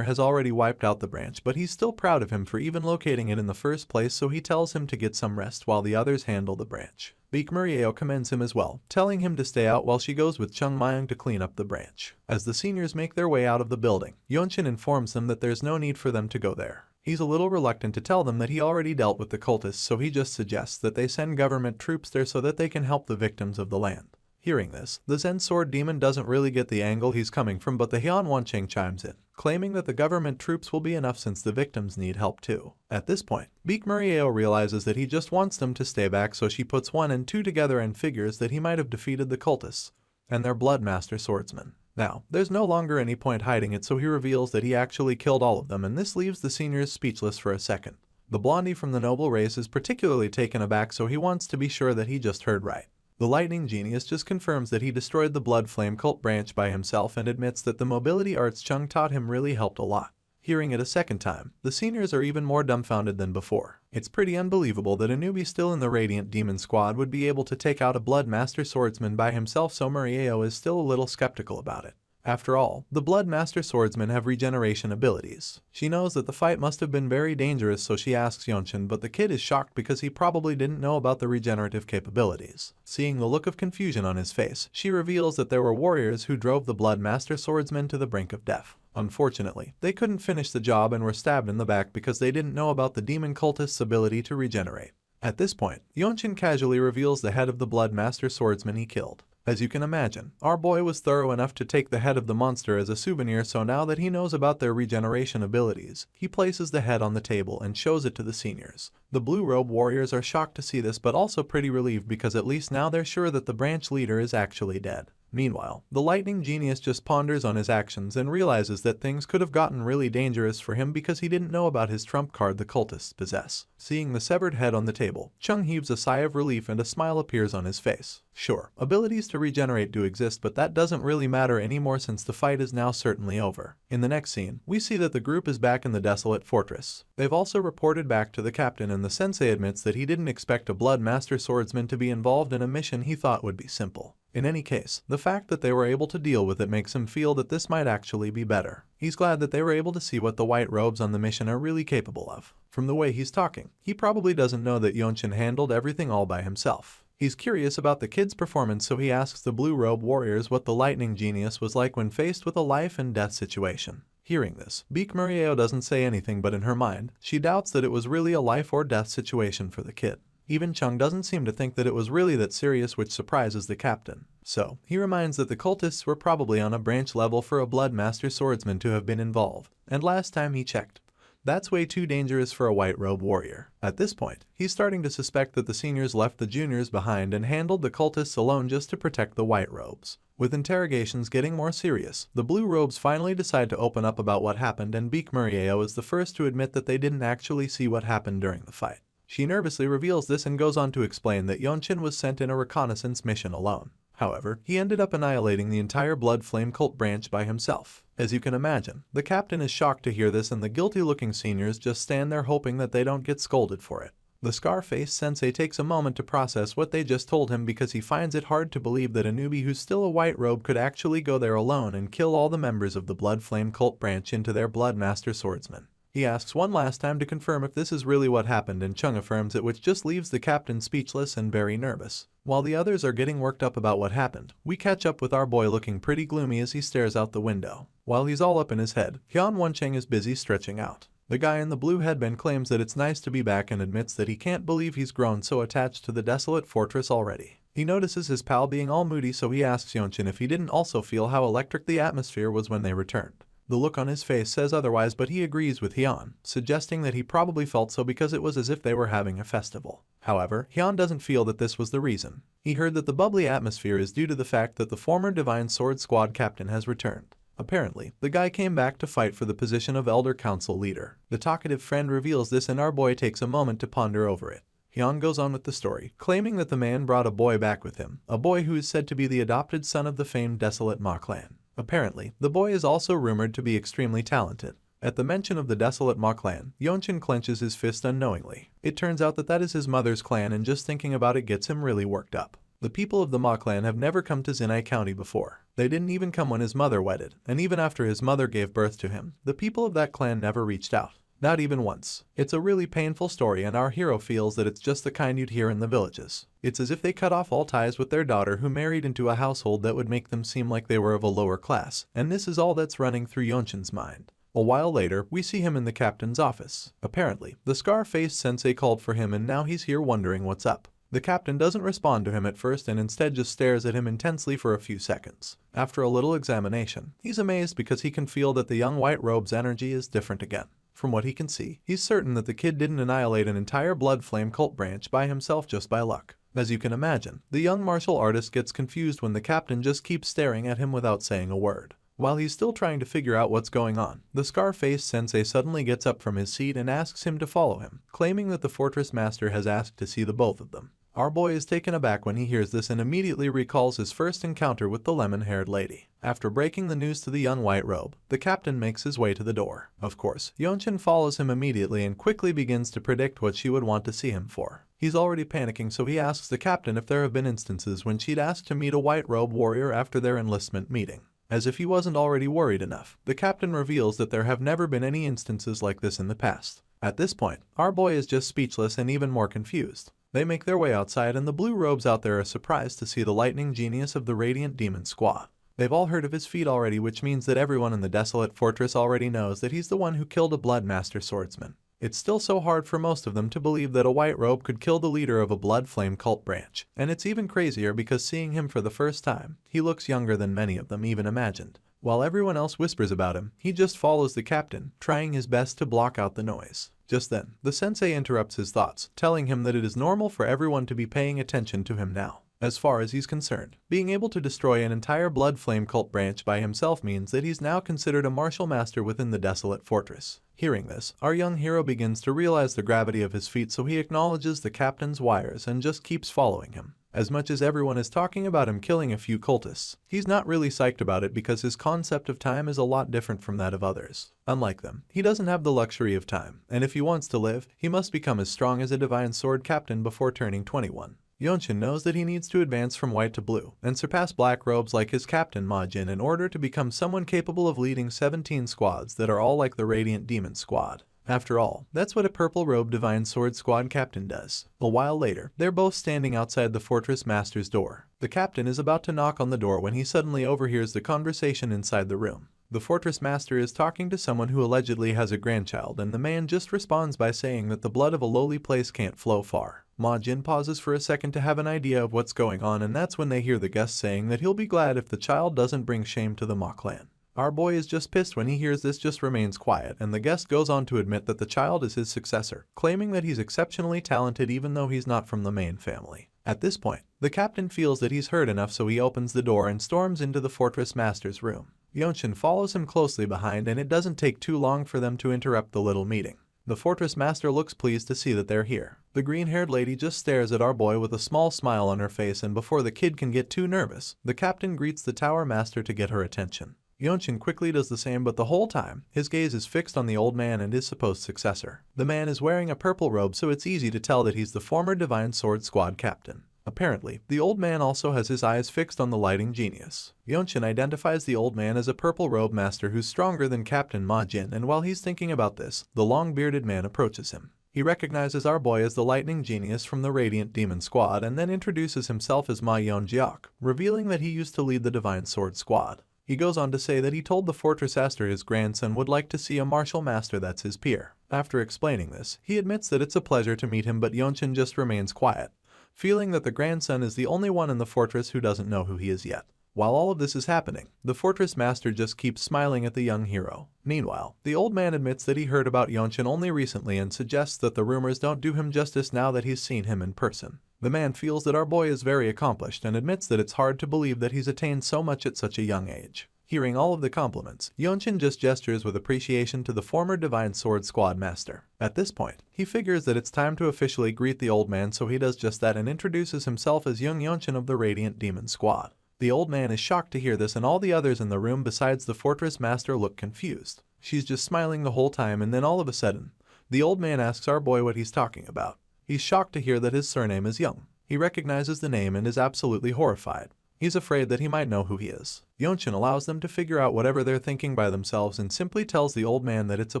has already wiped out the branch, but he's still proud of him for even locating it in the first place, so he tells him to get some rest while the others handle the branch. Beak Murieo commends him as well, telling him to stay out while she goes with Chung Mayang to clean up the branch. As the seniors make their way out of the building, Yonshin informs them that there's no need for them to go there. He's a little reluctant to tell them that he already dealt with the cultists, so he just suggests that they send government troops there so that they can help the victims of the land. Hearing this, the Zen Sword Demon doesn't really get the angle he's coming from, but the Heian Wanqing chimes in, claiming that the government troops will be enough since the victims need help too. At this point, Beak Murieo realizes that he just wants them to stay back, so she puts 1 and 2 together and figures that he might have defeated the cultists and their Blood Master Swordsman. Now, there's no longer any point hiding it, so he reveals that he actually killed all of them, and this leaves the seniors speechless for a second. The blondie from the noble race is particularly taken aback, so he wants to be sure that he just heard right. The lightning genius just confirms that he destroyed the Blood Flame cult branch by himself and admits that the mobility arts Chung taught him really helped a lot. Hearing it a second time, the seniors are even more dumbfounded than before. It's pretty unbelievable that a newbie still in the Radiant Demon Squad would be able to take out a Blood Master Swordsman by himself, so Murieo is still a little skeptical about it. After all, the Blood Master Swordsmen have regeneration abilities. She knows that the fight must have been very dangerous, so she asks Yonshin, but the kid is shocked because he probably didn't know about the regenerative capabilities. Seeing the look of confusion on his face, she reveals that there were warriors who drove the Blood Master Swordsmen to the brink of death. Unfortunately, they couldn't finish the job and were stabbed in the back because they didn't know about the demon cultist's ability to regenerate. At this point, Yonshin casually reveals the head of the Blood Master Swordsman he killed. As you can imagine, our boy was thorough enough to take the head of the monster as a souvenir, so now that he knows about their regeneration abilities, he places the head on the table and shows it to the seniors. The Blue Robe warriors are shocked to see this, but also pretty relieved because at least now they're sure that the branch leader is actually dead. Meanwhile, the lightning genius just ponders on his actions and realizes that things could have gotten really dangerous for him because he didn't know about his trump card the cultists possess. Seeing the severed head on the table, Chung heaves a sigh of relief and a smile appears on his face. Sure, abilities to regenerate do exist, but that doesn't really matter anymore since the fight is now certainly over. In the next scene, we see that the group is back in the Desolate Fortress. They've also reported back to the captain, and the sensei admits that he didn't expect a Blood Master Swordsman to be involved in a mission he thought would be simple. In any case, the fact that they were able to deal with it makes him feel that this might actually be better. He's glad that they were able to see what the white robes on the mission are really capable of. From the way he's talking, he probably doesn't know that Yonshin handled everything all by himself. He's curious about the kid's performance, so he asks the Blue Robe warriors what the lightning genius was like when faced with a life and death situation. Hearing this, Beak Murieo doesn't say anything, but in her mind, she doubts that it was really a life or death situation for the kid. Even Chung doesn't seem to think that it was really that serious, which surprises the captain. So, he reminds that the cultists were probably on a branch level for a Blood Master Swordsman to have been involved, and last time he checked, that's way too dangerous for a white robe warrior. At this point, he's starting to suspect that the seniors left the juniors behind and handled the cultists alone just to protect the white robes. With interrogations getting more serious, the blue robes finally decide to open up about what happened, and Beak Murieo is the first to admit that they didn't actually see what happened during the fight. She nervously reveals this and goes on to explain that Yonshin was sent in a reconnaissance mission alone. However, he ended up annihilating the entire Blood Flame cult branch by himself. As you can imagine, the captain is shocked to hear this, and the guilty-looking seniors just stand there hoping that they don't get scolded for it. The Scar-faced sensei takes a moment to process what they just told him because he finds it hard to believe that a newbie who's still a white robe could actually go there alone and kill all the members of the Blood Flame cult branch into their Blood Master Swordsman. He asks one last time to confirm if this is really what happened, and Chung affirms it, which just leaves the captain speechless and very nervous. While the others are getting worked up about what happened, we catch up with our boy looking pretty gloomy as he stares out the window. While he's all up in his head, Hyun Woncheng is busy stretching out. The guy in the blue headband claims that it's nice to be back and admits that he can't believe he's grown so attached to the Desolate Fortress already. He notices his pal being all moody, so he asks Yonshin if he didn't also feel how electric the atmosphere was when they returned. The look on his face says otherwise, but he agrees with Hyun, suggesting that he probably felt so because it was as if they were having a festival. However, Hyun doesn't feel that this was the reason. He heard that the bubbly atmosphere is due to the fact that the former Divine Sword Squad captain has returned. Apparently, the guy came back to fight for the position of Elder Council leader. The talkative friend reveals this, and our boy takes a moment to ponder over it. Hyun goes on with the story, claiming that the man brought a boy back with him, a boy who is said to be the adopted son of the famed Desolate Ma clan. Apparently, the boy is also rumored to be extremely talented. At the mention of the Desolate Ma clan, Yonshin clenches his fist unknowingly. It turns out that is his mother's clan, and just thinking about it gets him really worked up. The people of the Ma clan have never come to Zinai County before. They didn't even come when his mother wedded, and even after his mother gave birth to him, the people of that clan never reached out. Not even once. It's a really painful story, and our hero feels that it's just the kind you'd hear in the villages. It's as if they cut off all ties with their daughter, who married into a household that would make them seem like they were of a lower class, and this is all that's running through Yonshin's mind. A while later, we see him in the captain's office. Apparently, the scar-faced sensei called for him, and now he's here wondering what's up. The captain doesn't respond to him at first and instead just stares at him intensely for a few seconds. After a little examination, he's amazed because he can feel that the young white robe's energy is different again. From what he can see, he's certain that the kid didn't annihilate an entire Blood Flame cult branch by himself just by luck. As you can imagine, the young martial artist gets confused when the captain just keeps staring at him without saying a word. While he's still trying to figure out what's going on, the scar-faced sensei suddenly gets up from his seat and asks him to follow him, claiming that the fortress master has asked to see the both of them. Our boy is taken aback when he hears this and immediately recalls his first encounter with the lemon-haired lady. After breaking the news to the young white robe, the captain makes his way to the door. Of course, Yeonchin follows him immediately and quickly begins to predict what she would want to see him for. He's already panicking, so he asks the captain if there have been instances when she'd asked to meet a white robe warrior after their enlistment meeting. As if he wasn't already worried enough, the captain reveals that there have never been any instances like this in the past. At this point, our boy is just speechless and even more confused. They make their way outside and the blue robes out there are surprised to see the lightning genius of the Radiant Demon Squad. They've all heard of his feat already, which means that everyone in the Desolate Fortress already knows that he's the one who killed a Blood Master swordsman. It's still so hard for most of them to believe that a white robe could kill the leader of a Blood Flame cult branch, and it's even crazier because seeing him for the first time, he looks younger than many of them even imagined. While everyone else whispers about him, he just follows the captain, trying his best to block out the noise. Just then, the sensei interrupts his thoughts, telling him that it is normal for everyone to be paying attention to him now. As far as he's concerned, being able to destroy an entire Blood Flame cult branch by himself means that he's now considered a martial master within the Desolate Fortress. Hearing this, our young hero begins to realize the gravity of his feat, so he acknowledges the captain's wires and just keeps following him. As much as everyone is talking about him killing a few cultists, he's not really psyched about it because his concept of time is a lot different from that of others. Unlike them, he doesn't have the luxury of time, and if he wants to live, he must become as strong as a Divine Sword captain before turning 21. Yeonchin knows that he needs to advance from white to blue and surpass black robes like his Captain Majin in order to become someone capable of leading 17 squads that are all like the Radiant Demon Squad. After all, that's what a purple robe Divine Sword squad captain does. A while later, they're both standing outside the Fortress Master's door. The captain is about to knock on the door when he suddenly overhears the conversation inside the room. The Fortress Master is talking to someone who allegedly has a grandchild, and the man just responds by saying that the blood of a lowly place can't flow far. Majin pauses for a second to have an idea of what's going on, and that's when they hear the guest saying that he'll be glad if the child doesn't bring shame to the Ma clan. Our boy is just pissed when he hears this, just remains quiet, and the guest goes on to admit that the child is his successor, claiming that he's exceptionally talented even though he's not from the main family. At this point, the captain feels that he's heard enough, so he opens the door and storms into the Fortress Master's room. Yeonchin follows him closely behind, and it doesn't take too long for them to interrupt the little meeting. The Fortress Master looks pleased to see that they're here. The green-haired lady just stares at our boy with a small smile on her face, and before the kid can get too nervous, the captain greets the Tower Master to get her attention. Yeonchin quickly does the same, but the whole time, his gaze is fixed on the old man and his supposed successor. The man is wearing a purple robe, so it's easy to tell that he's the former Divine Sword Squad captain. Apparently, the old man also has his eyes fixed on the lighting genius. Yeonchin identifies the old man as a purple robe master who's stronger than Captain Majin, and while he's thinking about this, the long-bearded man approaches him. He recognizes our boy as the lightning genius from the Radiant Demon Squad and then introduces himself as Ma Yeonjiak, revealing that he used to lead the Divine Sword Squad. He goes on to say that he told the Fortress Master his grandson would like to see a martial master that's his peer. After explaining this, he admits that it's a pleasure to meet him, but Yeonchin just remains quiet, feeling that the grandson is the only one in the fortress who doesn't know who he is yet. While all of this is happening, the Fortress Master just keeps smiling at the young hero. Meanwhile, the old man admits that he heard about Yeonchin only recently and suggests that the rumors don't do him justice now that he's seen him in person. The man feels that our boy is very accomplished and admits that it's hard to believe that he's attained so much at such a young age. Hearing all of the compliments, Yeonchin just gestures with appreciation to the former Divine Sword Squad master. At this point, he figures that it's time to officially greet the old man, so he does just that and introduces himself as young Yeonchin of the Radiant Demon Squad. The old man is shocked to hear this, and all the others in the room besides the Fortress Master look confused. She's just smiling the whole time, and then all of a sudden, the old man asks our boy what he's talking about. He's shocked to hear that his surname is Young. He recognizes the name and is absolutely horrified. He's afraid that he might know who he is. Yeonchin allows them to figure out whatever they're thinking by themselves and simply tells the old man that it's a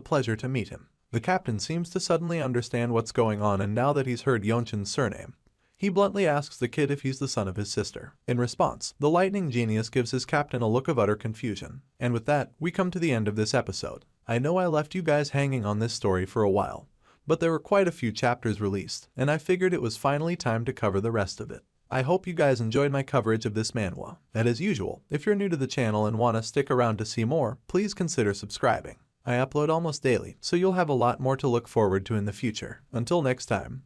pleasure to meet him. The captain seems to suddenly understand what's going on, and now that he's heard Yeonchin's surname, he bluntly asks the kid if he's the son of his sister. In response, the lightning genius gives his captain a look of utter confusion. And with that, we come to the end of this episode. I know I left you guys hanging on this story for a while, but there were quite a few chapters released, and I figured it was finally time to cover the rest of it. I hope you guys enjoyed my coverage of this manhwa, and as usual, if you're new to the channel and want to stick around to see more, please consider subscribing. I upload almost daily, so you'll have a lot more to look forward to in the future. Until next time,